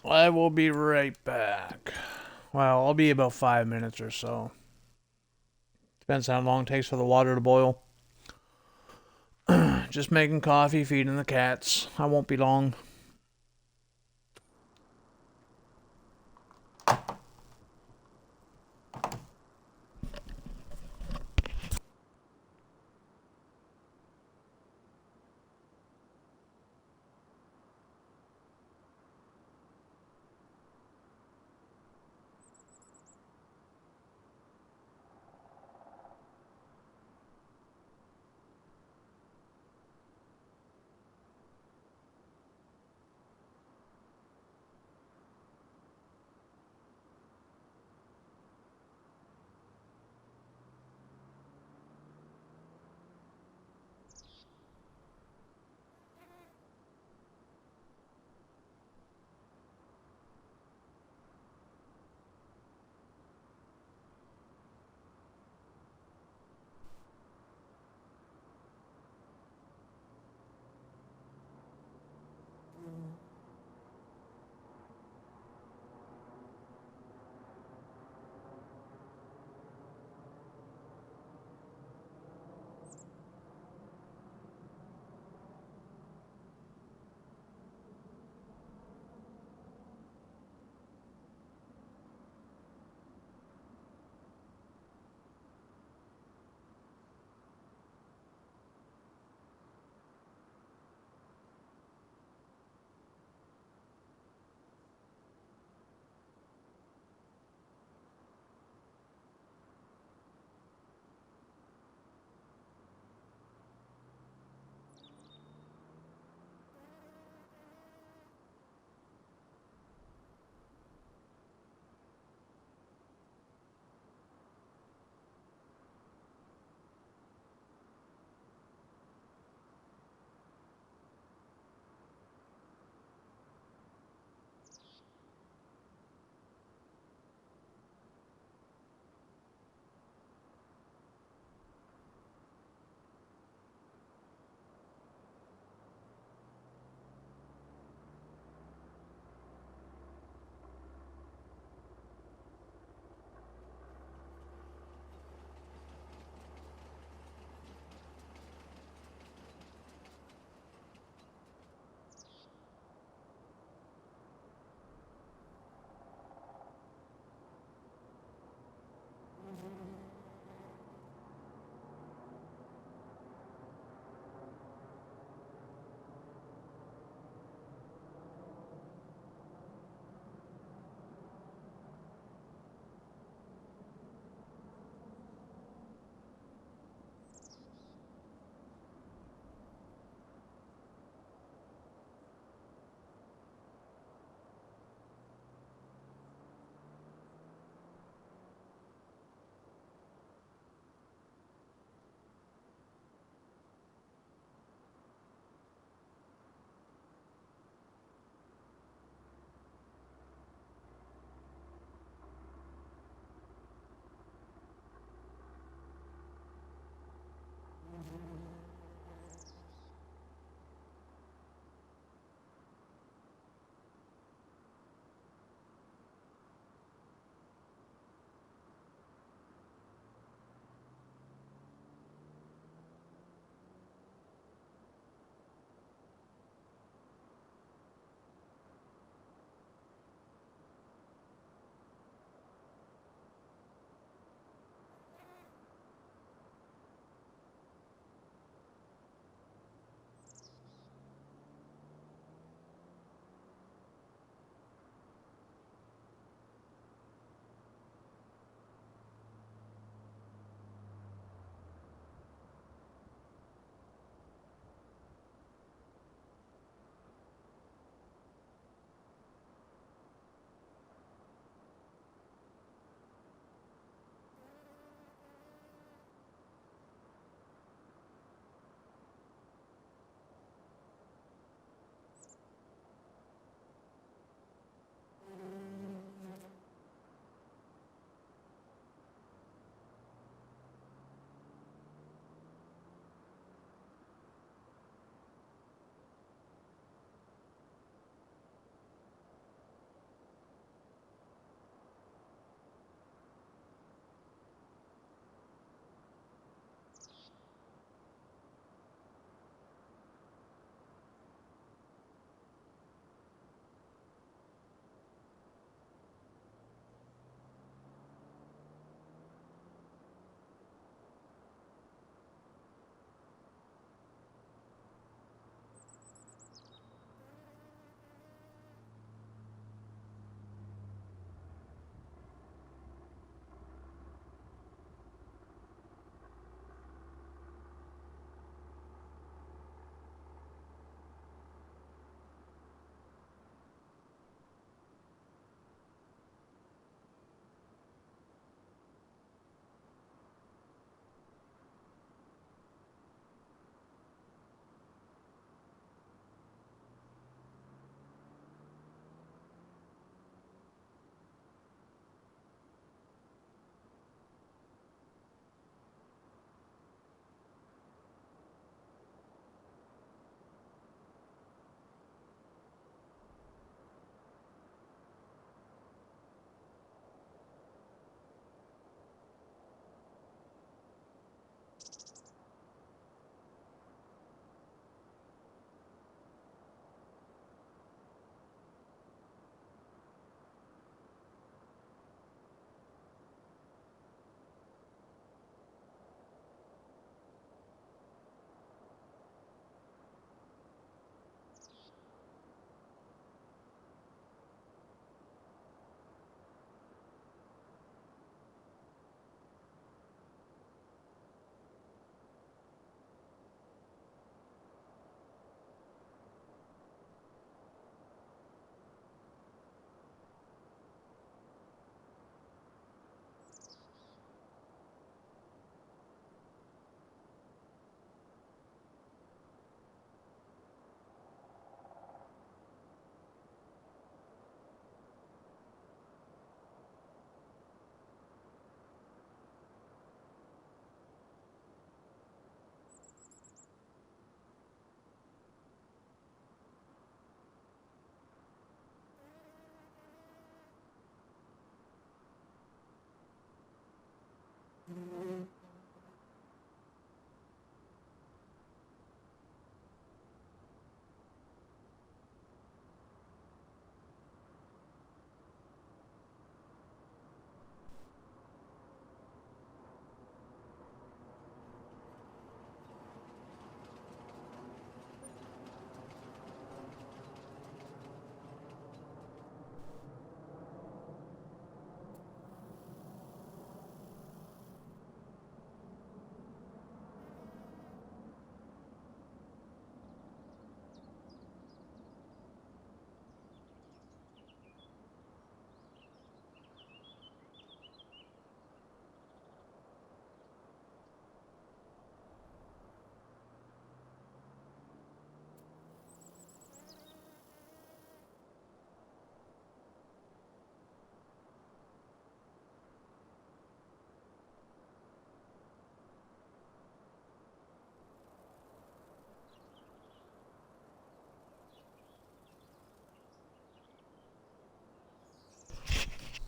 S3: I will be right back. Well, I'll be about 5 minutes or so. Depends how long it takes for the water to boil. Just making coffee, feeding the cats. I won't be long.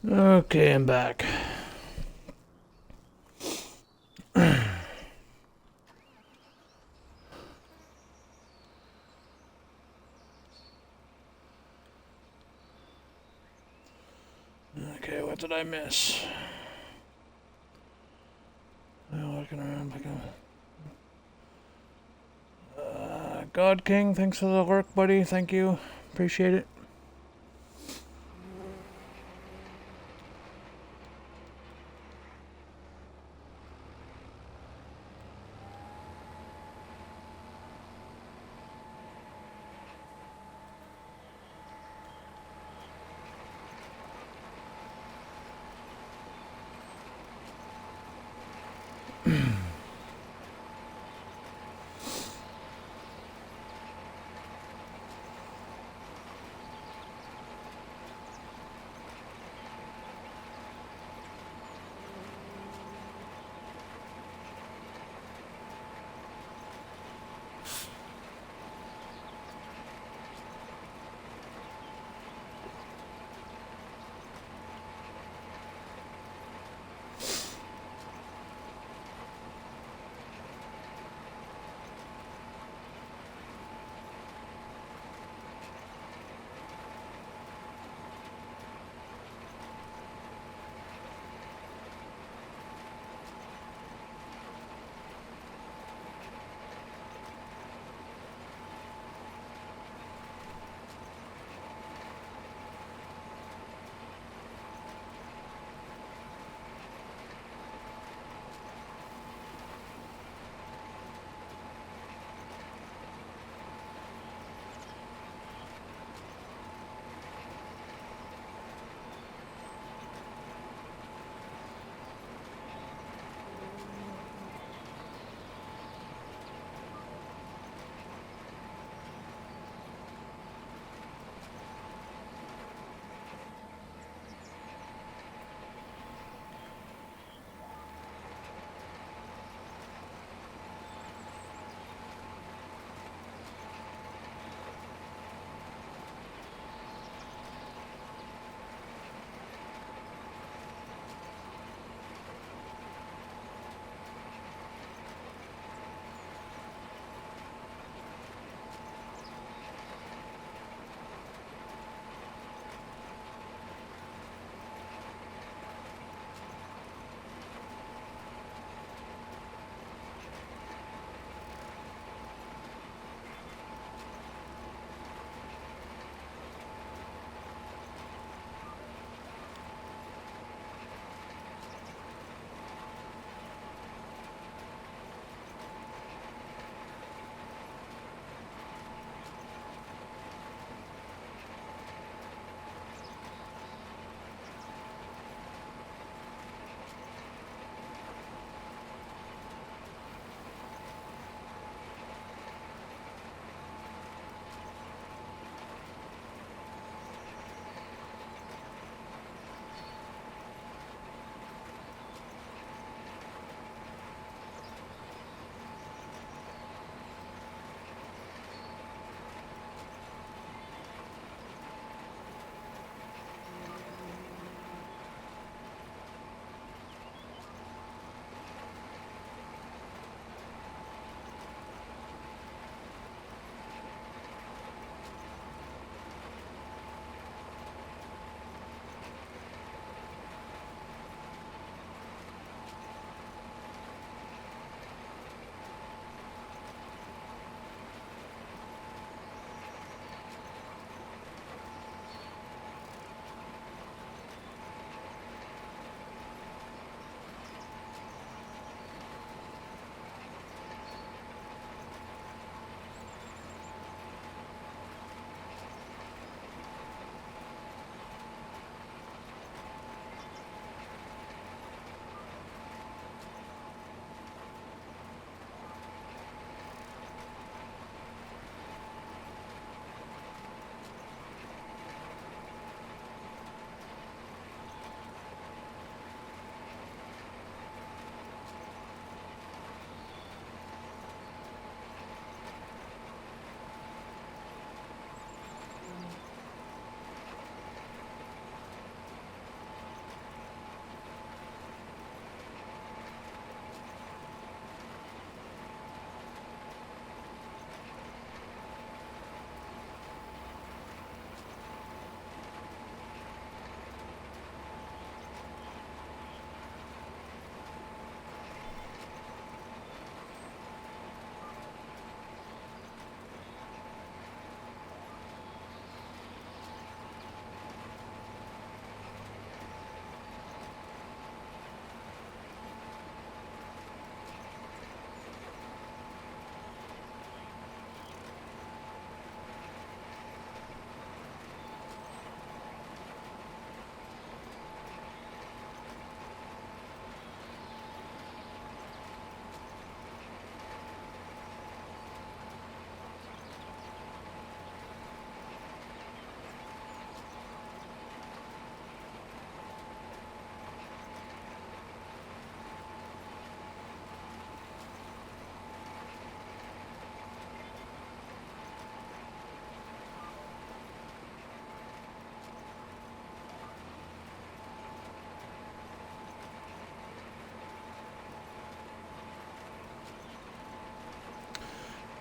S3: Okay, I'm back. Okay, what did I miss? Looking around, God King, thanks for the work, buddy. Thank you. Appreciate it.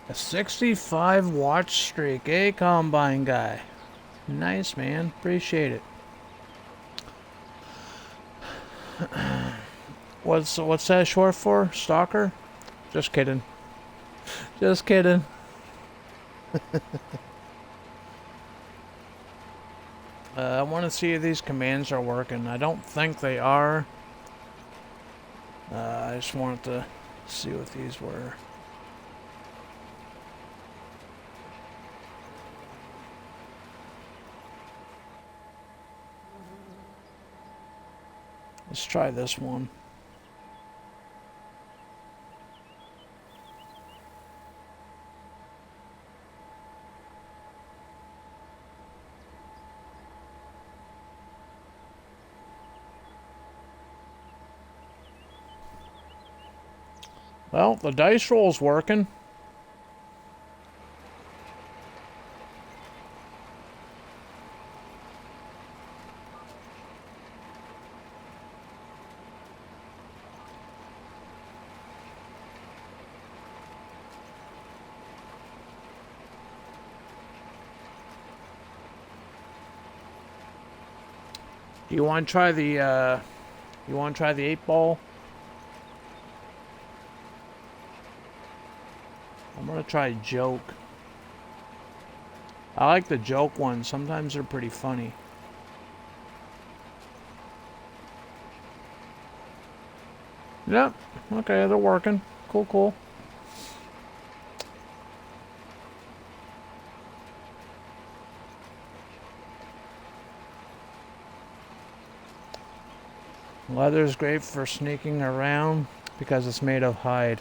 S3: A 65 watch streak, eh, Combine guy? Nice, man. Appreciate it. What's that short for? Stalker? Just kidding. Just kidding. I want to see if these commands are working. I don't think they are. I just wanted to see what these were. Let's try this one. Well, the dice roll's working. You want to try the 8-ball? I'm gonna try joke. I like the joke ones. Sometimes they're pretty funny. Yep. Okay, they're working. Cool, cool. Leather's great for sneaking around because it's made of hide.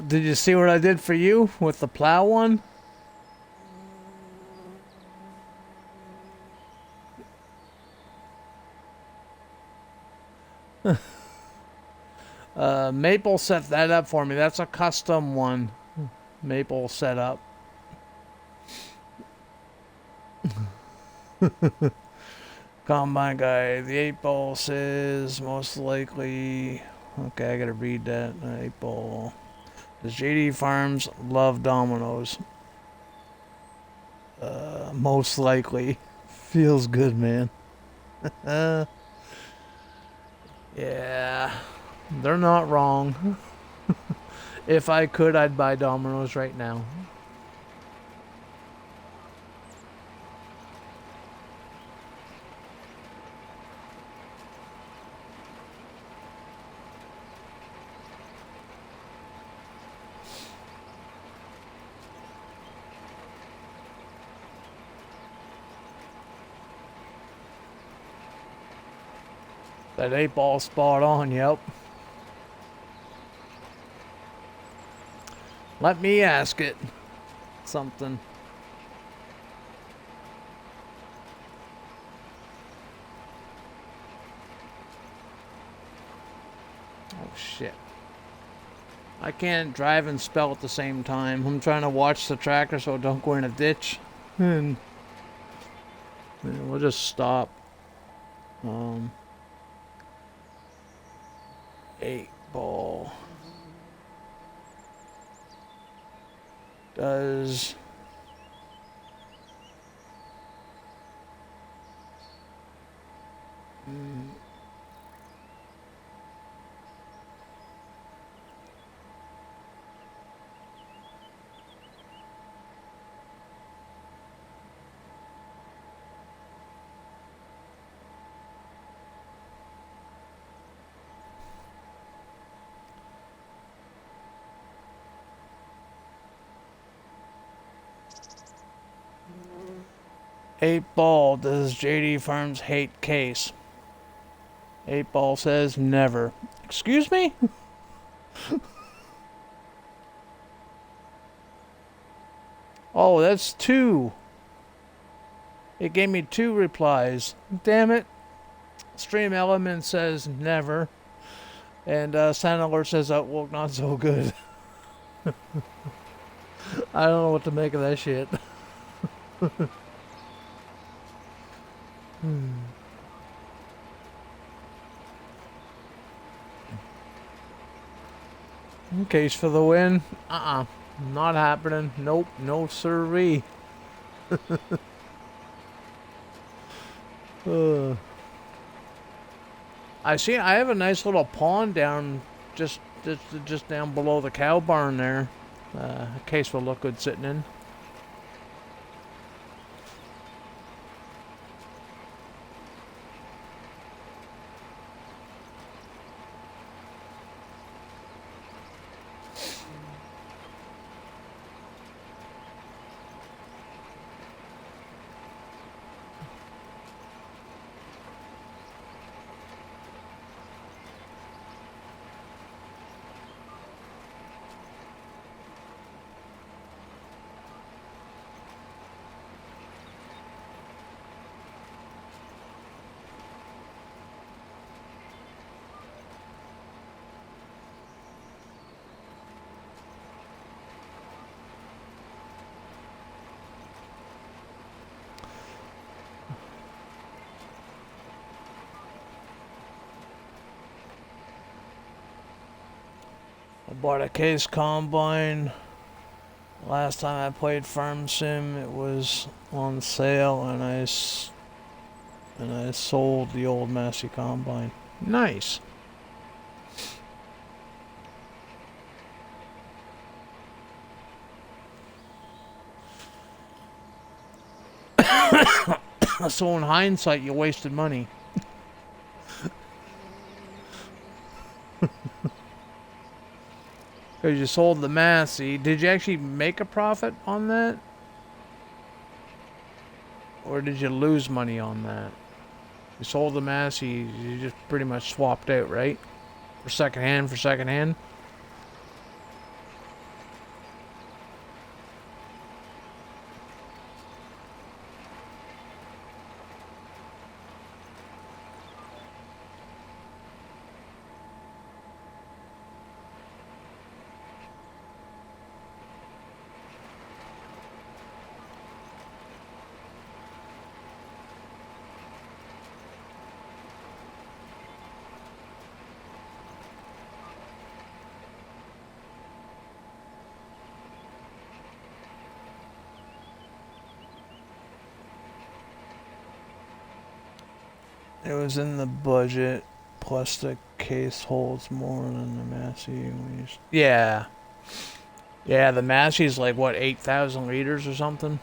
S3: Did you see what I did for you with the plow one? Maple set that up for me. That's a custom one. Maple set up. Combine guy. The 8-ball says most likely. Okay, I gotta read that. 8-ball. Does JD Farms love Domino's? Most likely. Feels good, man. Yeah. They're not wrong. If I could, I'd buy Domino's right now. That 8-ball spot on, yep. Let me ask it something. Oh shit. I can't drive and spell at the same time. I'm trying to watch the tractor so it don't go in a ditch. And we'll just stop. 8-ball. Does 8 Ball, does JD Farms hate case? 8 Ball says never. Excuse me? Oh, that's 2. It gave me 2 replies. Damn it. Stream Element says never. And Sound Alert says Outlook not so good. I don't know what to make of that shit. Case for the win? Not happening. Nope. No sirree. I have a nice little pond down just down below the cow barn there. A case will look good sitting in. I bought a case combine. Last time I played Farm Sim, it was on sale, and I sold the old Massey combine. Nice. So in hindsight, you wasted money. Because you sold the Massey. Did you actually make a profit on that? Or did you lose money on that? You sold the Massey, you just pretty much swapped out, right? For second hand. It was in the budget, plus the case holds more than the Massey. Yeah. Yeah, the Massey's like, what, 8,000 liters or something?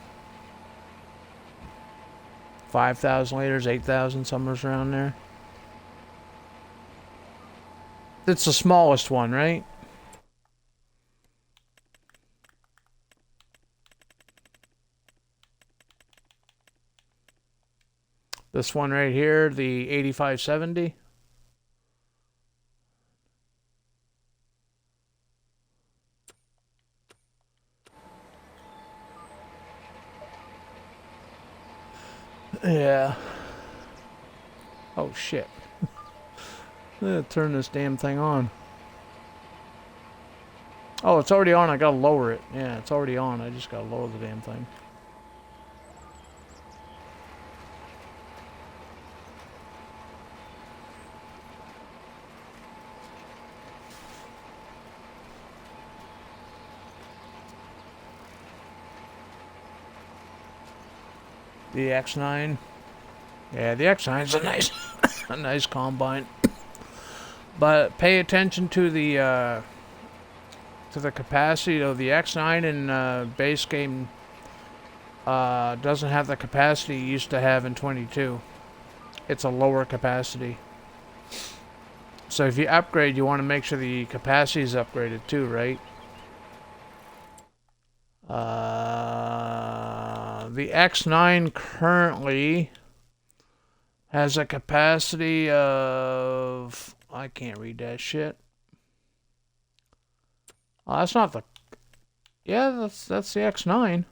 S3: 5,000 liters, 8,000, somewhere around there. It's the smallest one, right? This one right here, the 8570. Yeah. Oh shit. Turn this damn thing on. Oh, it's already on. I gotta lower it. Yeah, it's already on. I just gotta lower the damn thing. The X9. Yeah, the X9's a nice, a nice combine. But pay attention to the capacity of the X9 in base game. Doesn't have the capacity it used to have in 22. It's a lower capacity. So if you upgrade, you want to make sure the capacity is upgraded the X9 currently has a capacity of... I can't read that shit. Oh, that's not the... Yeah, that's the X9.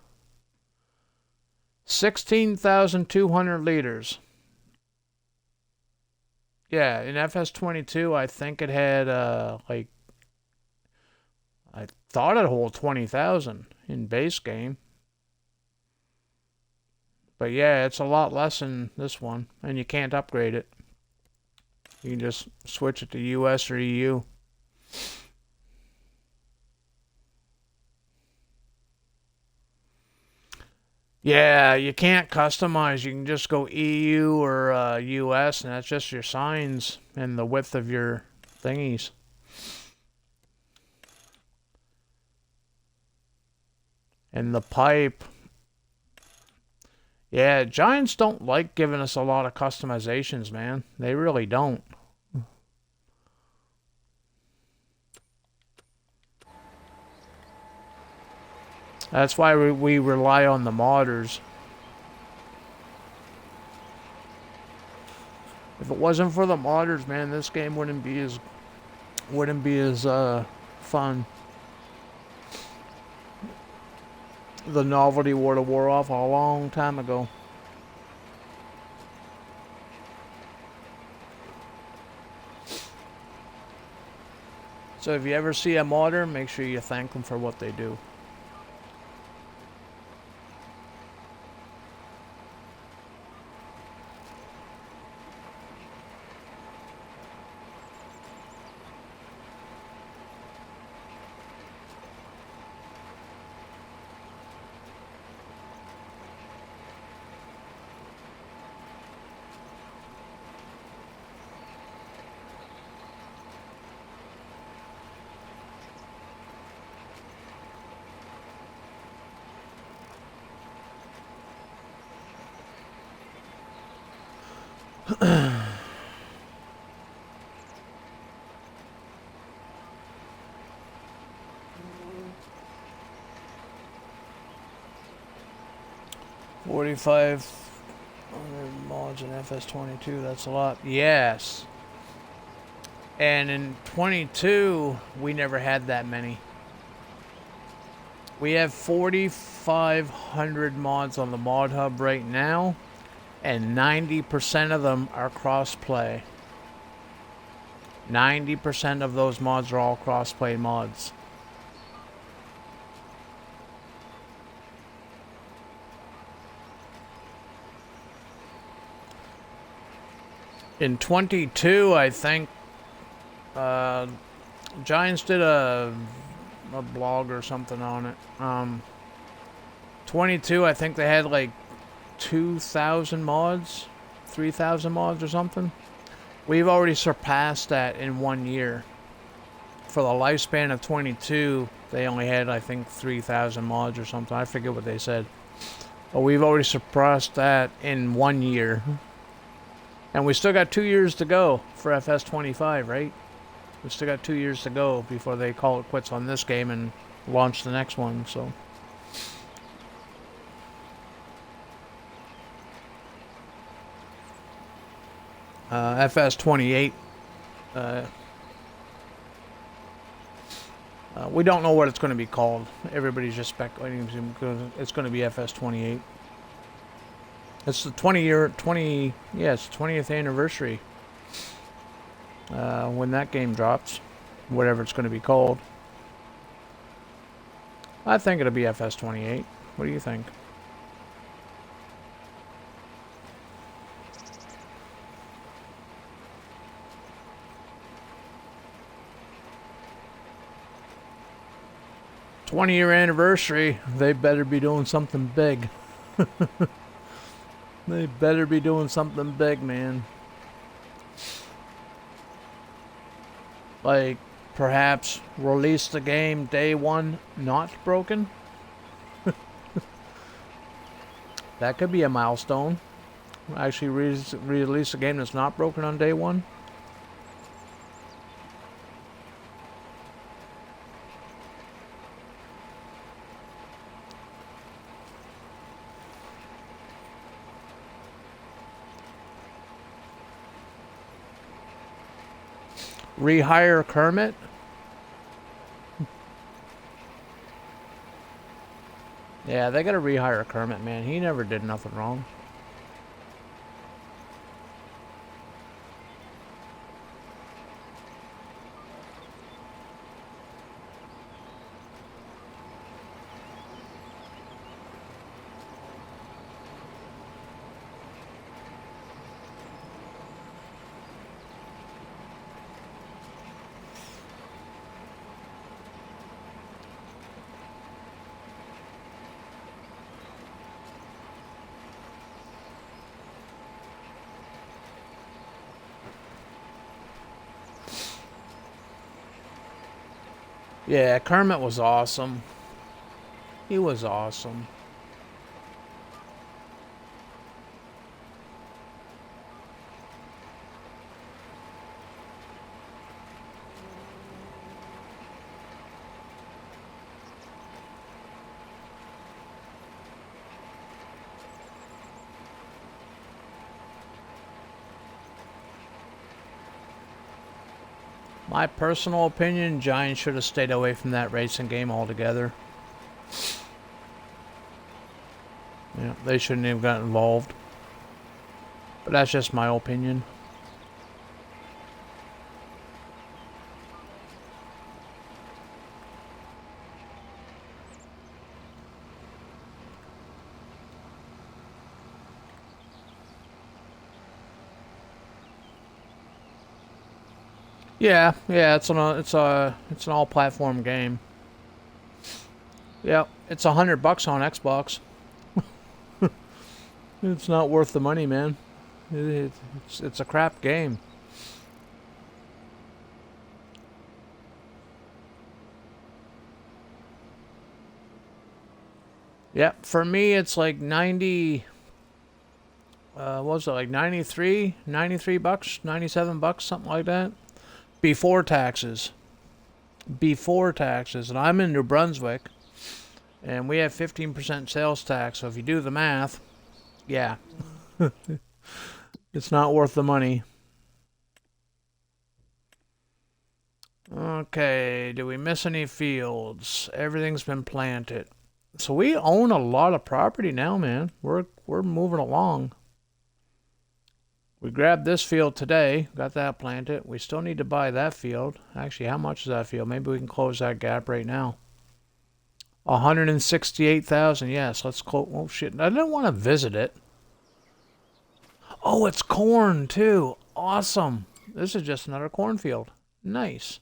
S3: 16,200 liters. Yeah, in FS22, I think it had, like... I thought it hold 20,000 in base game. But yeah, it's a lot less than this one, and you can't upgrade it. You can just switch it to US or EU. Yeah, you can't customize. You can just go EU or US, and that's just your signs and the width of your thingies. And the pipe. Yeah, Giants don't like giving us a lot of customizations, man. They really don't. That's why we rely on the modders. If it wasn't for the modders, man, this game wouldn't be as fun. The novelty would have wore off a long time ago. So if you ever see a modder, make sure you thank them for what they do. $4,500 mods in FS22, that's a lot. Yes. And in 22, we never had that many. We have 4,500 mods on the mod hub right now, and 90% of them are cross-play. 90% of those mods are all cross-play mods. In 22, I think Giants did a blog or something on it. 22, I think they had like 2,000 mods, 3,000 mods or something. We've already surpassed that in 1 year. For the lifespan of 22, they only had, I think, 3,000 mods or something. I forget what they said. But we've already surpassed that in 1 year. And we still got 2 years to go for FS25, right? We still got 2 years to go before they call it quits on this game and launch the next one, so... FS28. We don't know what it's going to be called. Everybody's just speculating it's going to be FS28. It's the 20th anniversary. When that game drops, whatever it's going to be called. I think it'll be FS28. What do you think? '20-year anniversary. They better be doing something big. They better be doing something big, man. Like, perhaps release the game day one not broken? That could be a milestone. Actually release a game that's not broken on day one. Rehire Kermit? Yeah, they gotta rehire Kermit, man. He never did nothing wrong. Yeah, Kermit was awesome. He was awesome. My personal opinion, Giants should have stayed away from that racing game altogether. Yeah, they shouldn't have got involved. But that's just my opinion. Yeah, it's an all-platform game. Yeah, it's $100 on Xbox. It's not worth the money, man. It's a crap game. Yeah, for me it's like 90. What was it, like 93 bucks, $97, something like that, before taxes. Before taxes, and I'm in New Brunswick, and we have 15% sales tax. So if you do the math, yeah, it's not worth the money. Okay, do we miss any fields? Everything's been planted. So we own a lot of property now, man. We're moving along. We grabbed this field today, got that planted. We still need to buy that field. Actually, how much is that field? Maybe we can close that gap right now. 168,000. Yes, let's close. Oh shit! I didn't want to visit it. Oh, it's corn too. Awesome. This is just another cornfield. Nice.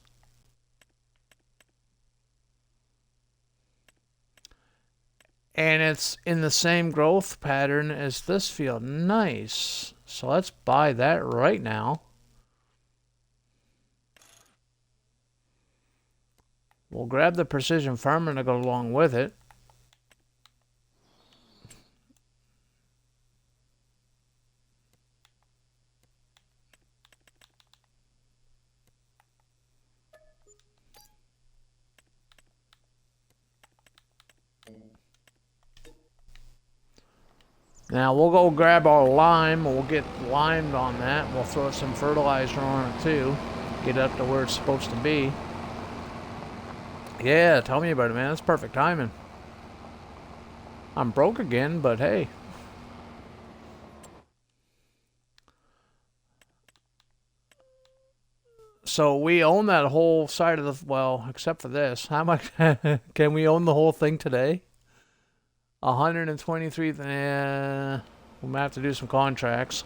S3: And it's in the same growth pattern as this field. Nice. So let's buy that right now. We'll grab the precision farming to go along with it. Now we'll go grab our lime. We'll get limed on that. We'll throw some fertilizer on it too. Get it up to where it's supposed to be. Yeah, tell me about it, man. That's perfect timing. I'm broke again, but hey. So we own that whole side of the, well, except for this. How much can we own the whole thing today? 123. We might have to do some contracts.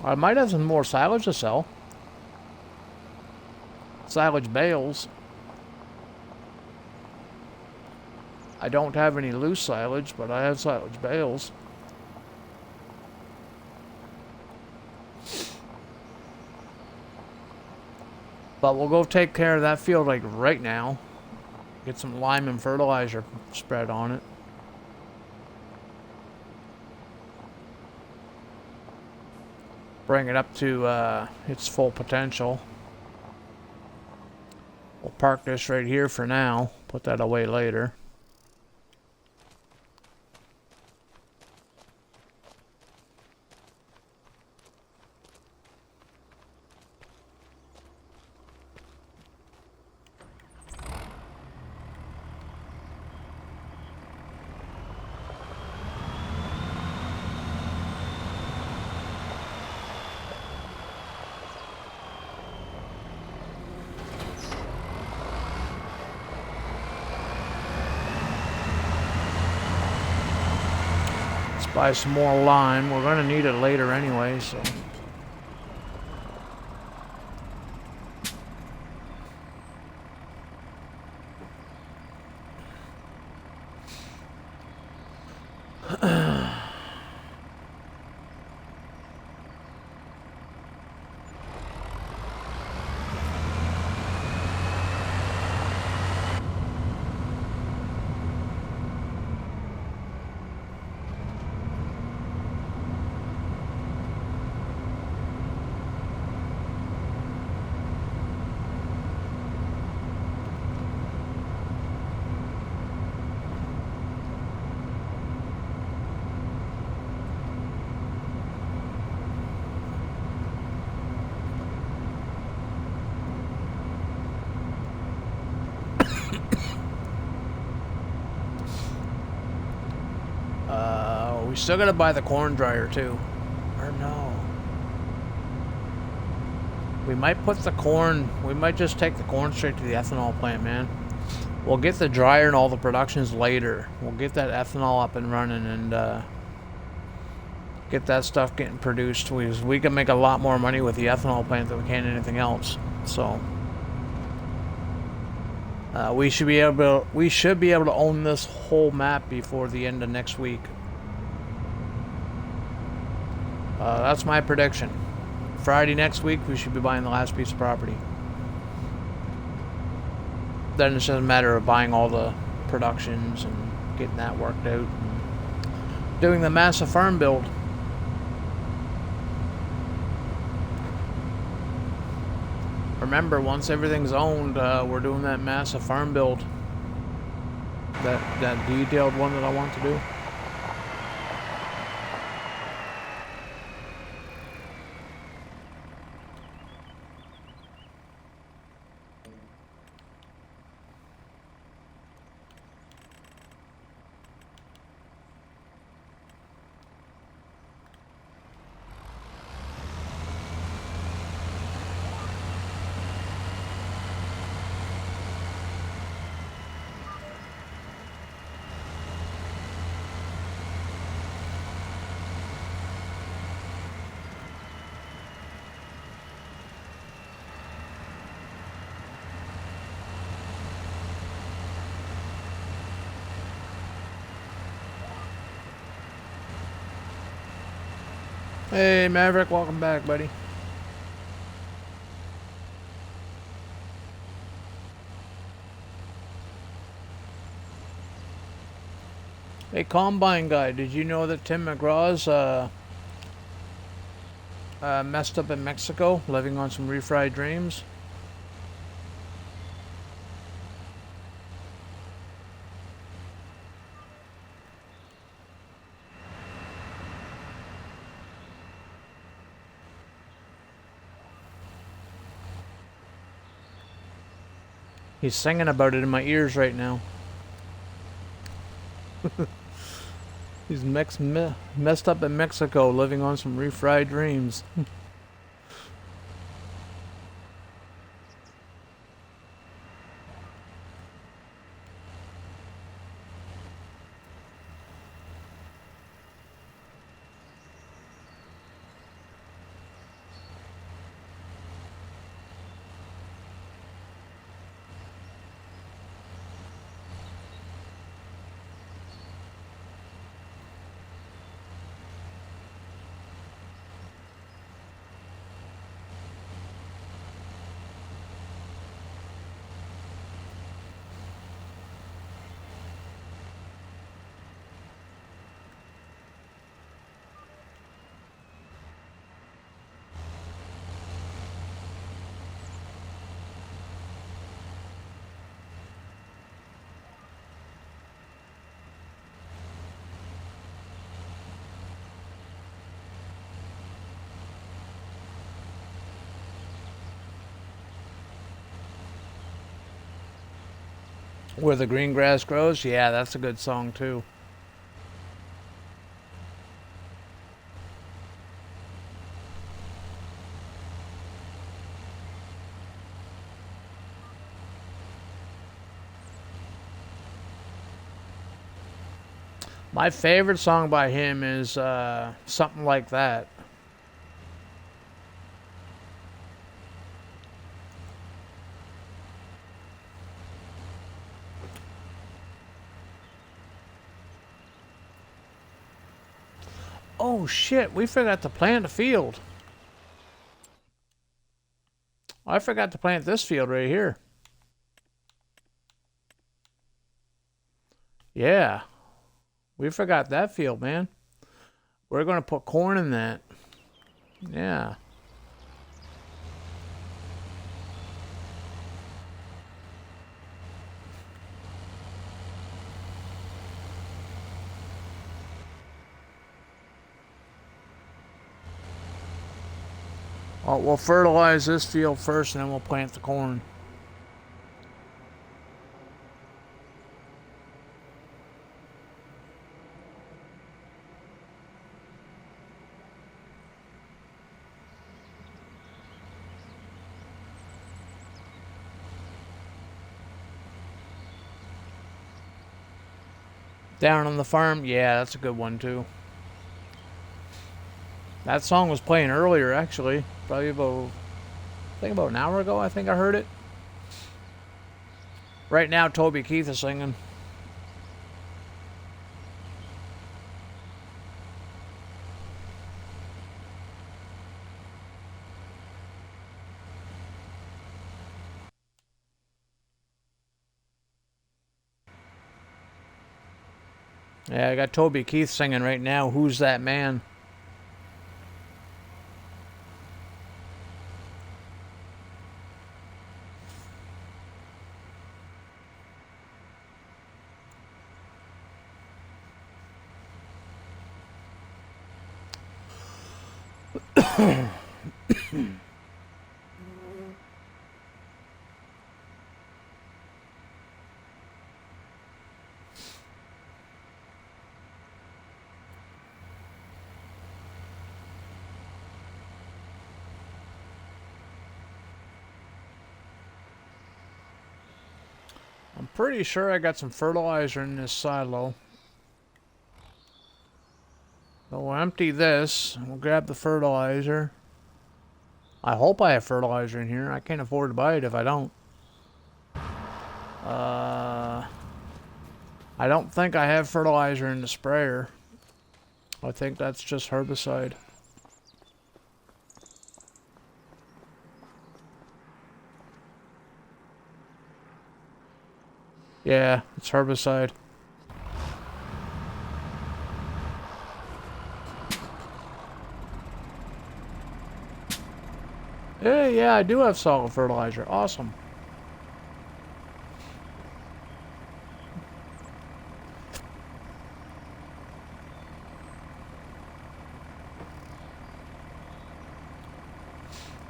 S3: I might have some more silage to sell. Silage bales. I don't have any loose silage, but I have silage bales. But we'll go take care of that field like right now. Get some lime and fertilizer spread on it. Bring it up to its full potential. We'll park this right here for now. Put that away later. buy some more lime. We're gonna need it later anyway, so. We still gotta buy the corn dryer too. Or no. We might put the corn, we might just take the corn straight to the ethanol plant, man. We'll get the dryer and all the productions later. We'll get that ethanol up and running and get that stuff getting produced. We can make a lot more money with the ethanol plant than we can anything else. So we should be able to own this whole map before the end of next week. That's my prediction. Friday next week, we should be buying the last piece of property. Then it's just a matter of buying all the productions and getting that worked out. And doing the massive farm build. Remember, once everything's owned, we're doing that massive farm build. That detailed one that I want to do. Hey, Maverick, welcome back, buddy. Hey, Combine guy, did you know that Tim McGraw's messed up in Mexico, living on some refried dreams? He's singing about it in my ears right now. He's messed up in Mexico, living on some refried dreams. Where the Green Grass Grows? Yeah, that's a good song too. My favorite song by him is Something Like That. Oh shit, we forgot to plant a field. I forgot to plant this field right here. Yeah. We forgot that field, man. We're going to put corn in that. Yeah. Oh, we'll fertilize this field first and then we'll plant the corn. Down on the Farm, yeah, that's a good one too. That song was playing earlier, actually. Probably about, I think about an hour ago, I think I heard it. Right now, Toby Keith is singing. Yeah, I got Toby Keith singing right now, Who's That Man? I'm pretty sure I got some fertilizer in this silo. So we'll empty this. We'll grab the fertilizer. I hope I have fertilizer in here. I can't afford to buy it if I don't. I don't think I have fertilizer in the sprayer. I think that's just herbicide. Yeah, it's herbicide. Hey, yeah, I do have solid fertilizer. Awesome.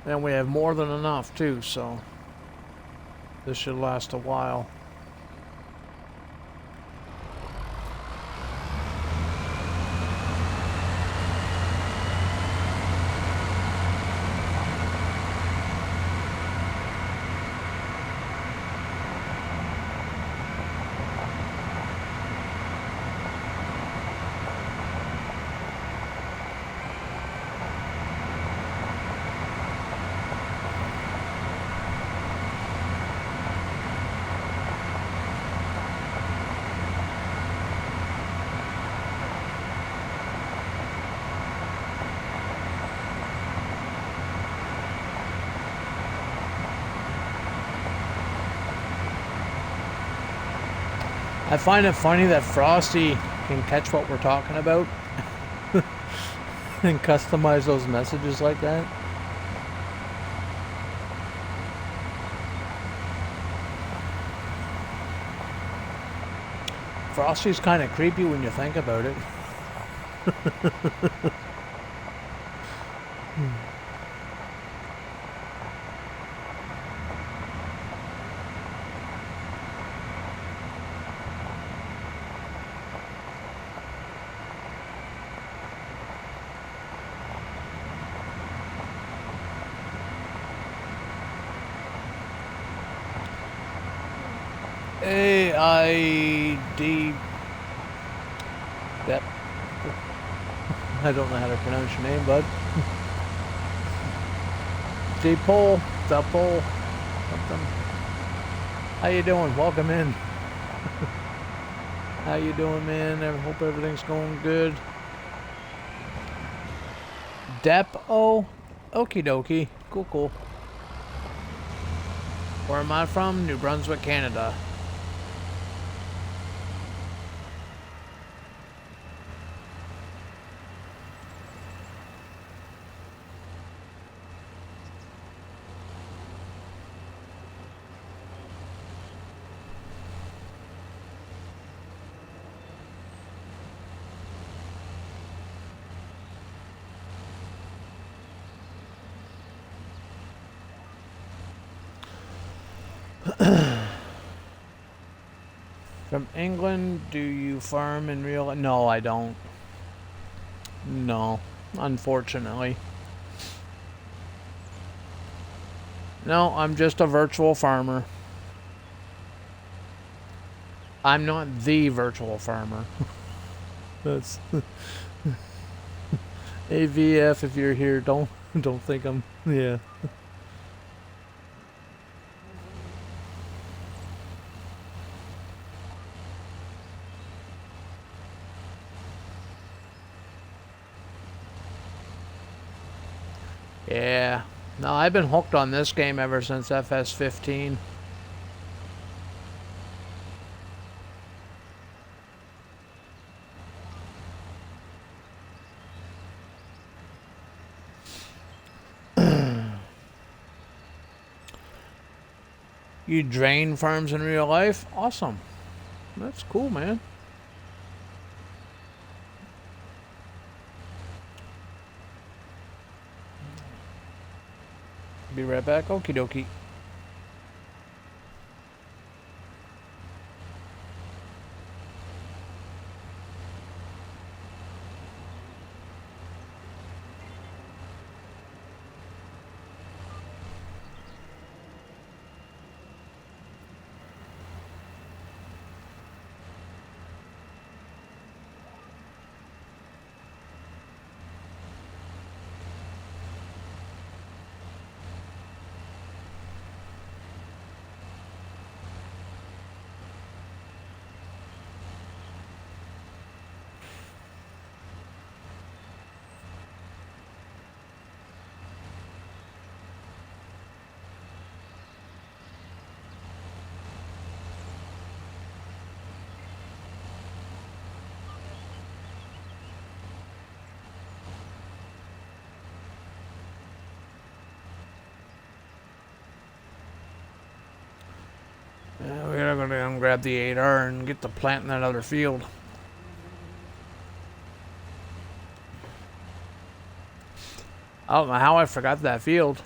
S3: And we have more than enough too, so this should last a while. I find it funny that Frosty can catch what we're talking about and customize those messages like that. Frosty's kind of creepy when you think about it. AID I don't know how to pronounce your name, bud. D-Pole, the Pole, something. How you doing? Welcome in. How you doing, man? I hope everything's going good. Dep-O? Okie dokie. Cool, cool. Where am I from? New Brunswick, Canada. From England, do you farm in real life? No, I don't. No, unfortunately. No, I'm just a virtual farmer. I'm not the virtual farmer. That's AVF. If you're here, don't think I'm. Yeah. Yeah. No, I've been hooked on this game ever since FS15. You drain farms in real life? Awesome. That's cool, man. Be right back. Okie dokie. We gotta go down and grab the 8R and get the plant in that other field. I don't know how I forgot that field.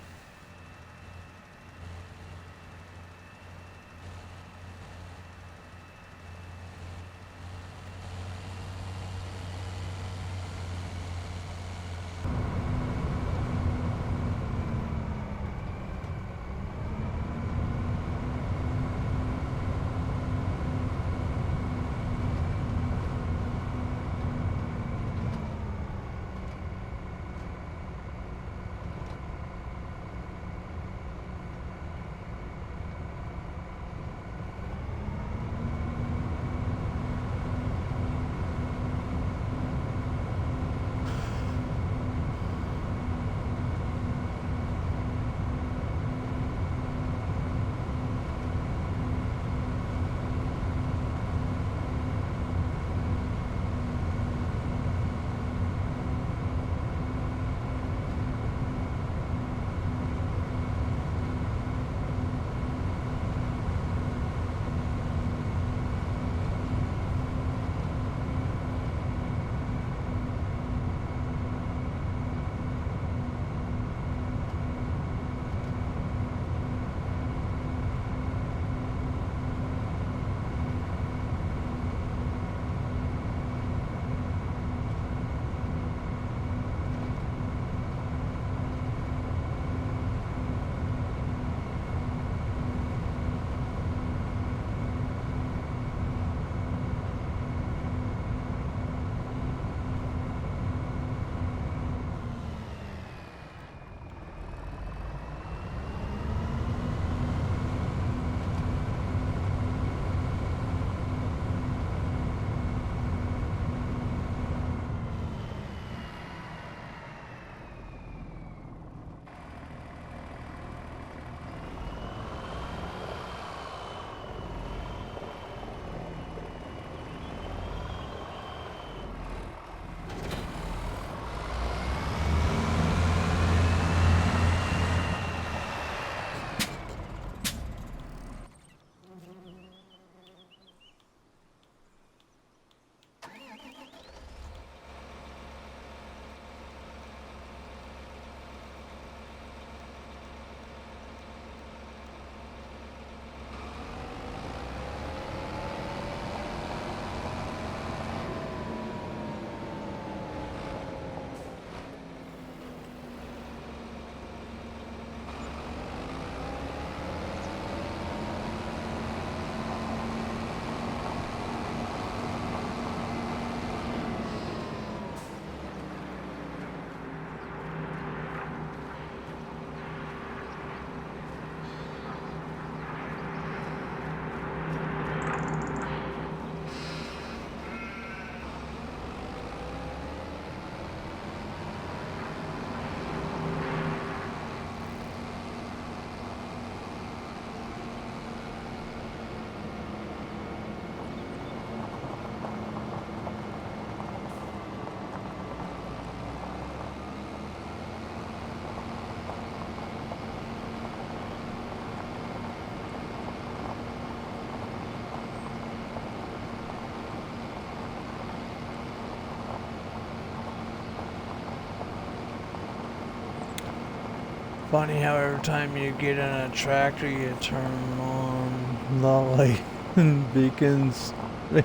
S3: Funny how every time you get in a tractor, you turn on the light and beacons.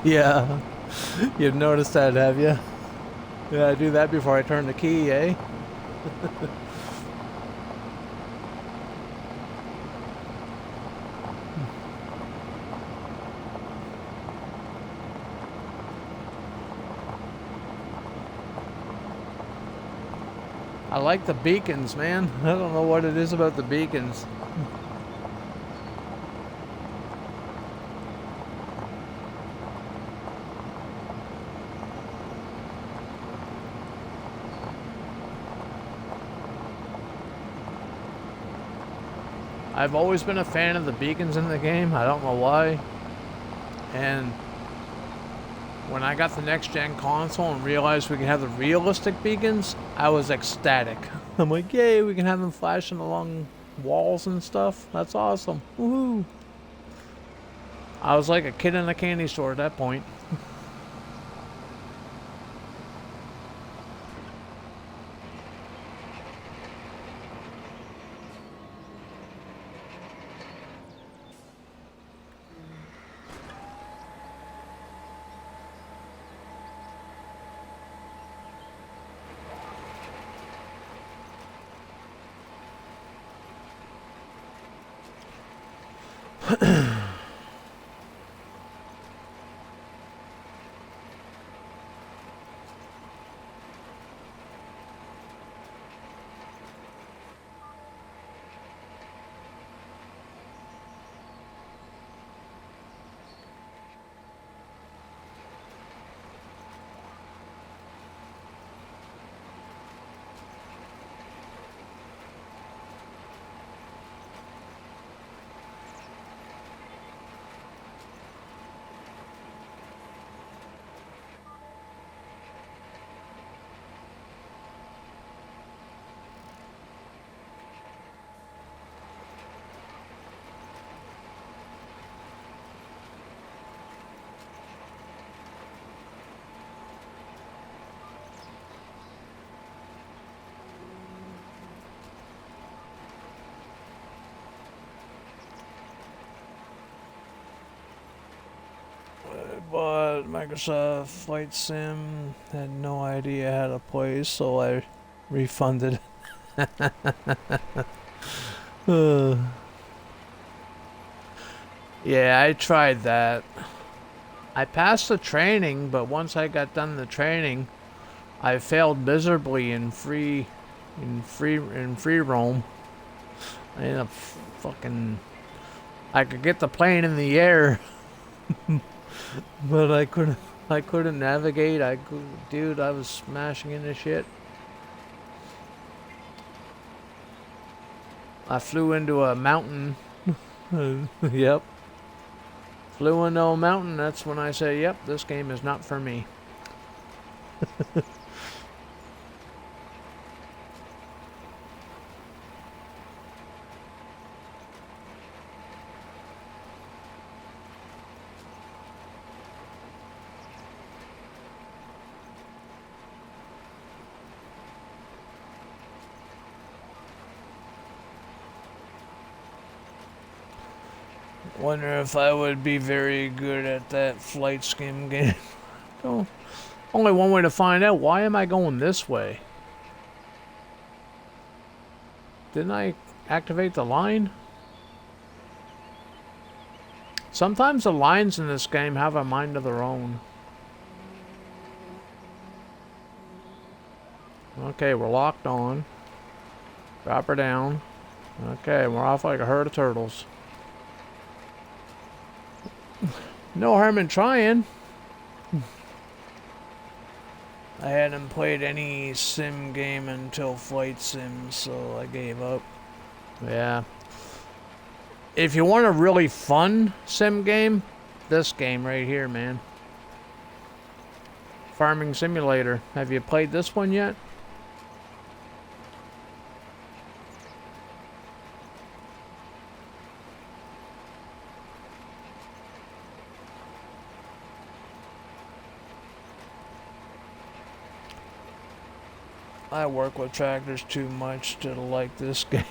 S3: Yeah, you've noticed that, have you? Yeah, I do that before I turn the key, eh? I like the beacons, man. I don't know what it is about the beacons. I've always been a fan of the beacons in the game. I don't know why. And when I got the next gen console and realized we can have the realistic beacons, I was ecstatic. I'm like, yay, we can have them flashing along walls and stuff. That's awesome. Woohoo. I was like a kid in a candy store at that point. But Microsoft Flight Sim had no idea how to play, so I refunded. Yeah, I tried that. I passed the training, but once I got done the training, I failed miserably in free roam. I ended up fucking. I could get the plane in the air. But I couldn't navigate. Dude, I was smashing into shit. I flew into a mountain. Yep. Flew into a mountain. That's when I said, yep, this game is not for me. Wonder if I would be very good at that flight sim game. Oh, only one way to find out. Why am I going this way? Didn't I activate the line? Sometimes the lines in this game have a mind of their own. Okay, we're locked on. Drop her down. Okay, we're off like a herd of turtles. No harm in trying. I hadn't played any sim game until Flight Sim, so I gave up. Yeah. If you want a really fun sim game, this game right here, man. Farming Simulator. Have you played this one yet? I work with tractors too much to like this game.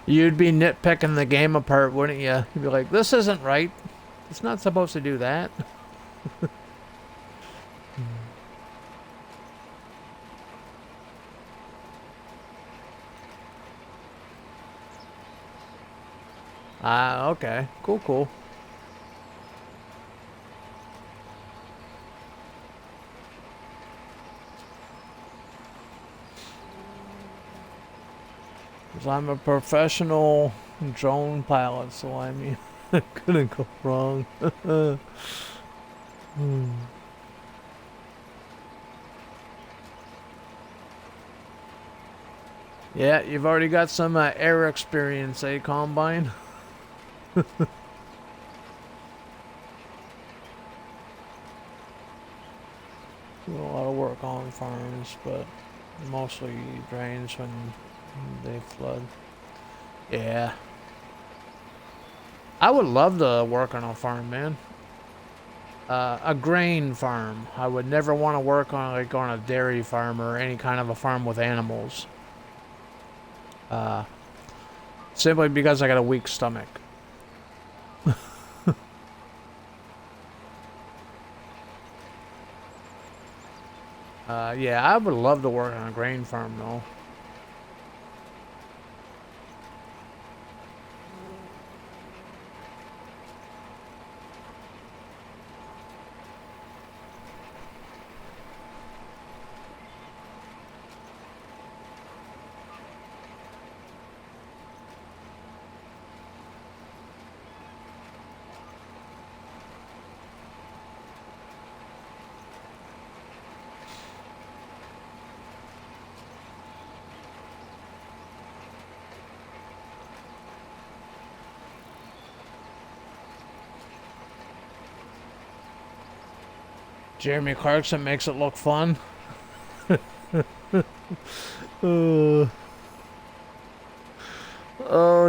S3: You'd be nitpicking the game apart, wouldn't you? You'd be like, this isn't right. It's not supposed to do that. Ah, okay. Cool, cool. Because I'm a professional drone pilot, so I mean, it couldn't go wrong. Yeah, you've already got some air experience, eh, Combine? Do a lot of work on farms, but mostly drains when they flood. Yeah. I would love to work on a farm, man. A grain farm. I would never want to work on on a dairy farm or any kind of a farm with animals. Simply because I got a weak stomach. Yeah, I would love to work on a grain farm though. Jeremy Clarkson makes it look fun. Oh,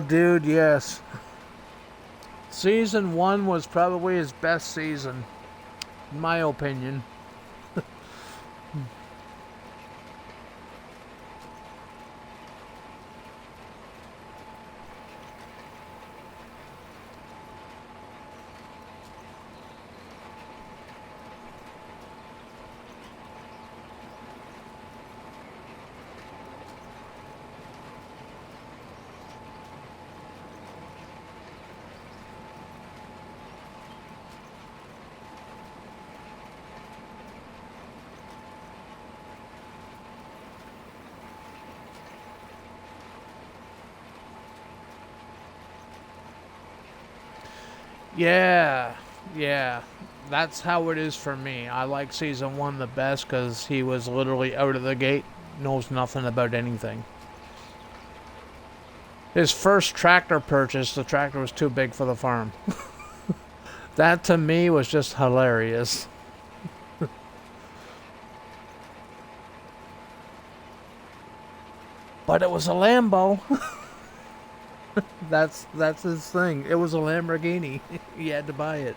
S3: dude, yes. Season 1 was probably his best season, in my opinion. Yeah, yeah. That's how it is for me. I like season 1 the best because he was literally out of the gate, knows nothing about anything. His first tractor purchase, the tractor was too big for the farm. That to me was just hilarious. But it was a Lambo. That's his thing. It was a Lamborghini. He had to buy it.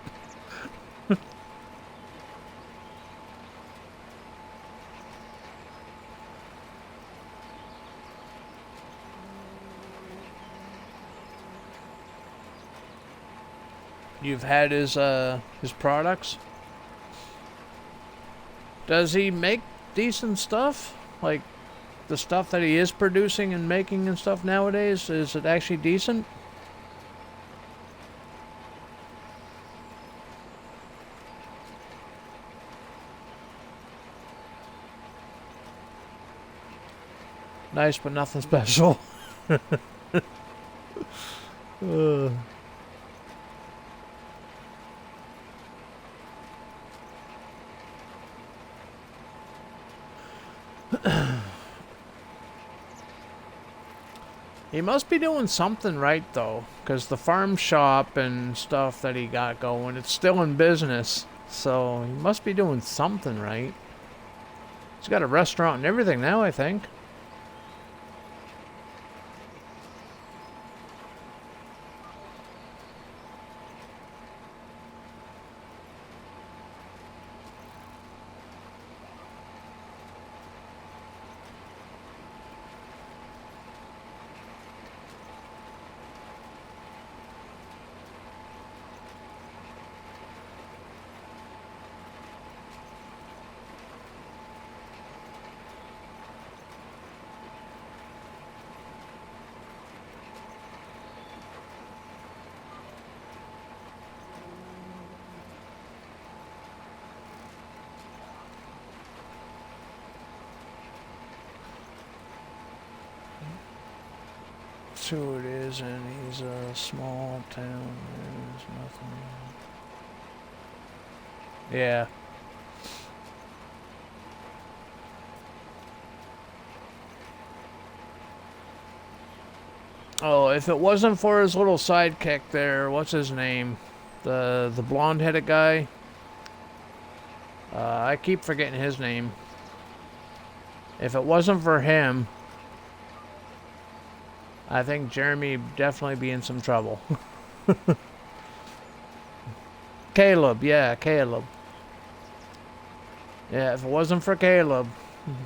S3: You've had his products? Does he make decent stuff? Like the stuff that he is producing and making and stuff nowadays, is it actually decent? Nice, but nothing special. uh. He must be doing something right, though, because the farm shop and stuff that he got going, it's still in business. So he must be doing something right. He's got a restaurant and everything now, I think. That's who it is, and he's a small town. There's nothing. Yeah. Oh, if it wasn't for his little sidekick there, what's his name? The blonde-headed guy. I keep forgetting his name. If it wasn't for him, I think Jeremy would definitely be in some trouble. Caleb, yeah, Caleb. Yeah, if it wasn't for Caleb,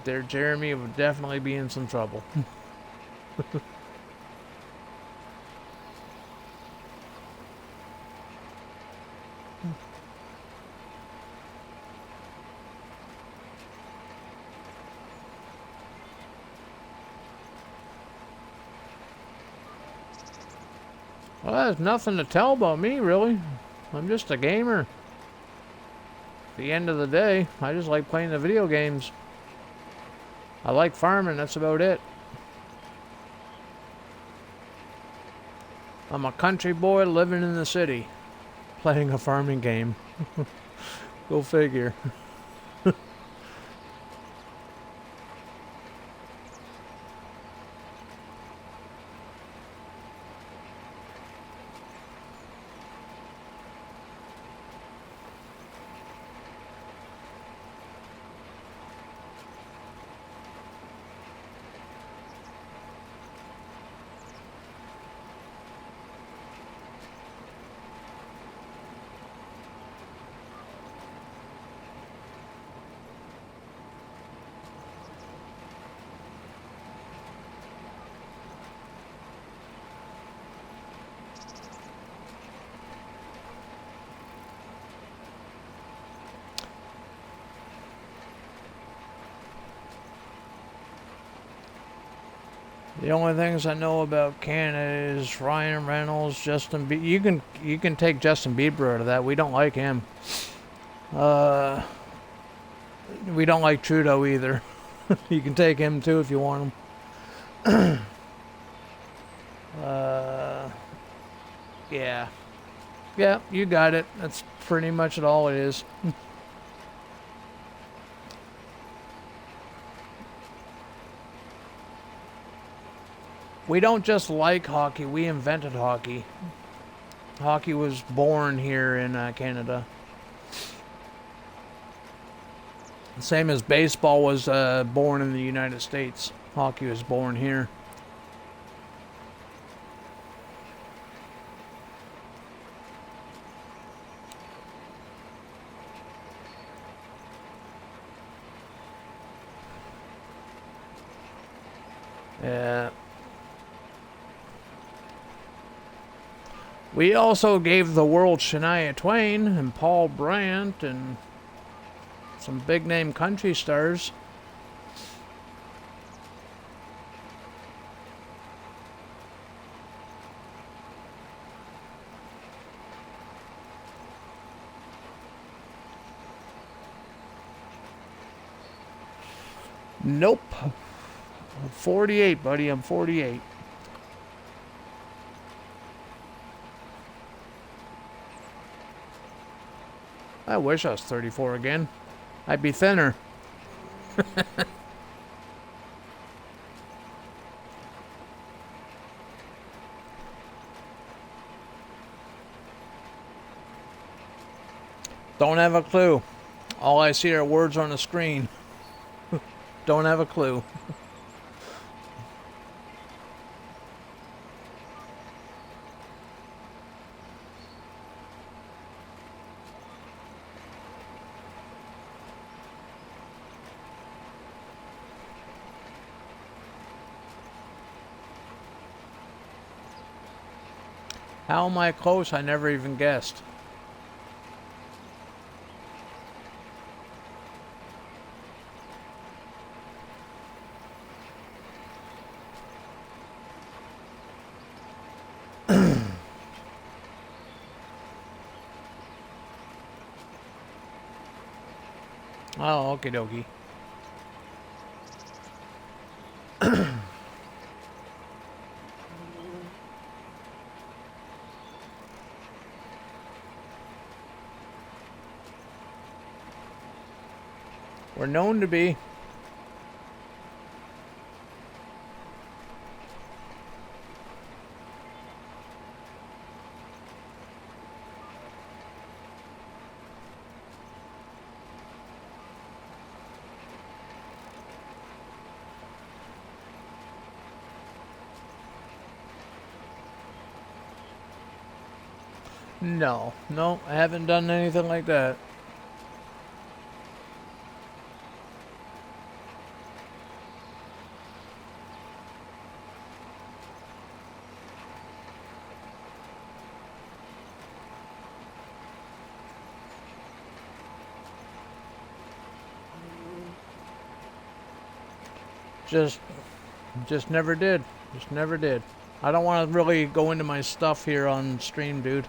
S3: Jeremy would definitely be in some trouble. Well, there's nothing to tell about me, really. I'm just a gamer. At the end of the day, I just like playing the video games. I like farming, that's about it. I'm a country boy living in the city, playing a farming game. Go figure. The only things I know about Canada is Ryan Reynolds, Justin Bieber. You can take Justin Bieber out of that. We don't like him. We don't like Trudeau either. You can take him too if you want him. Yeah. Yeah, you got it. That's pretty much all it is. We don't just like hockey, we invented hockey. Hockey was born here in Canada. Same as baseball was born in the United States. Hockey was born here. Yeah. We also gave the world Shania Twain and Paul Brandt and some big name country stars. Nope. I'm 48, buddy. I'm 48. I wish I was 34 again. I'd be thinner. Don't have a clue. All I see are words on the screen. Don't have a clue. How am I close? I never even guessed. Oh, okie dokie. We're known to be. No, I haven't done anything like that. Just never did. Just never did. I don't want to really go into my stuff here on stream, dude.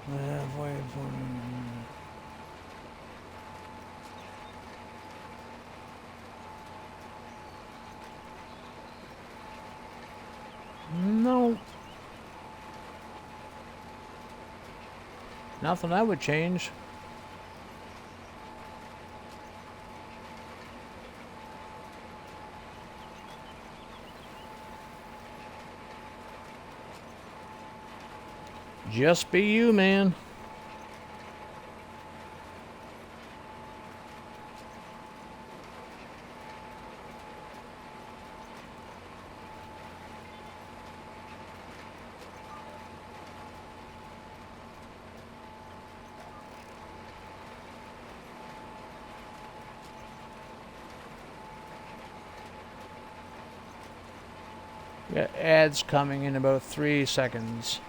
S3: Halfway point. No. Nothing I would change. Just be you, man. Got ads coming in about 3 seconds.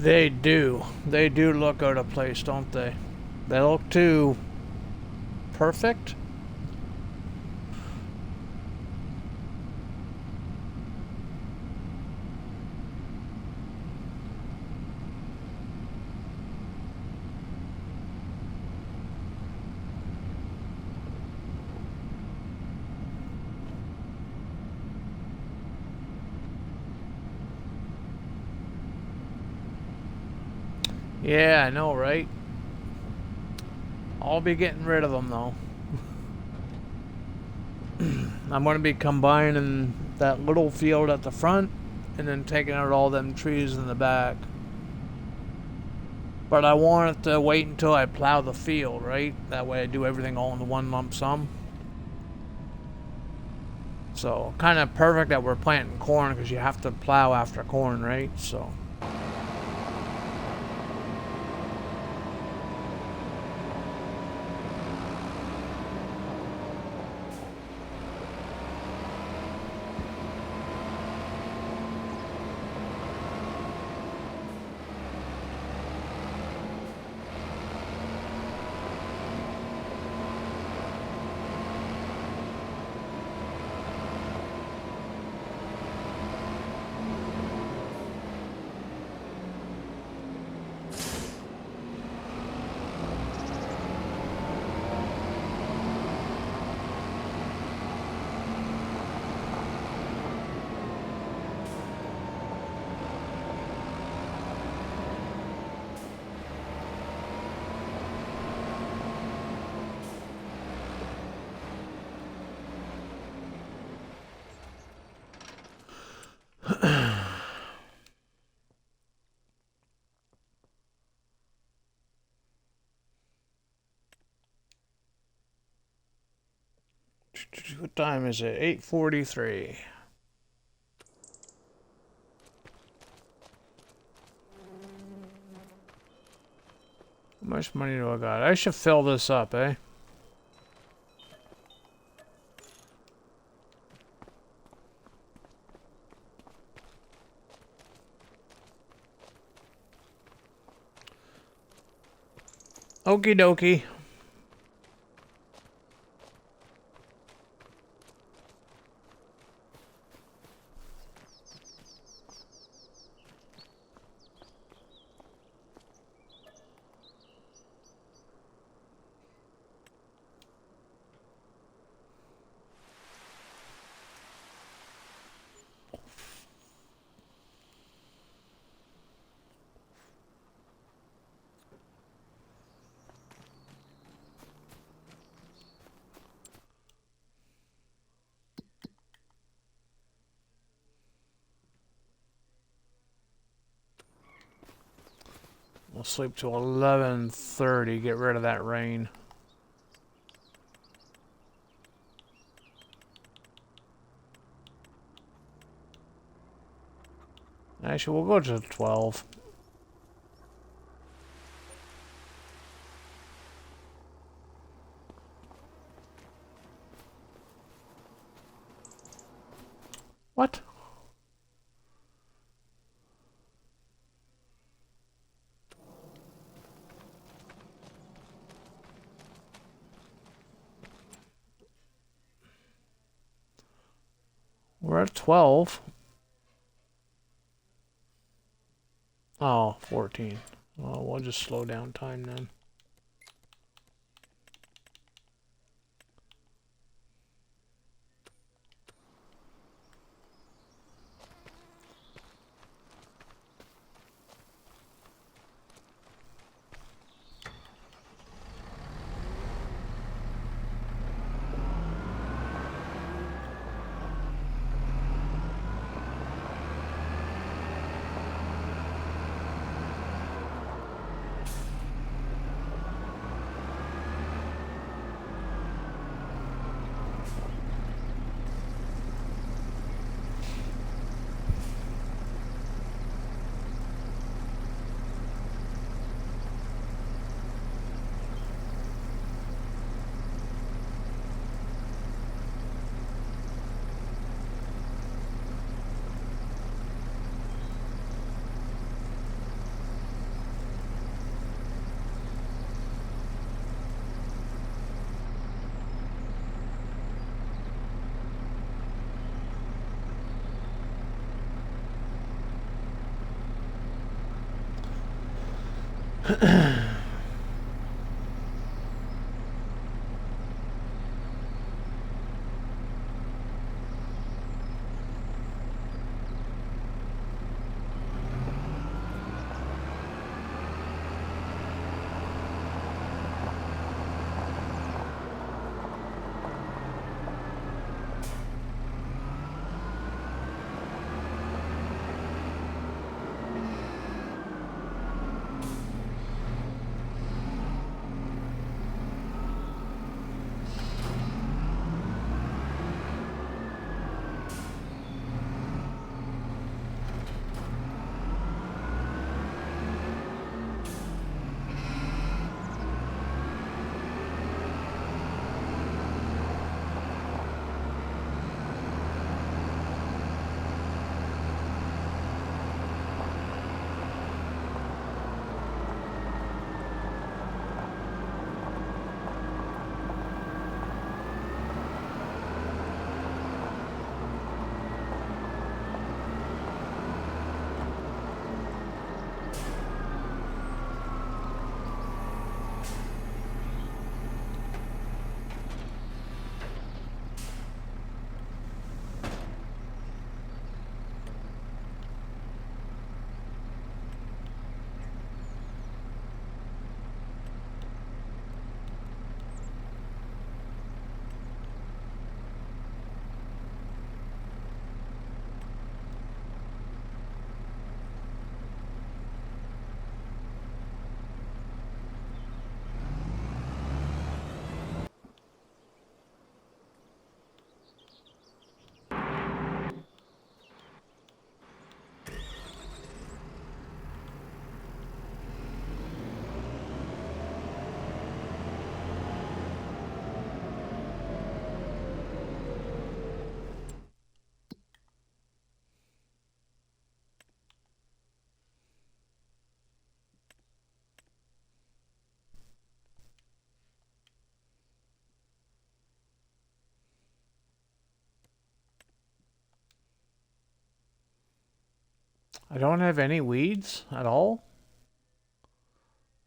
S3: They do. They do look out of place, don't they? They look too perfect. Yeah, I know, right? I'll be getting rid of them though. I'm going to be combining that little field at the front and then taking out all them trees in the back. But I want it to wait until I plow the field, right? That way I do everything all in the one lump sum. So, kind of perfect that we're planting corn because you have to plow after corn, right? So. What time is it? 8:43. How much money do I got? I should fill this up, eh? Okie dokie. We'll sleep till 11:30. Get rid of that rain. Actually, we'll go to 12. What? We're at 12. Oh, 14. Well, we'll just slow down time then. I don't have any weeds at all?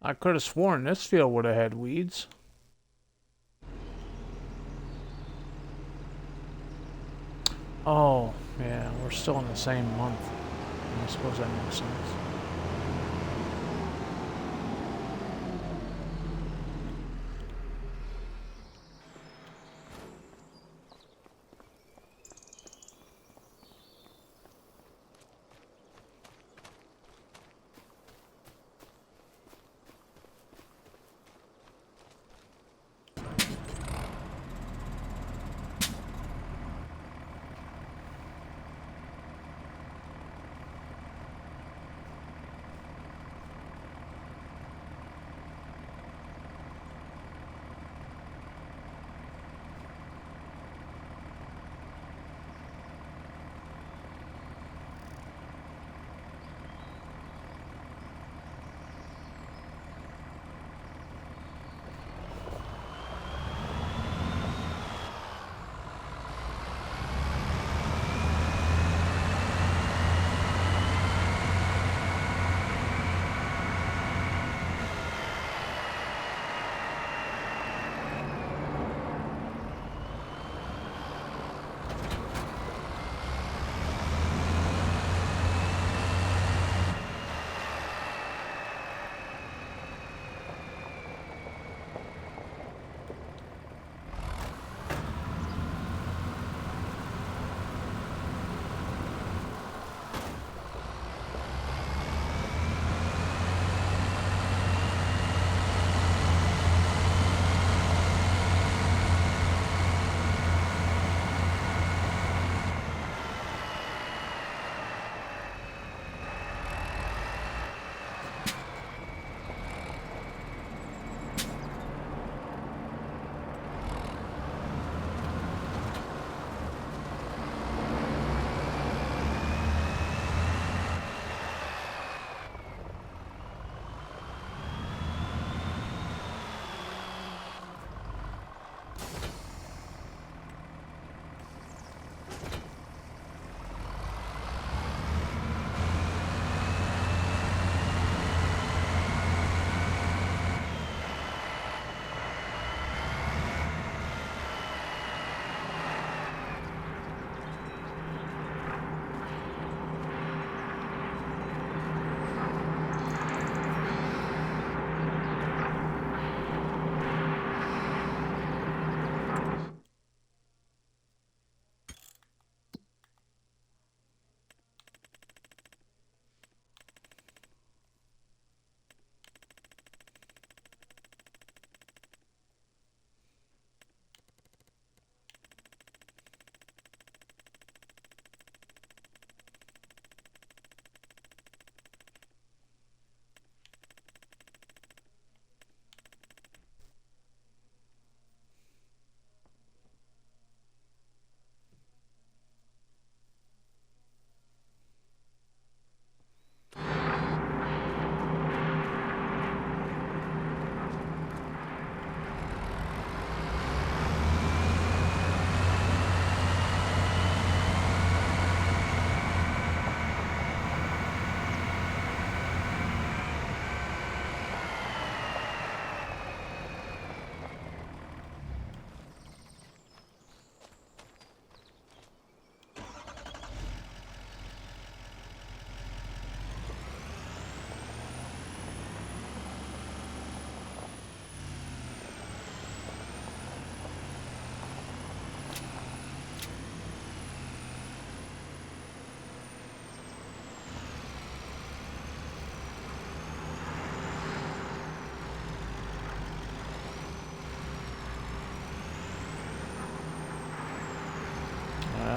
S3: I could have sworn this field would have had weeds. Oh, yeah, we're still in the same month. I suppose that makes sense.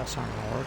S3: That's not gonna work.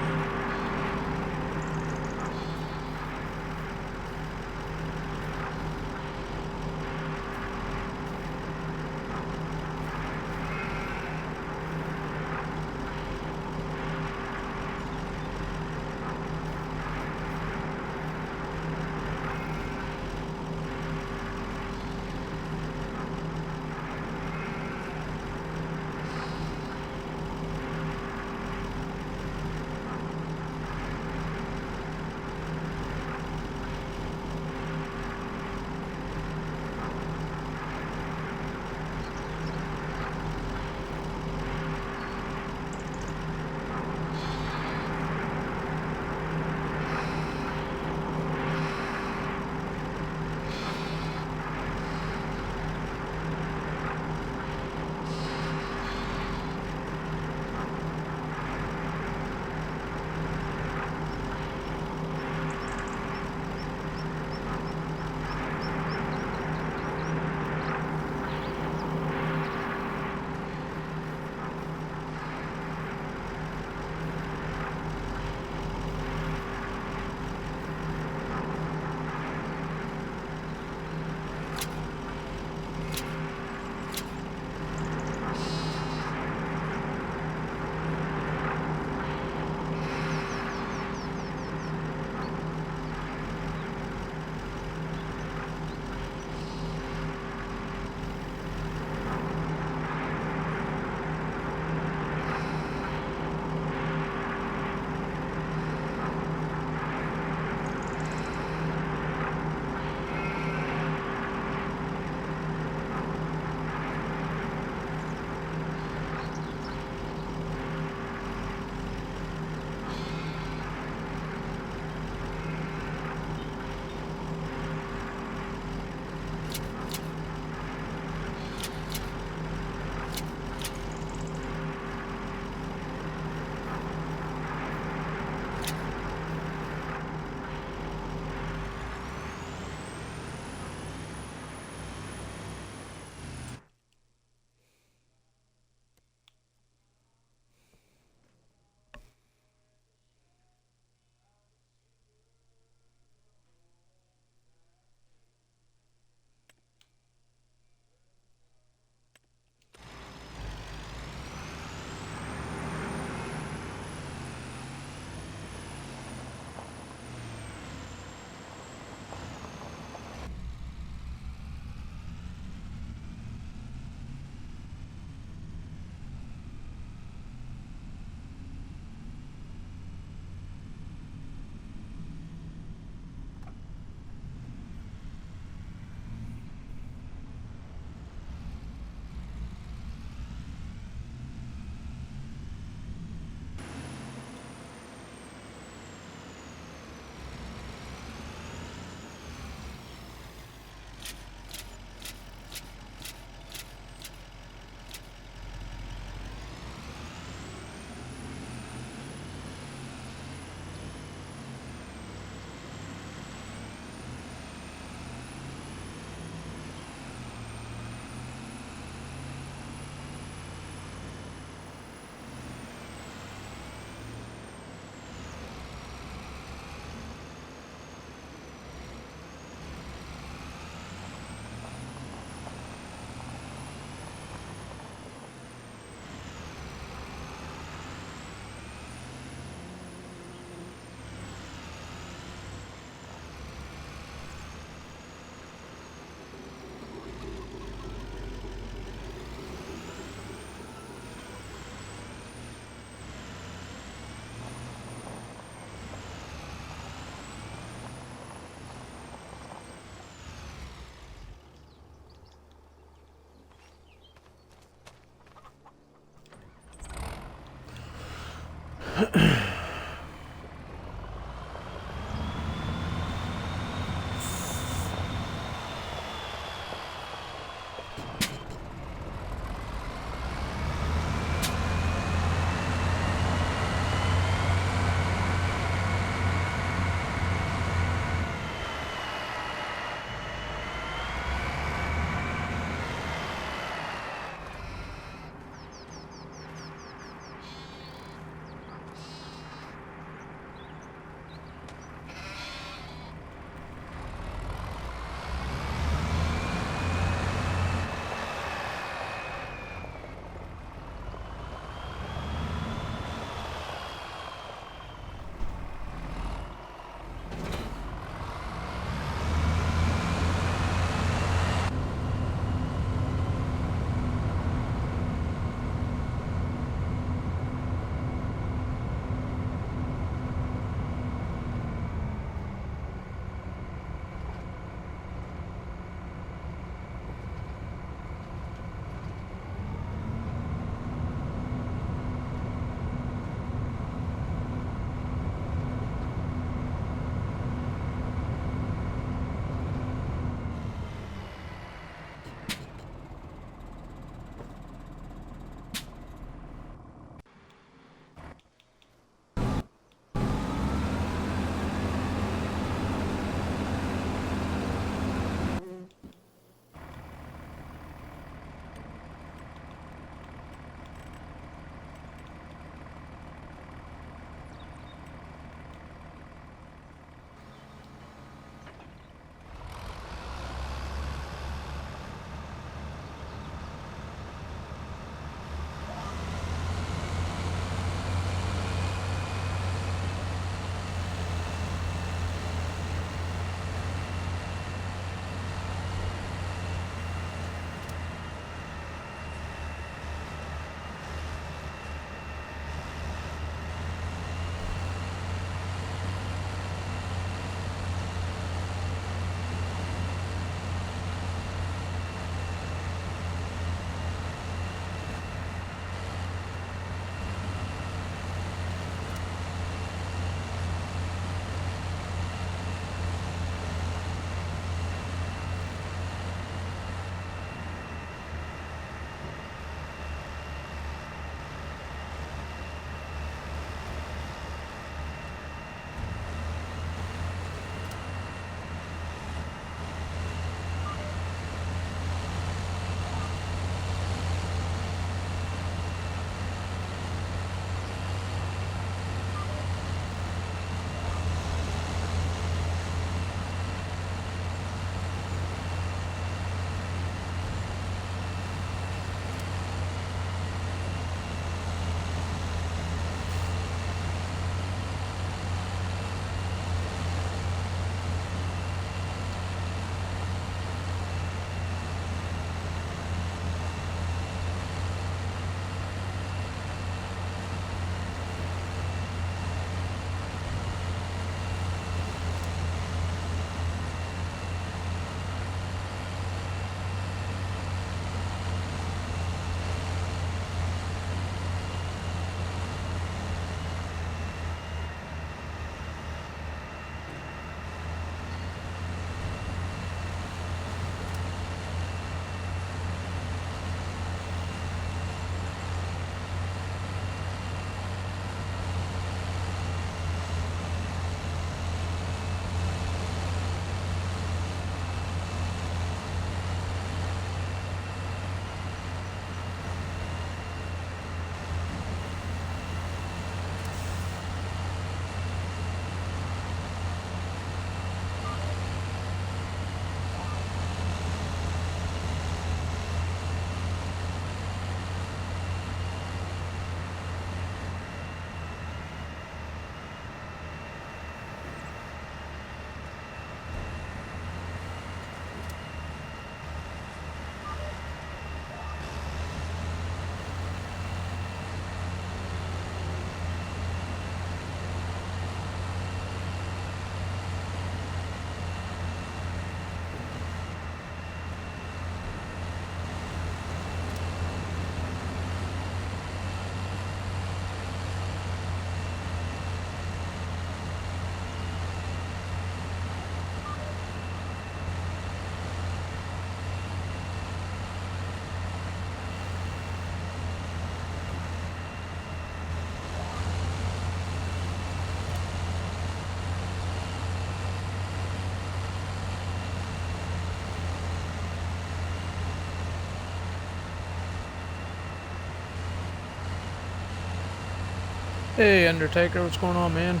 S3: Hey, Undertaker, what's going on, man?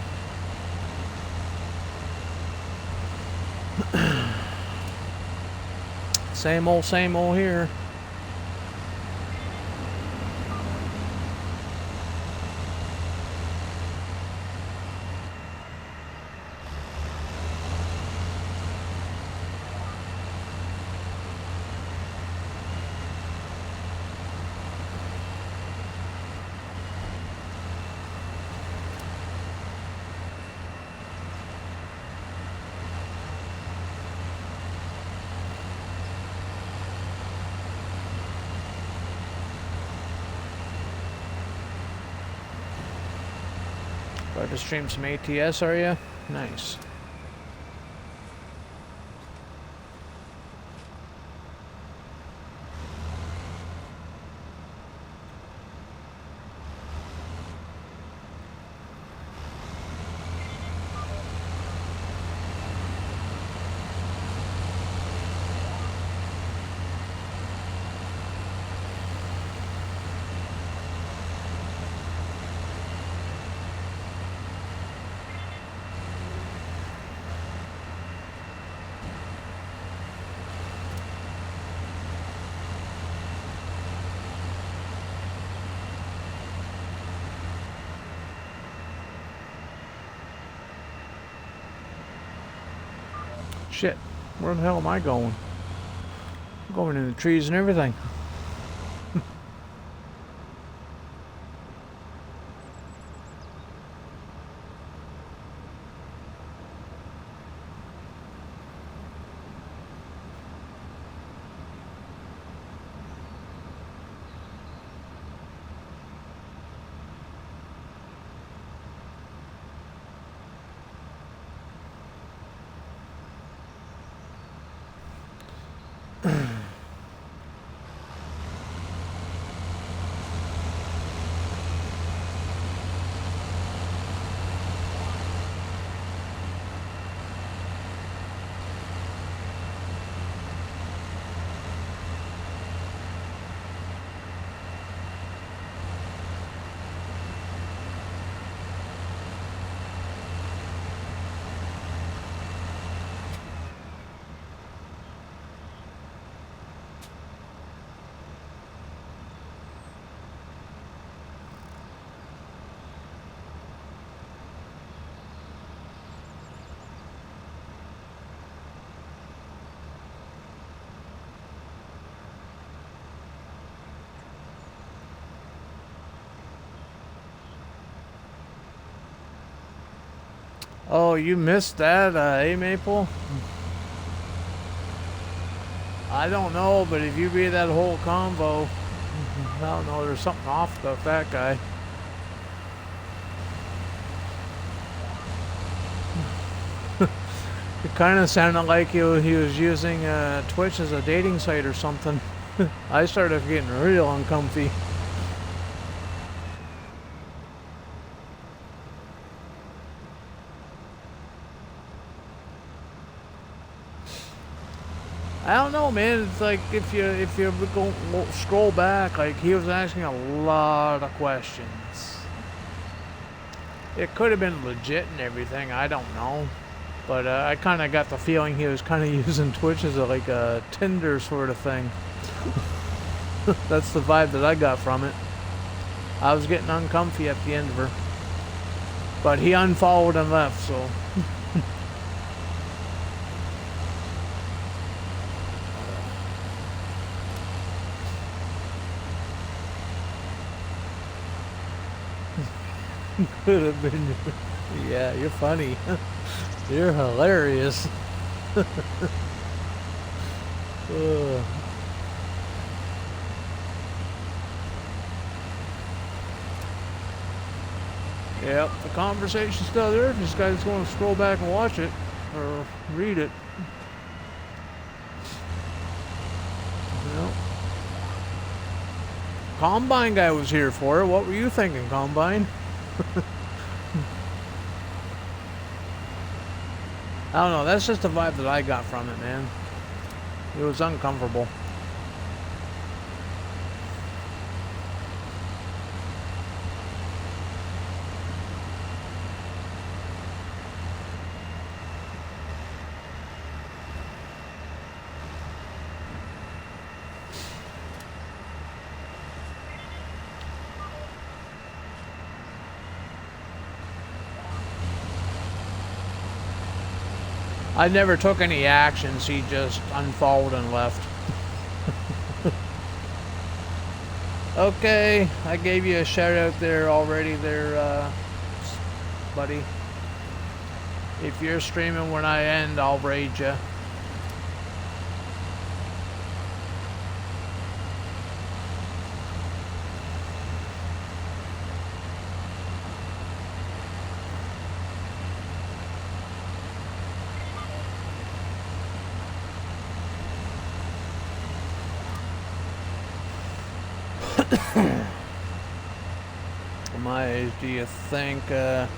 S3: Same old here. About to stream some ATS, are you? Nice. Shit, where the hell am I going? I'm going in the trees and everything. Oh, you missed that, Maple? I don't know, but if you read that whole combo, I don't know, there's something off about that guy. It kind of sounded like he was using Twitch as a dating site or something. I started getting real uncomfy. I don't know, man. It's like if you go scroll back, like he was asking a lot of questions. It could have been legit and everything. I don't know, but I kind of got the feeling he was kind of using Twitch as like a Tinder sort of thing. That's the vibe that I got from it. I was getting uncomfy at the end of her, but he unfollowed and left, so. Could have been. Yeah, you're funny. You're hilarious. Yep, the conversation's still there. If this guy's going to scroll back and watch it or read it. Yep. Combine guy was here for it. What were you thinking, Combine? I don't know, that's just the vibe that I got from it, man. It was uncomfortable. I never took any actions. He just unfollowed and left. Okay, I gave you a shout out there already there, buddy. If you're streaming when I end, I'll raid you. My age, do you think, at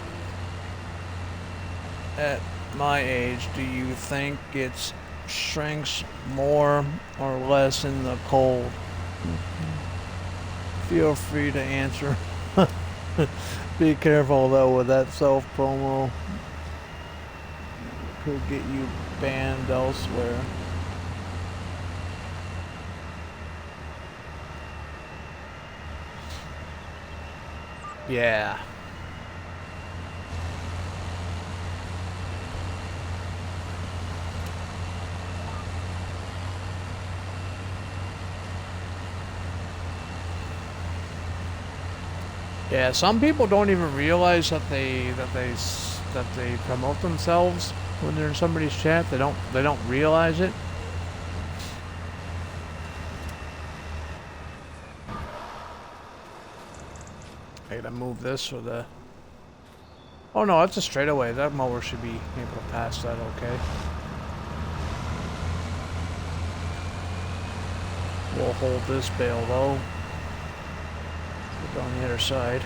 S3: my age, do you think it shrinks more or less in the cold? Feel free to answer. Be careful though with that self-promo. Could get you banned elsewhere. Yeah. Yeah, some people don't even realize that they promote themselves when they're in somebody's chat. They don't realize it. I gotta move this for the... Oh no, that's a straightaway. That mower should be able to pass that okay. We'll hold this bale though. Put it on the other side.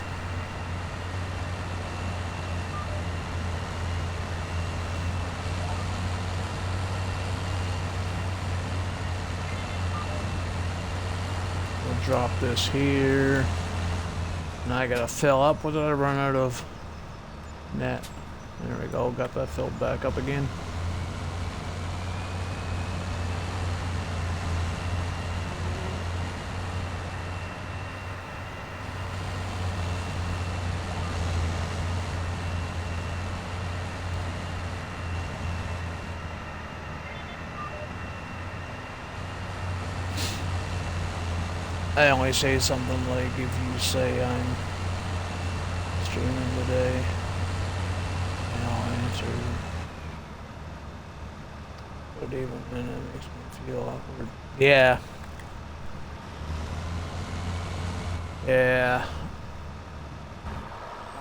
S3: We'll drop this here. Now I gotta fill up. What did I run out of? Net. There we go. Got that filled back up again. I only say something like, if you say I'm streaming today, and I'll answer. But even then it makes me feel awkward. Yeah. Yeah.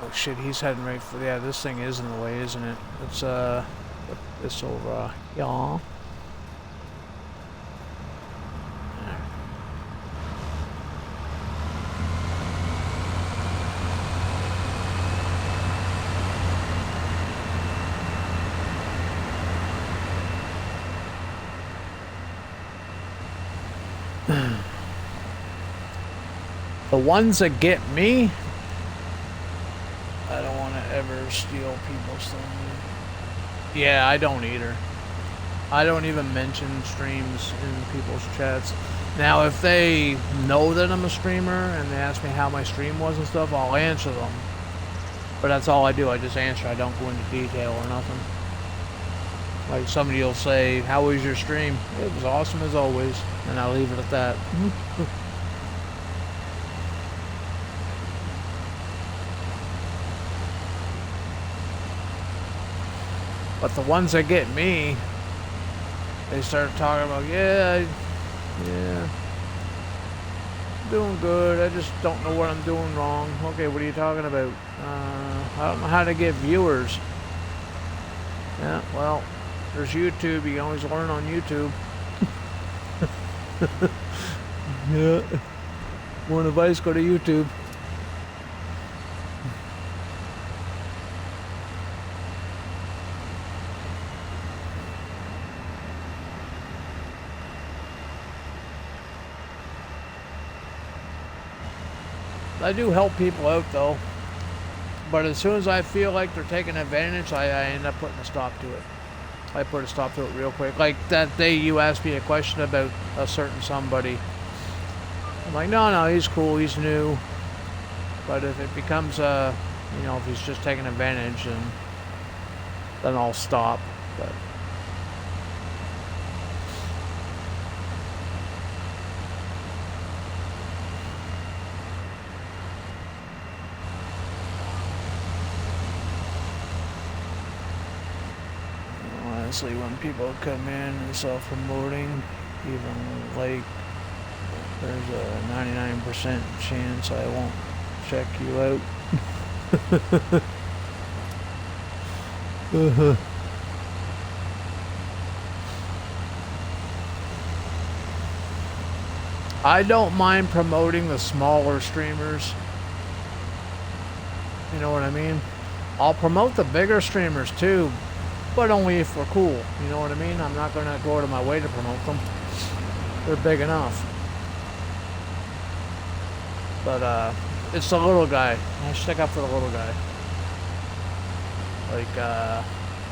S3: Oh shit, he's heading right for... Yeah, this thing is in the way, isn't it? Let's, put this over, yeah. The ones that get me, I don't want to ever steal people's things. Yeah, I don't either. I don't even mention streams in people's chats. Now, if they know that I'm a streamer and they ask me how my stream was and stuff, I'll answer them. But that's all I do. I just answer. I don't go into detail or nothing. Like somebody will say, "How was your stream?" "It was awesome as always," and I'll leave it at that. But the ones that get me, they start talking about, yeah, doing good. I just don't know what I'm doing wrong. Okay, what are you talking about? I don't know how to get viewers. Yeah, well, there's YouTube. You can always learn on YouTube. Yeah. Want advice? Go to YouTube. I do help people out though, but as soon as I feel like they're taking advantage, I end up putting a stop to it. I put a stop to it real quick. Like that day you asked me a question about a certain somebody. I'm like, no, he's cool, he's new. But if it becomes you know, if he's just taking advantage, then I'll stop. But honestly, when people come in and self-promoting, even like there's a 99% chance I won't check you out. I don't mind promoting the smaller streamers. You know what I mean? I'll promote the bigger streamers too, but only if we're cool. You know what I mean? I'm not gonna go out of my way to promote them. They're big enough. But it's the little guy. I stick up for the little guy. Like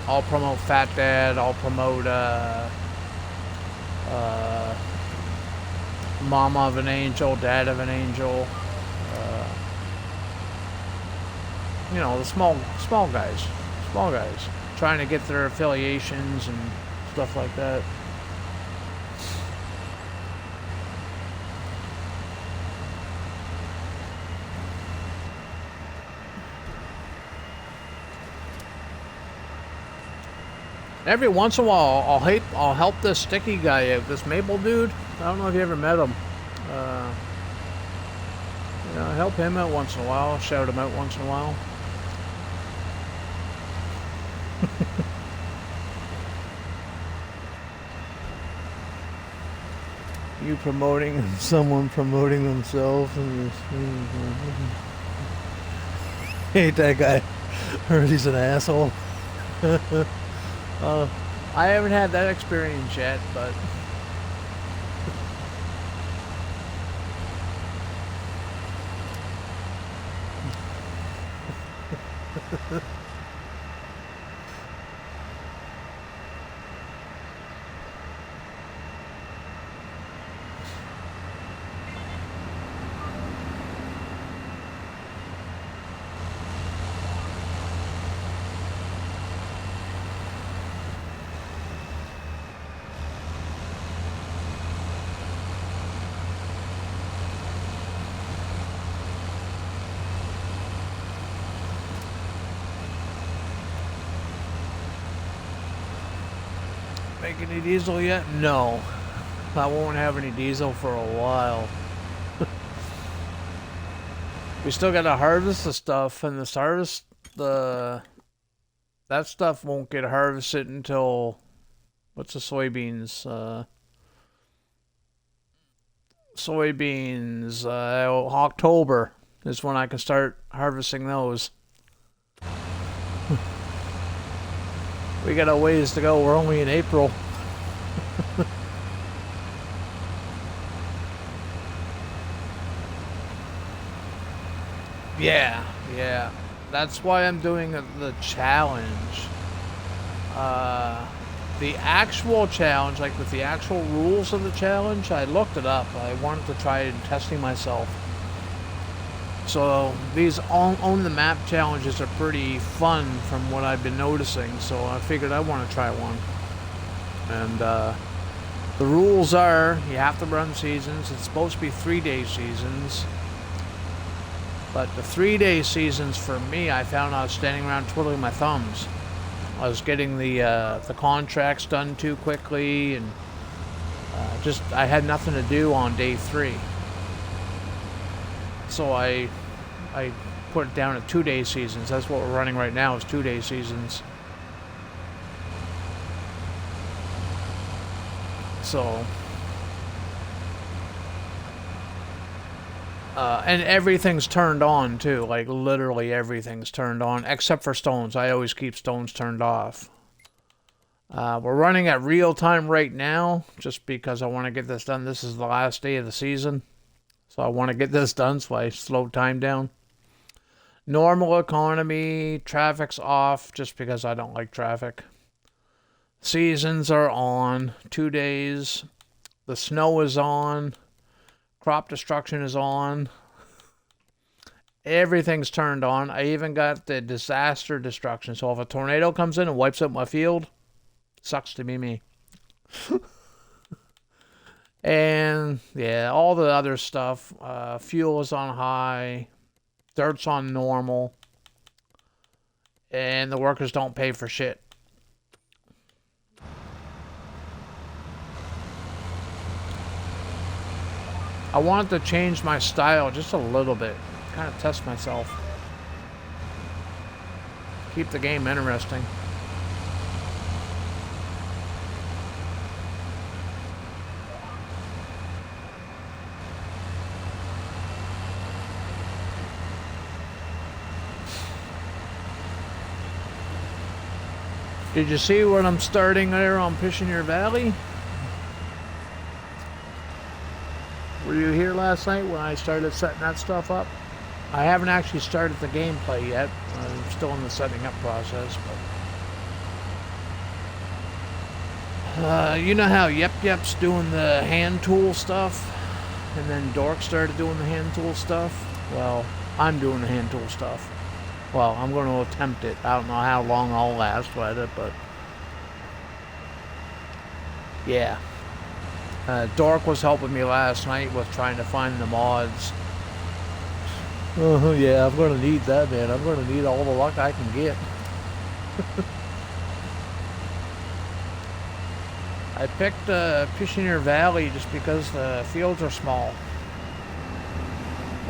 S3: I'll promote Fat Dad. I'll promote Mama of an Angel, Dad of an Angel. You know, the small guys, trying to get their affiliations and stuff like that. Every once in a while, I'll help this sticky guy out, this Maple dude. I don't know if you ever met him. You know, I help him out once in a while, shout him out once in a while. You promoting and someone promoting themselves and hate that guy. Heard he's an asshole. I haven't had that experience yet, but make any diesel yet? No. I won't have any diesel for a while. We still gotta harvest the stuff, and that stuff won't get harvested until, what's the soybeans? October is when I can start harvesting those. We got a ways to go. We're only in April. Yeah. That's why I'm doing the challenge. The actual challenge, like with the actual rules of the challenge, I looked it up. I wanted to try testing myself. So these own the map challenges are pretty fun from what I've been noticing, so I figured I want to try one. And the rules are you have to run seasons. It's supposed to be 3-day seasons, but the 3-day seasons for me, I found I was standing around twiddling my thumbs. I was getting the contracts done too quickly, and I had nothing to do on day 3. So I put it down to 2-day seasons. That's what we're running right now, is 2-day seasons. So and everything's turned on too, like literally everything's turned on except for stones. I always keep stones turned off. We're running at real time right now just because I want to get this done. This is the last day of the season. So I want to get this done, so I slowed time down. Normal economy, traffic's off just because I don't like traffic. Seasons are on, 2 days. The snow is on. Crop destruction is on. Everything's turned on. I even got the disaster destruction. So if a tornado comes in and wipes out my field, sucks to be me. And yeah, all the other stuff. Fuel is on high. Dirt's on normal. And the workers don't pay for shit. I wanted to change my style just a little bit. Kind of test myself. Keep the game interesting. Did you see what I'm starting there on Pishoneer Valley? Were you here last night when I started setting that stuff up? I haven't actually started the gameplay yet. I'm still in the setting up process, but you know how Yep's doing the hand tool stuff, and then Dork started doing the hand tool stuff? Well, I'm doing the hand tool stuff. Well, I'm going to attempt it. I don't know how long I'll last with it, but yeah. Dork was helping me last night with trying to find the mods. Yeah, I'm going to need that, man. I'm going to need all the luck I can get. I picked Pishoneer Valley just because the fields are small.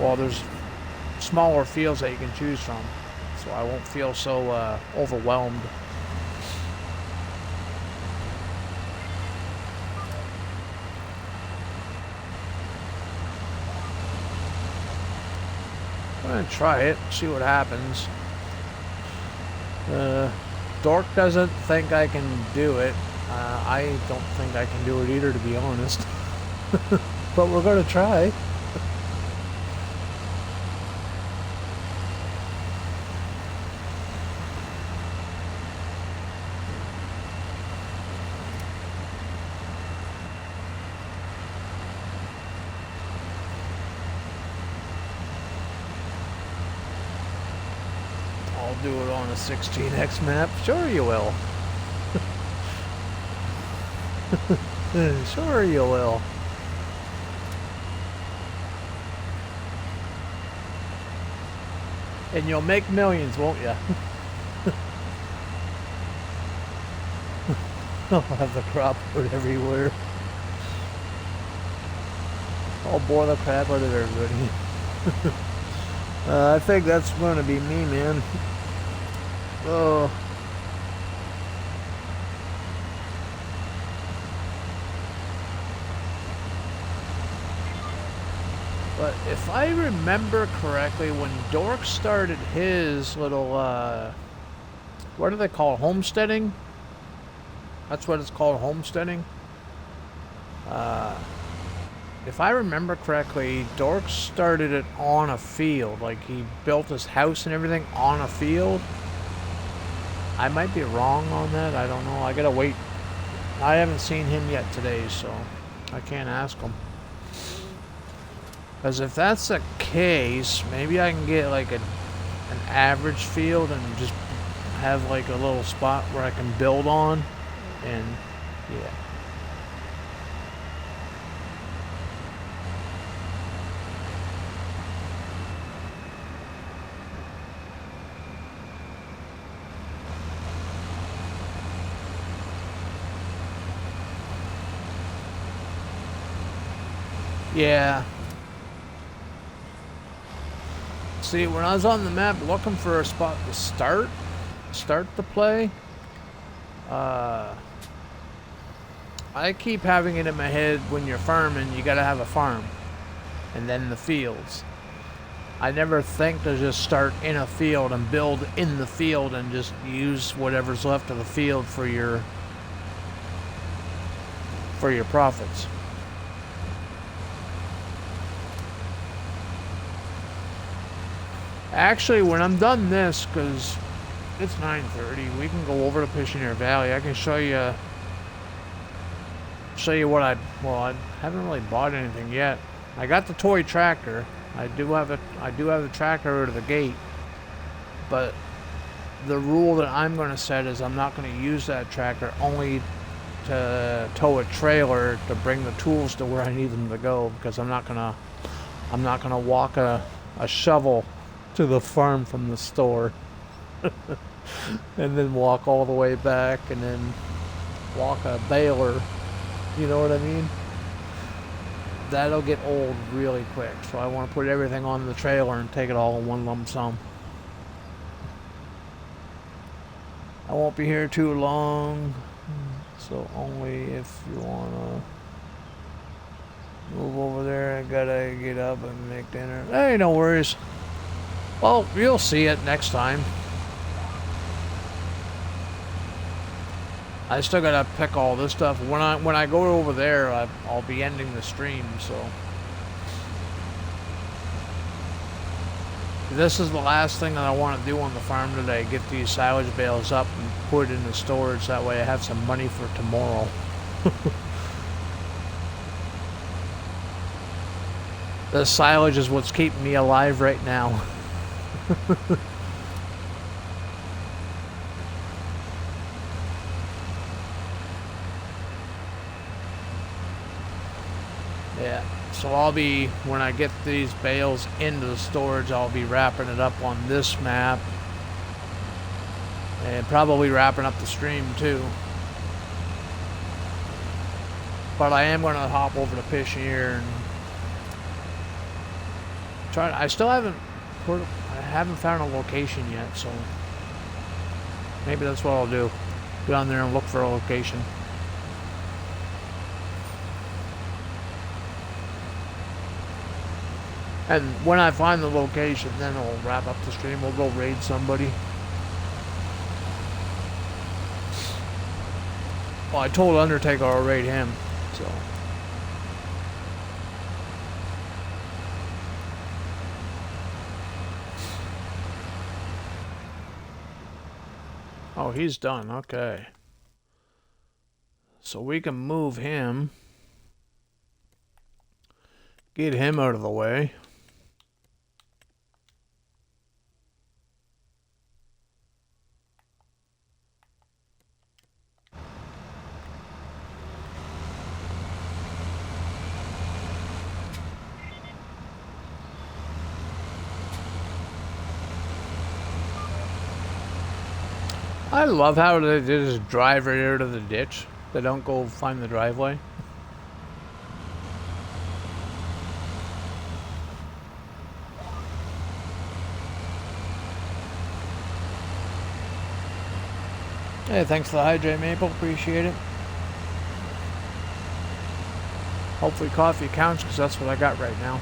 S3: Well, there's smaller fields that you can choose from, so I won't feel so overwhelmed. I'm gonna try it, see what happens. Dork doesn't think I can do it. I don't think I can do it either, to be honest. But we're gonna try. Do it on a 16x map? Sure you will. Sure you will. And you'll make millions, won't you? I'll have the crop put everywhere. I'll bore the crap out of everybody. I think that's going to be me, man. Oh. But if I remember correctly, when Dork started his little, what do they call it? Homesteading? That's what it's called, homesteading. If I remember correctly, Dork started it on a field. Like, he built his house and everything on a field. I might be wrong on that. I don't know. I gotta wait. I haven't seen him yet today, so I can't ask him. Because if that's the case, maybe I can get like an average field and just have like a little spot where I can build on. And yeah. Yeah. See, when I was on the map looking for a spot to start the play, I keep having it in my head, when you're farming, you gotta have a farm. And then the fields. I never think to just start in a field and build in the field and just use whatever's left of the field for your profits. Actually, when I'm done this, because it's 9:30, we can go over to Pishoneer Valley. I can show you what I haven't really bought anything yet. I got the toy tractor. I do have the tractor out of the gate. But the rule that I'm going to set is I'm not going to use that tractor only to tow a trailer to bring the tools to where I need them to go, because I'm not gonna walk a shovel to the farm from the store and then walk all the way back and then walk a baler. You know what I mean? that'll get old really quick. So I want to put everything on the trailer and take it all in one lump sum. I won't be here too long, so only if you want to move over there. I gotta get up and make dinner. Hey, no worries. Well, you'll see it next time. I still gotta pick all this stuff. When I go over there, I'll be ending the stream, so. This is the last thing that I want to do on the farm today. Get these silage bales up and put it in the storage. That way I have some money for tomorrow. The silage is what's keeping me alive right now. Yeah, so I'll be, when I get these bales into the storage, I'll be wrapping it up on this map. And probably wrapping up the stream too. But I am going to hop over to Pishier and try. I still haven't found a location yet, so maybe that's what I'll do. Go down there and look for a location. And when I find the location, then I'll wrap up the stream. We'll go raid somebody. Well, I told Undertaker I'll raid him, so. Oh, he's done. Okay. So we can move him. Get him out of the way. I love how they just drive right out of the ditch. They don't go find the driveway. Hey, thanks for the hydrate, Maple. Appreciate it. Hopefully coffee counts, because that's what I got right now.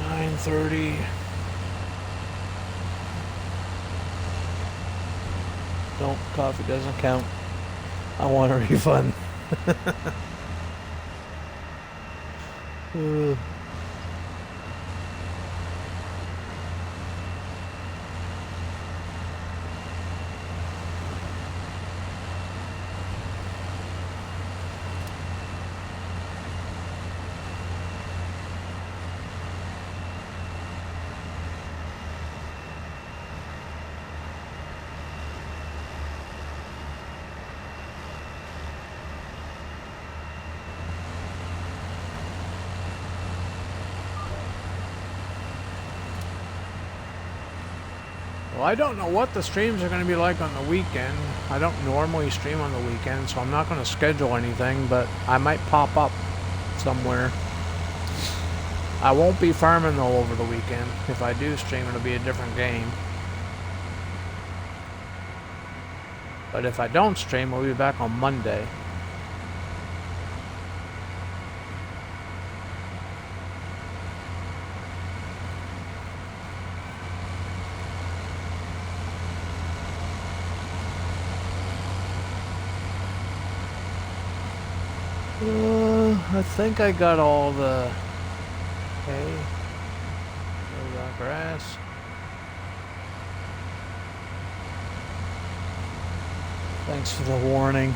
S3: $9:30. Nope, coffee doesn't count. I want a refund. Well, I don't know what the streams are going to be like on the weekend. I don't normally stream on the weekend, so I'm not going to schedule anything, but I might pop up somewhere. I won't be farming though over the weekend. If I do stream, it'll be a different game. But if I don't stream, we'll be back on Monday. I think I got all the hay, the grass. Thanks for the warning.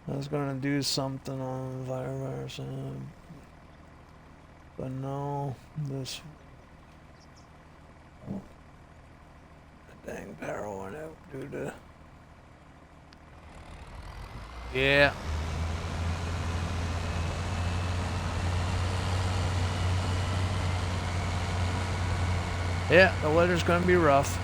S3: I was going to do something on virus. But no, this dang barrel went out due to. Yeah. Yeah, the weather's gonna be rough.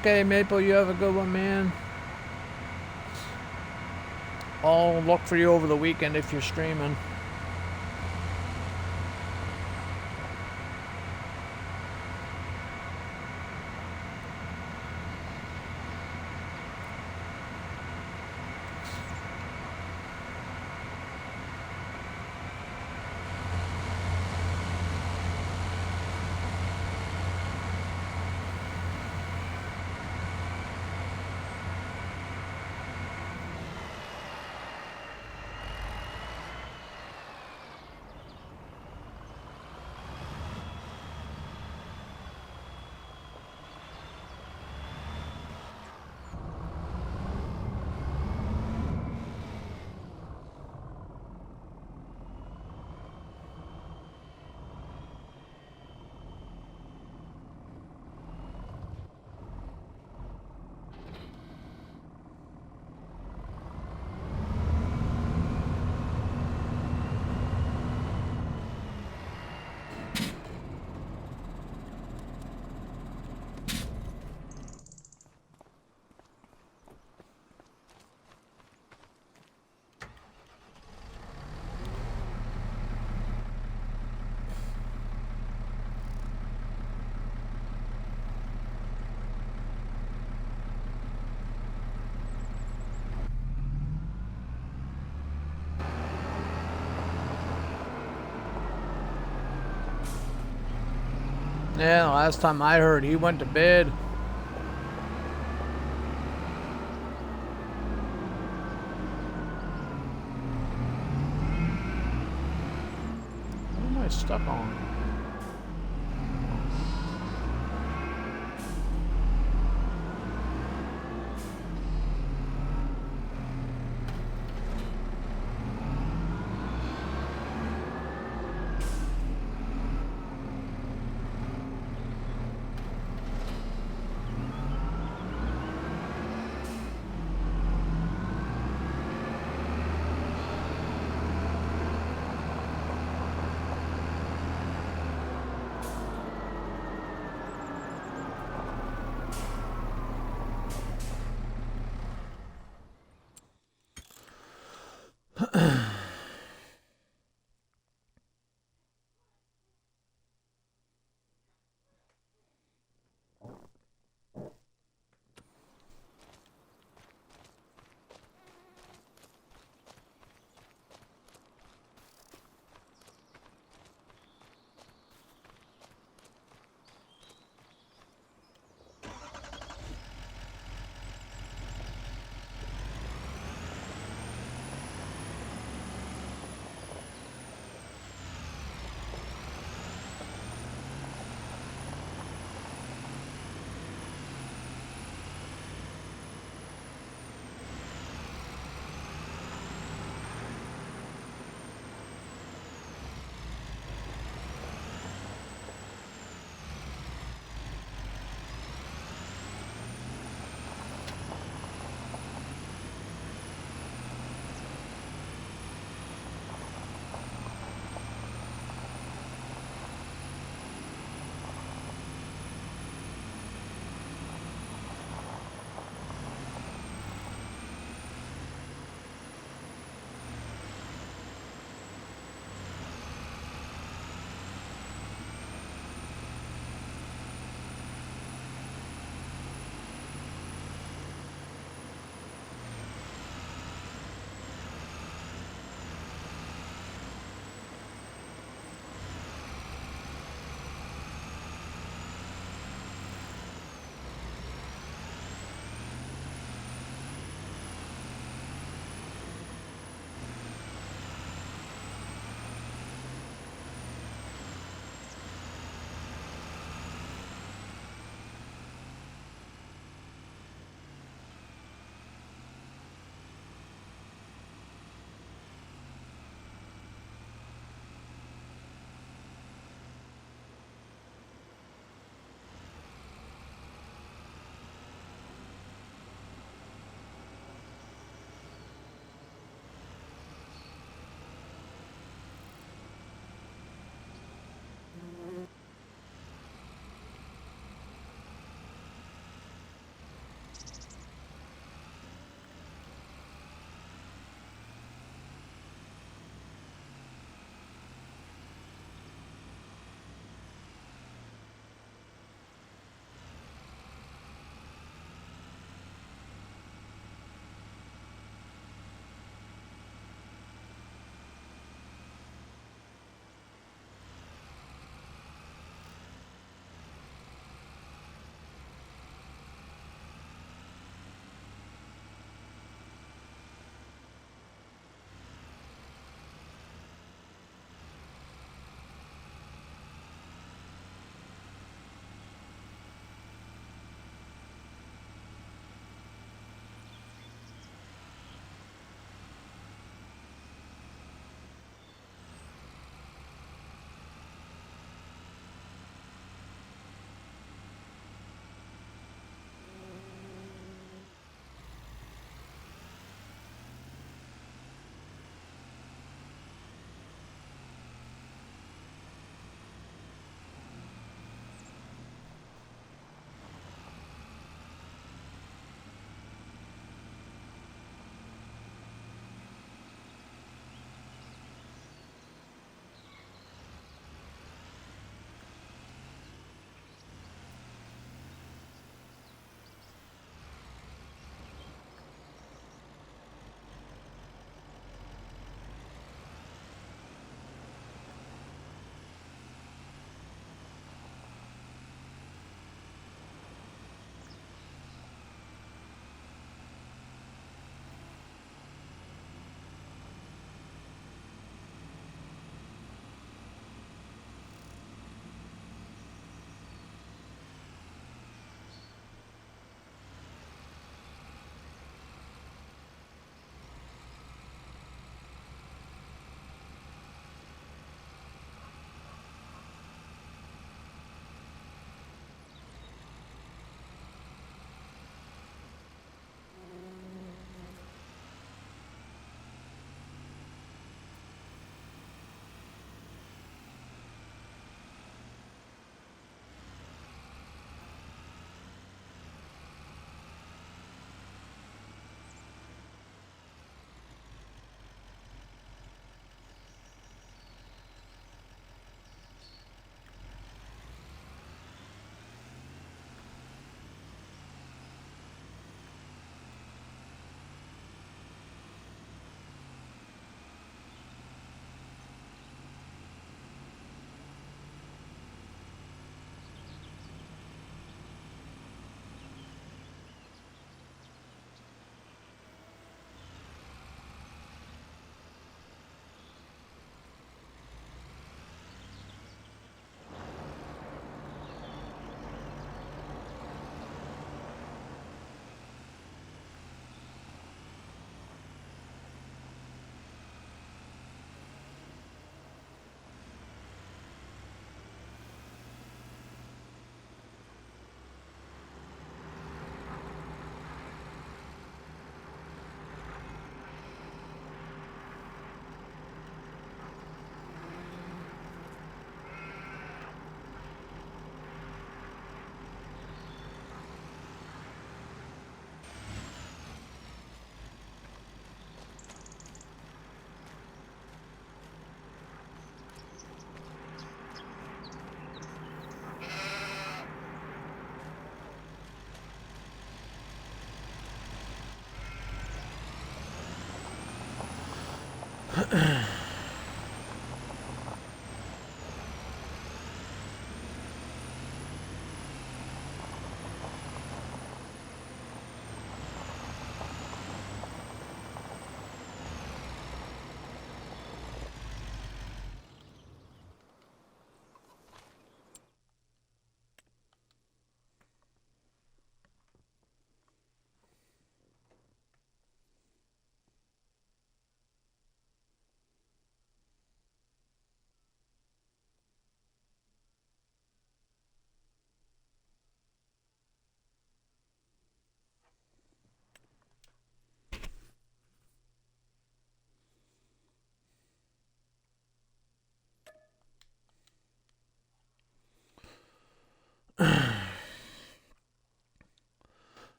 S3: Okay, Maple, you have a good one, man. I'll look for you over the weekend if you're streaming. Yeah, the last time I heard, he went to bed. What am I stuck on?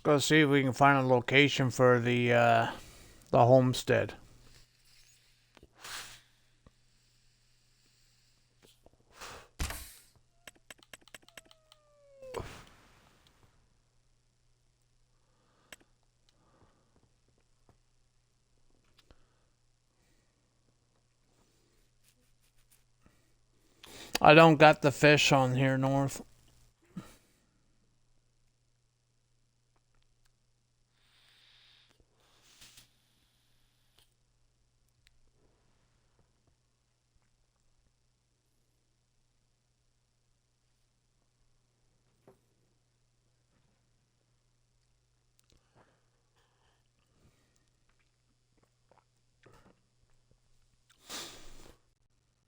S3: Let's go see if we can find a location for the homestead. I don't got the fish on here north.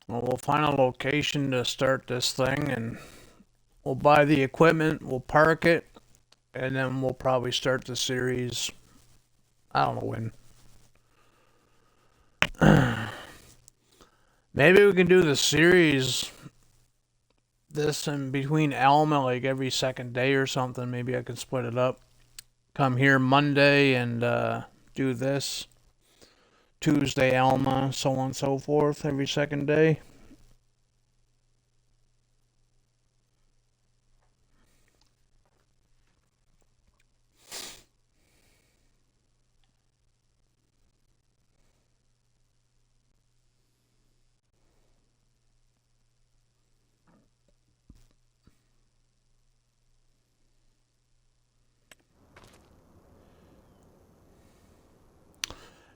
S3: Well, we'll find a location to start this thing, and we'll buy the equipment, we'll park it, and then we'll probably start the series. I don't know when. Maybe we can do the series this in between Alma, like every second day or something. Maybe I can split it up. Come here Monday and do this. Tuesday Alma, so on and so forth, every second day.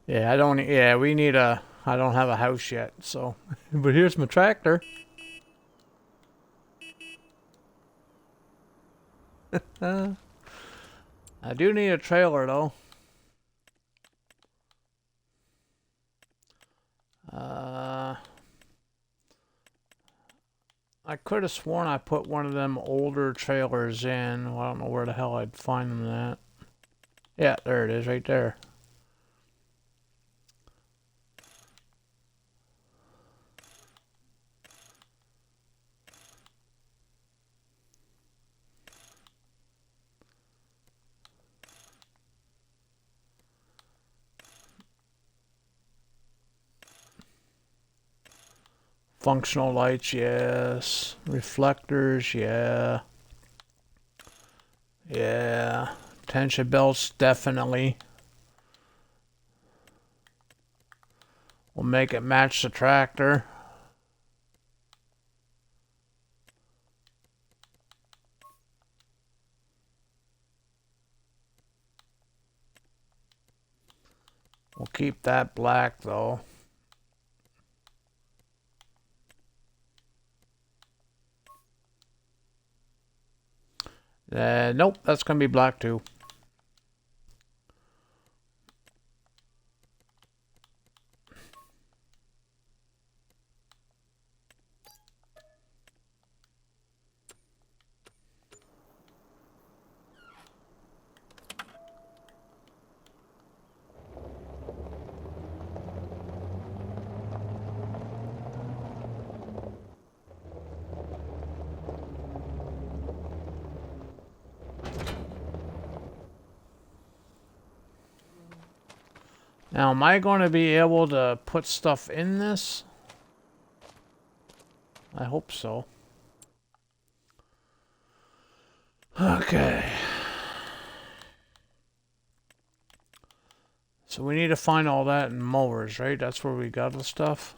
S3: Yeah, I don't. Yeah, we need a. I don't have a house yet, so. But here's my tractor. I do need a trailer though. I could have sworn I put one of them older trailers in. Well, I don't know where the hell I'd find them at. Yeah, there it is, right there. Functional lights, yes. Reflectors, yeah. Yeah. Tension belts, definitely. We'll make it match the tractor. We'll keep that black though. Nope, that's gonna be black too. Now, am I going to be able to put stuff in this? I hope so. Okay. So we need to find all that in mowers, right? That's where we got the stuff.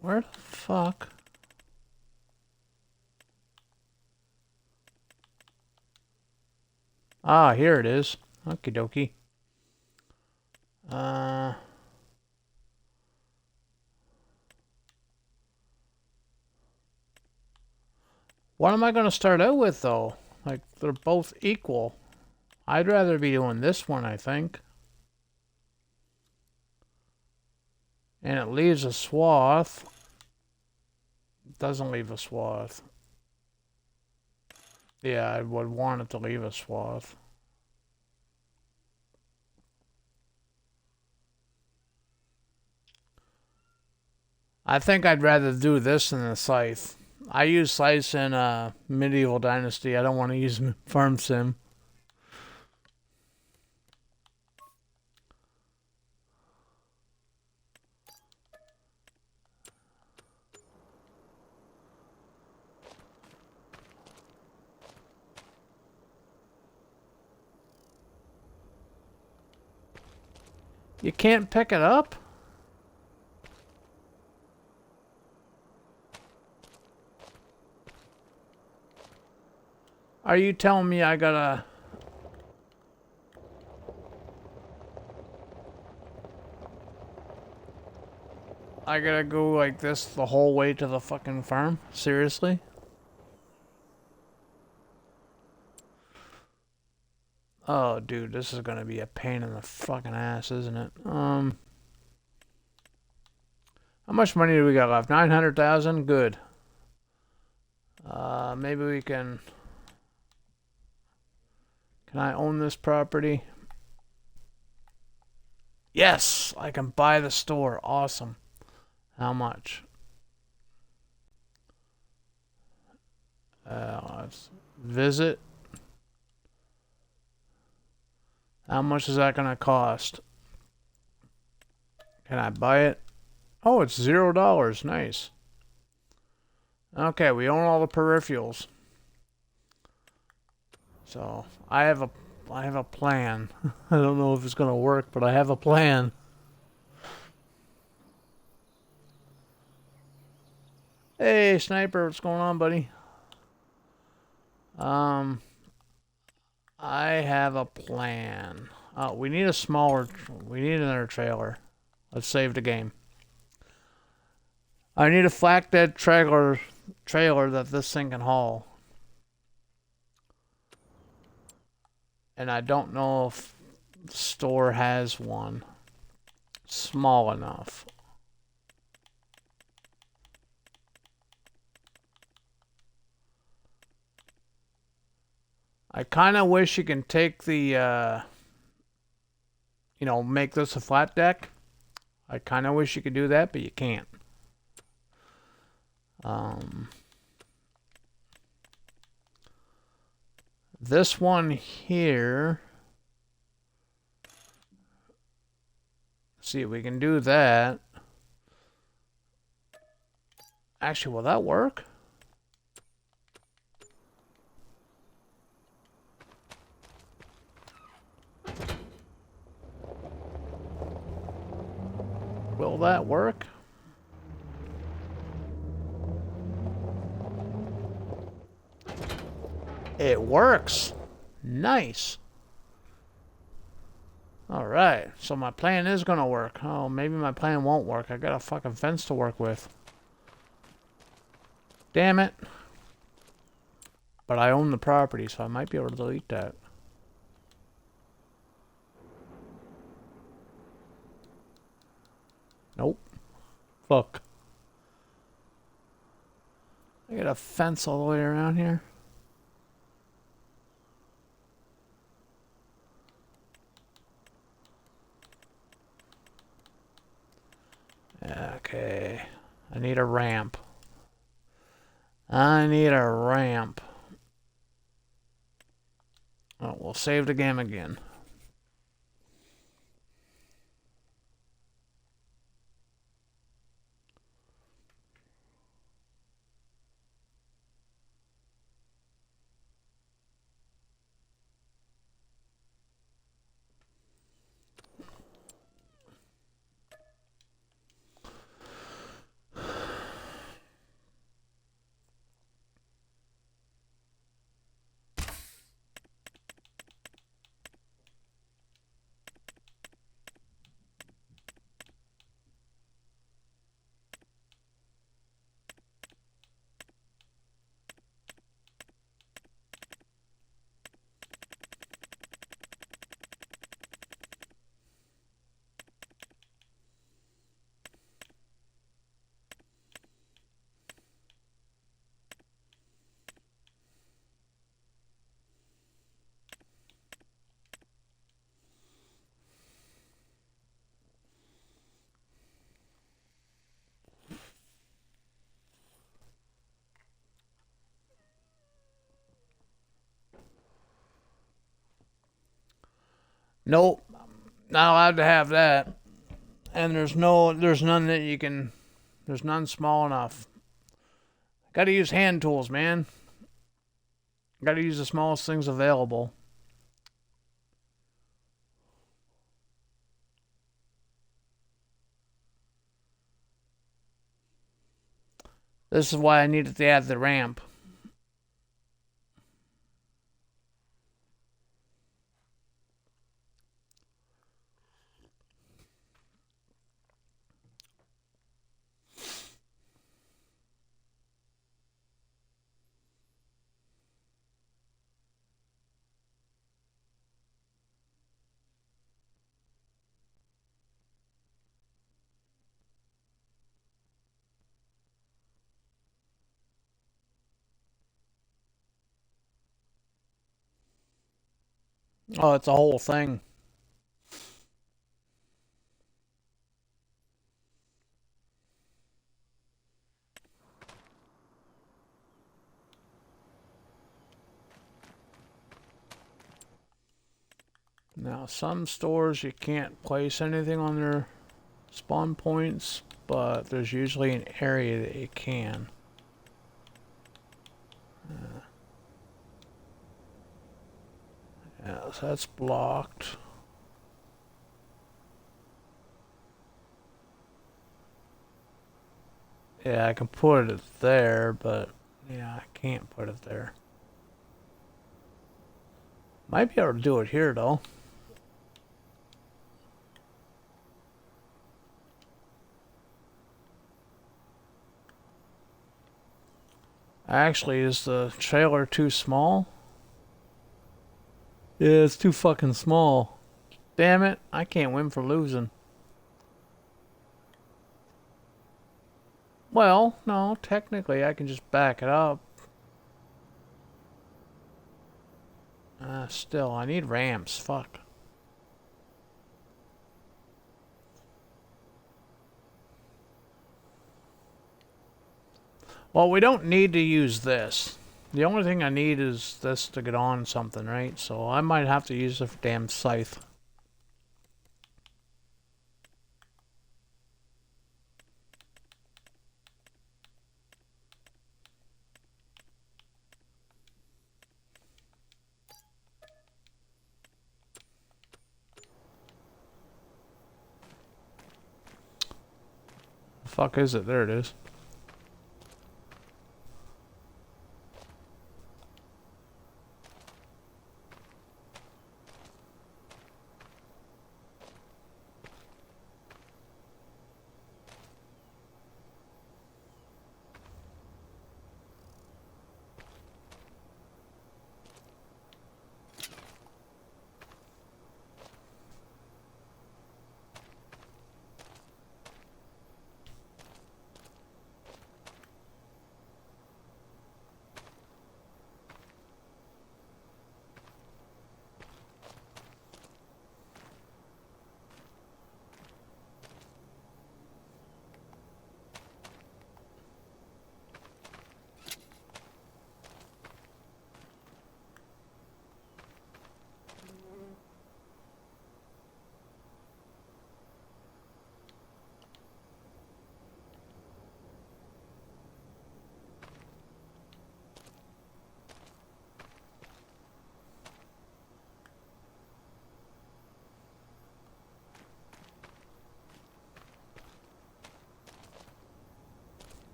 S3: Where the fuck? Ah, here it is. Okie dokie. What am I going to start out with, though? Like, they're both equal. I'd rather be doing this one, I think. And it leaves a swath. It doesn't leave a swath. Yeah, I would want it to leave a swath. I think I'd rather do this than the scythe. I use scythes in Medieval Dynasty. I don't want to use Farm Sim. You can't pick it up? Are you telling me I gotta... I gotta go like this the whole way to the fucking farm? Seriously? Oh, dude, this is gonna be a pain in the fucking ass, isn't it? How much money do we got left? 900,000? Good. Maybe we can... Can I own this property? Yes! I can buy the store. Awesome. How much? Let's visit. How much is that going to cost? Can I buy it? Oh, it's $0. Nice. Okay, we own all the peripherals. So, I have a plan. I don't know if it's going to work, but I have a plan. Hey, Sniper, what's going on, buddy? I have a plan. Oh, we need another trailer. Let's save the game. I need a flatbed trailer that this thing can haul. And I don't know if the store has one small enough. I kind of wish you can take the, make this a flat deck. I kind of wish you could do that, but you can't. This one here. Let's see if we can do that. Actually, will that work? Will that work? It works. Nice. Alright, so my plan is gonna work. Oh, maybe my plan won't work. I got a fucking fence to work with. Damn it. But I own the property, so I might be able to delete that. Nope. Fuck. I got a fence all the way around here. Okay. I need a ramp. I need a ramp. Oh, we'll save the game again. Nope. Not allowed to have that. And there's none that you can, there's none small enough. Gotta use hand tools, man. Gotta use the smallest things available. This is why I needed to add the ramp. Oh, it's a whole thing. Now, some stores you can't place anything on their spawn points, but there's usually an area that you can. Yeah, so that's blocked. Yeah, I can put it there, but yeah, I can't put it there. Might be able to do it here, though. Actually, is the trailer too small? Yeah, it's too fucking small. Damn it, I can't win for losing. Well, no, technically I can just back it up. Still, I need ramps, fuck. Well, we don't need to use this. The only thing I need is this to get on something, right? So I might have to use a damn scythe. The fuck is it? There it is.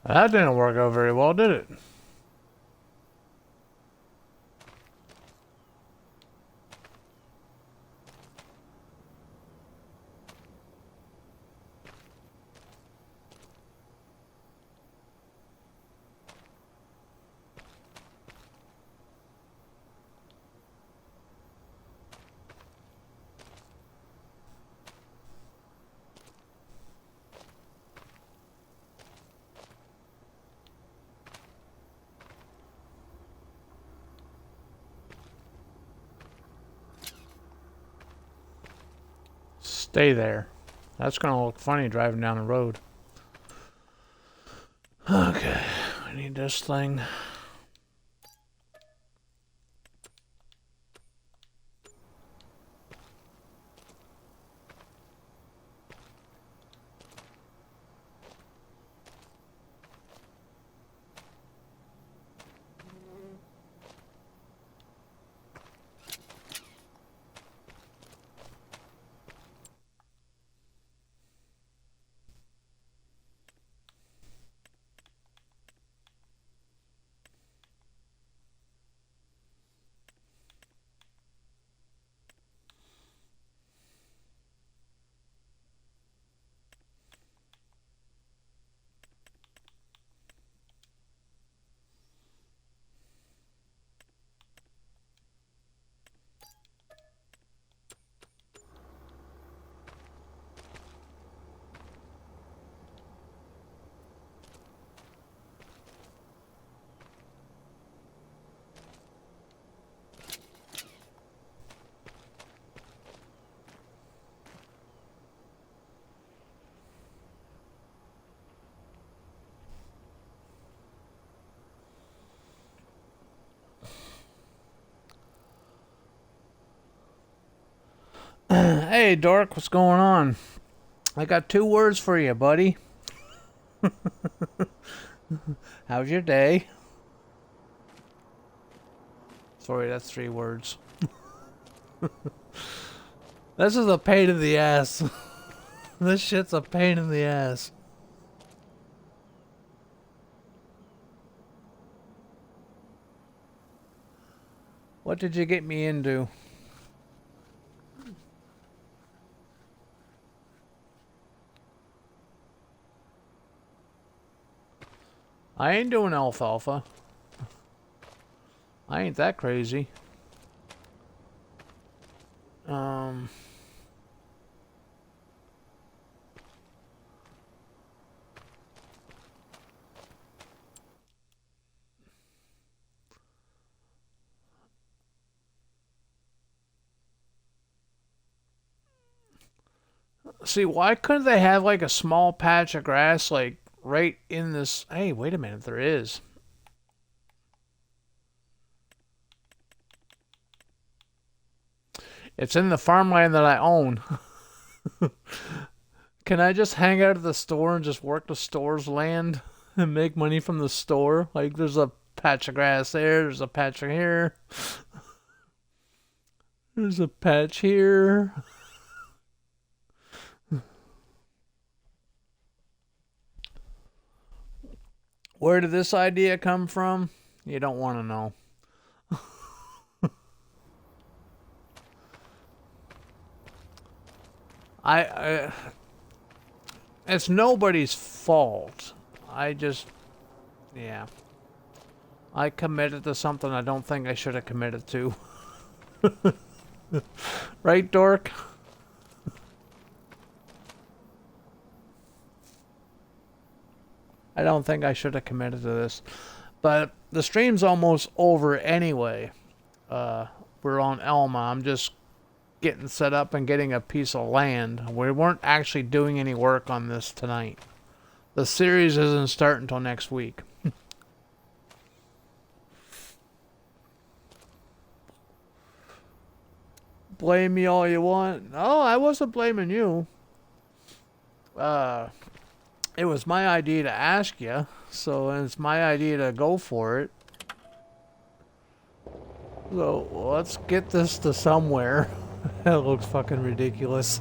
S3: That didn't work out very well, did it? Stay there. That's gonna look funny driving down the road. Okay, I need this thing. Hey, Dork, what's going on? I got 2 words for you, buddy. How's your day? Sorry, that's 3 words. This is a pain in the ass. This shit's a pain in the ass. What did you get me into? I ain't doing alfalfa. I ain't that crazy. See, why couldn't they have like a small patch of grass like right in this? Hey, wait a minute, there is. It's in the farmland that I own. Can I just hang out at the store and just work the store's land and make money from the store? Like, there's a patch of grass there, there's a patch here, there's a patch here. Where did this idea come from? You don't want to know. It's nobody's fault. Yeah. I committed to something I don't think I should have committed to. Right, Dork? I don't think I should have committed to this. But the stream's almost over anyway. We're on Alma. I'm just getting set up and getting a piece of land. We weren't actually doing any work on this tonight. The series isn't starting until next week. Blame me all you want. Oh, I wasn't blaming you. It was my idea to ask you, so it's my idea to go for it. So let's get this to somewhere. That looks fucking ridiculous.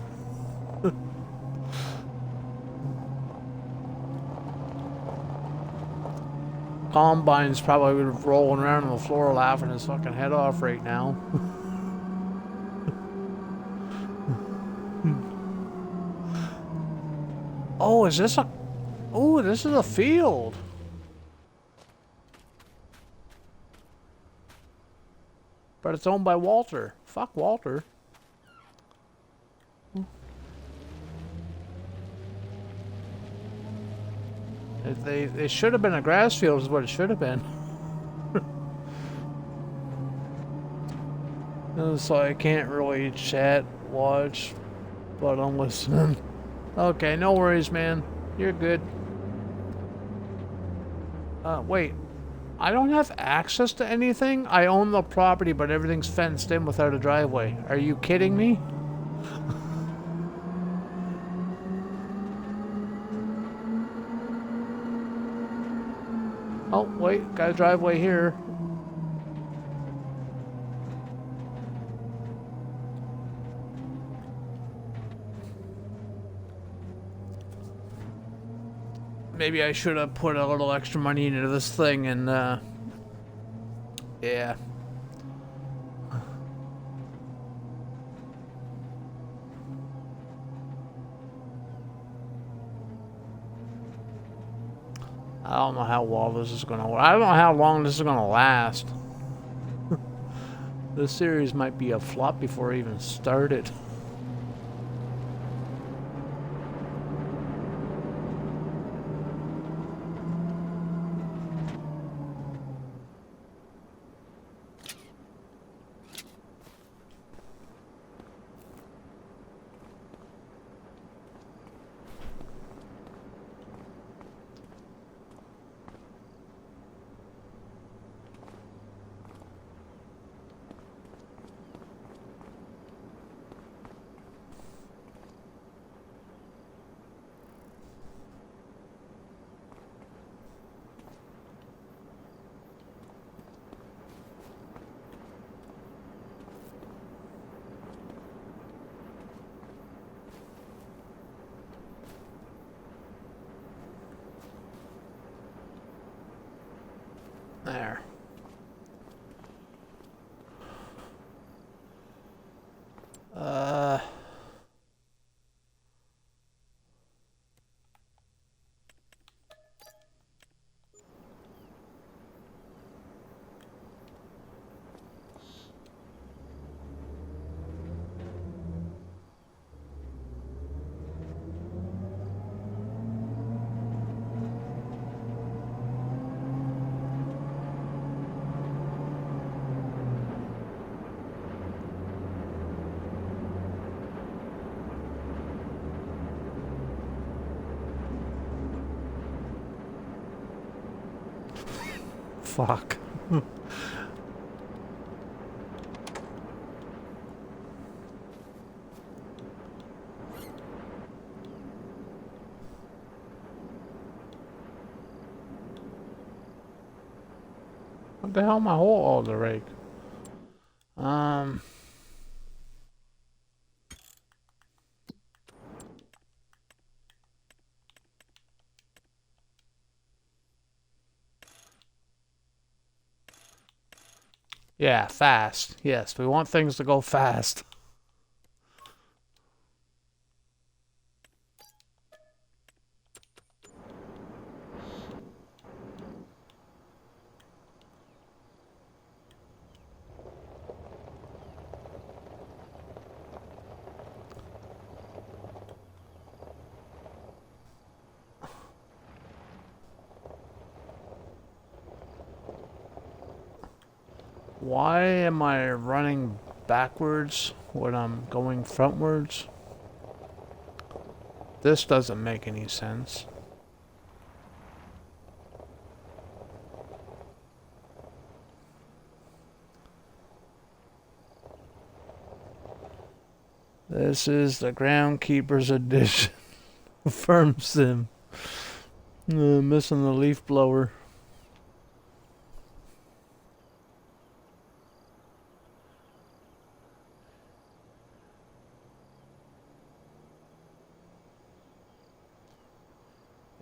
S3: Combine's probably rolling around on the floor laughing his fucking head off right now. Oh, is this a... Oh, this is a field. But it's owned by Walter. Fuck Walter. They should have been a grass field is what it should have been. So I can't really chat, watch, but I'm listening. Okay, no worries, man. You're good. Wait. I don't have access to anything? I own the property, but everything's fenced in without a driveway. Are you kidding me? Oh, wait. Got a driveway here. Maybe I should have put a little extra money into this thing and, yeah. I don't know how well this is gonna work. I don't know how long this is gonna last. This series might be a flop before it even started. Uh... Fuck. What the hell am I holding? Oh, the rake. Yeah, fast. Yes, we want things to go fast. Why am I running backwards when I'm going frontwards? This doesn't make any sense. This is the Groundkeeper's edition. Firm sim. Missing the leaf blower.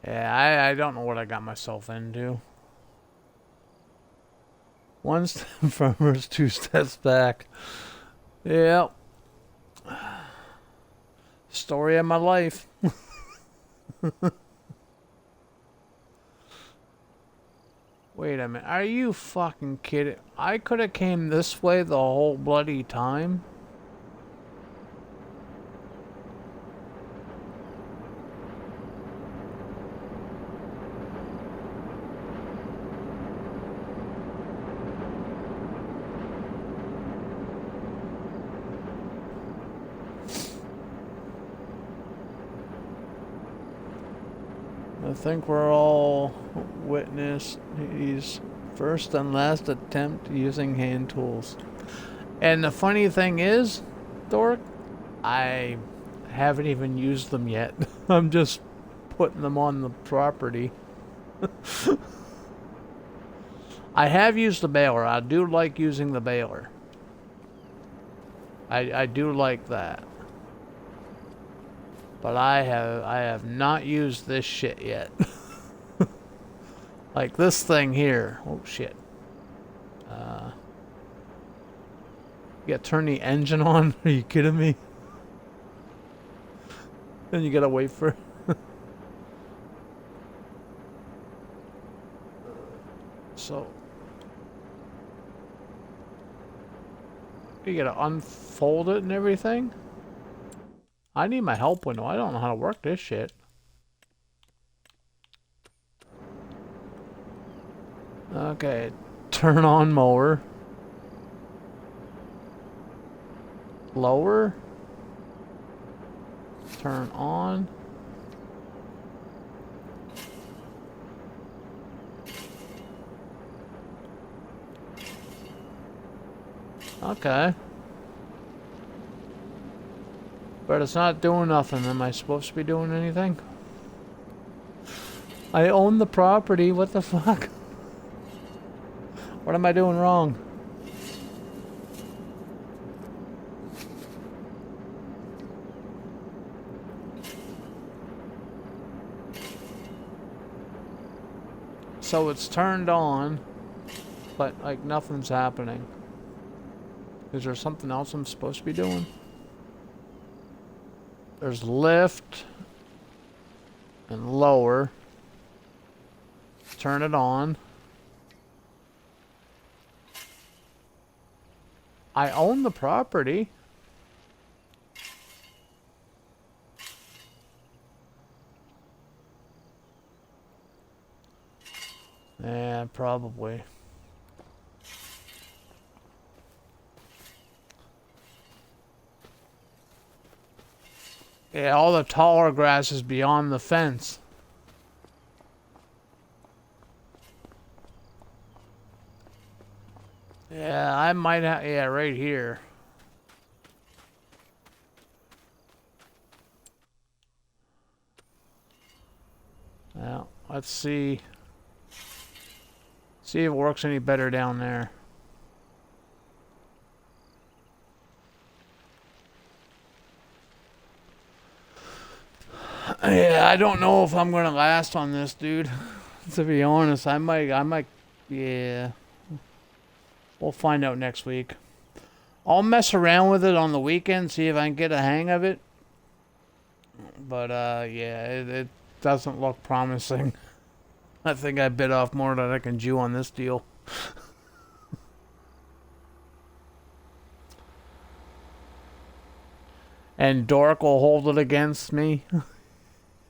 S3: Yeah, I don't know what I got myself into. One step forward, two steps back. Yep. Story of my life. Wait a minute. Are you fucking kidding? I could have came this way the whole bloody time? I think we're all witnessed his first and last attempt using hand tools. And the funny thing is, Dork, I haven't even used them yet. I'm just putting them on the property. I have used the baler. I do like using the baler. I do like that. But I have not used this shit yet. Like this thing here. Oh shit. You gotta turn the engine on? Are you kidding me? Then you gotta wait for it. So you gotta unfold it and everything? I need my help window. I don't know how to work this shit. Okay, turn on mower. Lower. Turn on. Okay. But it's not doing nothing. Am I supposed to be doing anything? I own the property. What the fuck? What am I doing wrong? So it's turned on, but like nothing's happening. Is there something else I'm supposed to be doing? There's lift and lower. Turn it on. I own the property. Yeah, probably. Yeah, all the taller grass is beyond the fence. Yeah, I might have... Yeah, right here. Well, let's see. See if it works any better down there. Yeah, I don't know if I'm gonna last on this, dude. To be honest, I might, yeah. We'll find out next week. I'll mess around with it on the weekend, see if I can get a hang of it. But, yeah, it doesn't look promising. I think I bit off more than I can chew on this deal. And Dork will hold it against me.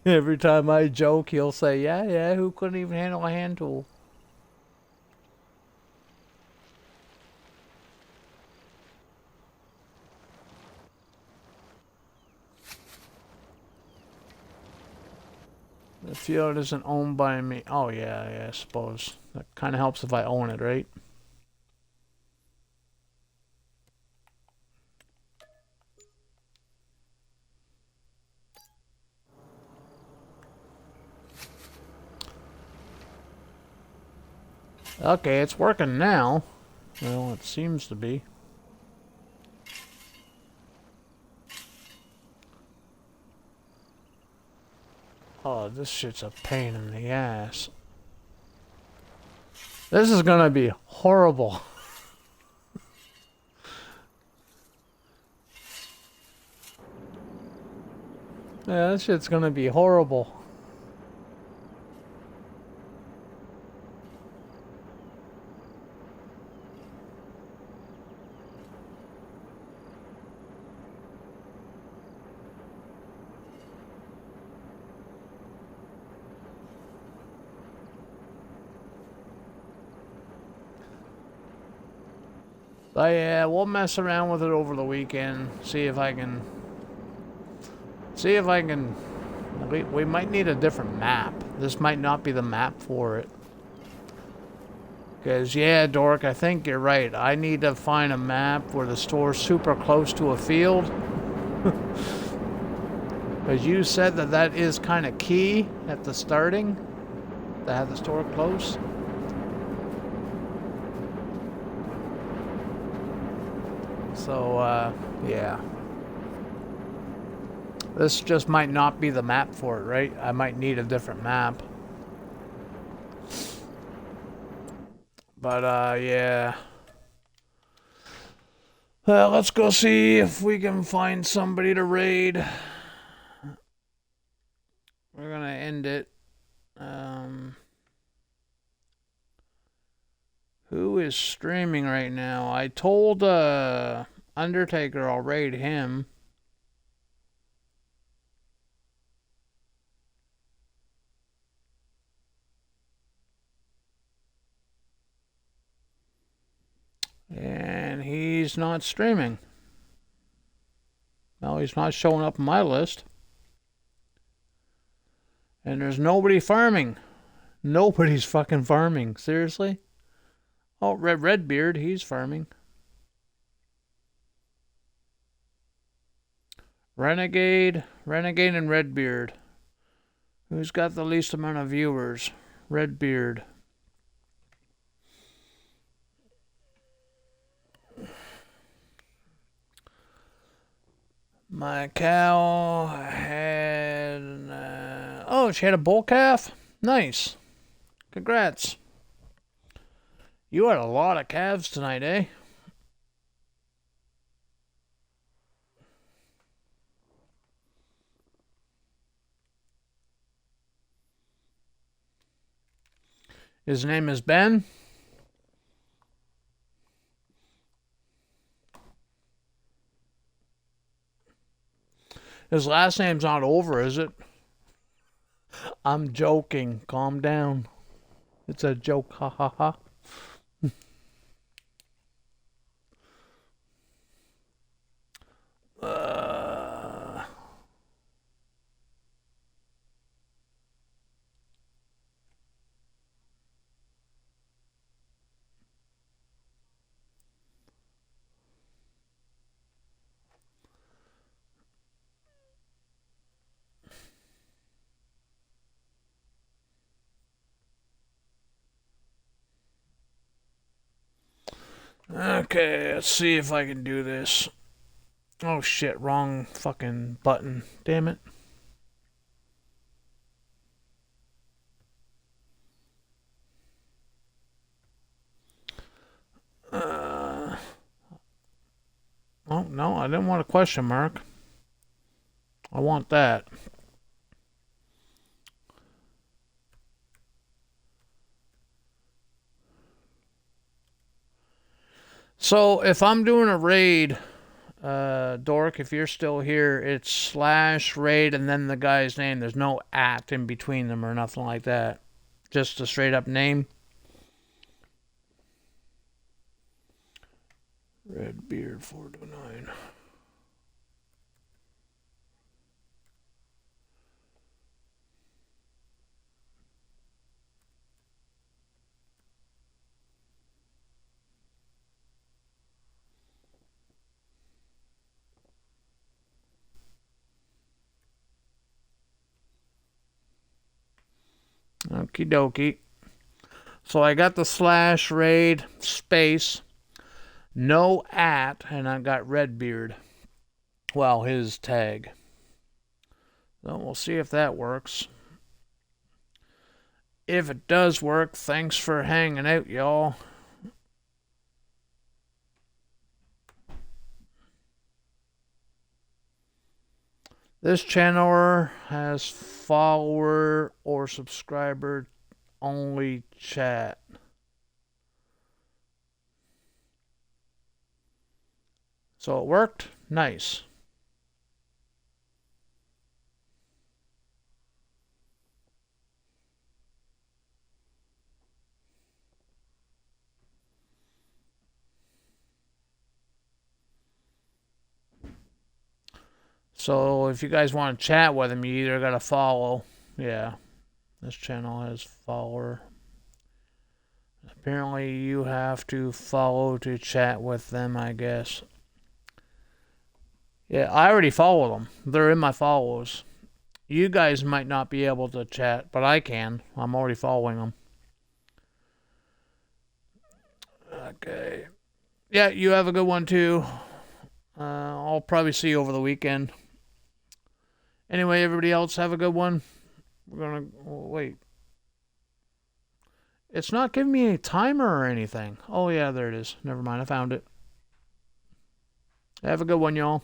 S3: Every time I joke, he'll say, yeah, who couldn't even handle a hand tool? The field isn't owned by me. Oh, yeah, I suppose. That kind of helps if I own it, right? Okay, it's working now. Well, it seems to be. Oh, this shit's a pain in the ass. This is gonna be horrible. Yeah, this shit's gonna be horrible. But yeah, we'll mess around with it over the weekend. See if I can... We might need a different map. This might not be the map for it. Because, yeah, Dork, I think you're right. I need to find a map where the store's super close to a field. Because you said that is kind of key at the starting. To have the store close. So, yeah. This just might not be the map for it, right? I might need a different map. But, yeah. Let's go see if we can find somebody to raid. We're gonna end it. Who is streaming right now? I told, Undertaker I'll raid him. And he's not streaming. No, he's not showing up on my list. And there's nobody farming. Nobody's fucking farming. Seriously? Oh, Redbeard, he's farming. Renegade and Redbeard. Who's got the least amount of viewers? Redbeard. My cow had... oh, she had a bull calf? Nice. Congrats. You had a lot of calves tonight, eh? His name is Ben. His last name's not over, is it? I'm joking. Calm down. It's a joke. Ha ha ha. Okay, let's see if I can do this. Oh shit, wrong fucking button. Damn it. Oh, no, I didn't want a question mark. I want that. So, if I'm doing a raid, Dork, if you're still here, it's /raid and then the guy's name. There's no at in between them or nothing like that. Just a straight up name. Redbeard 429. Okie dokie. So I got the /raid space, no at, and I got Redbeard. Well, his tag. So we'll see if that works. If it does work, thanks for hanging out, y'all. This channel has follower or subscriber only chat. So it worked? Nice. So if you guys want to chat with him, you either got to follow. Yeah. This channel has follower. Apparently you have to follow to chat with them, I guess. Yeah, I already follow them. They're in my follows. You guys might not be able to chat, but I can. I'm already following them. Okay. Yeah, you have a good one too. I'll probably see you over the weekend. Anyway, everybody else have a good one. We're gonna wait. It's not giving me a timer or anything. Oh yeah, there it is. Never mind, I found it. Have a good one, y'all.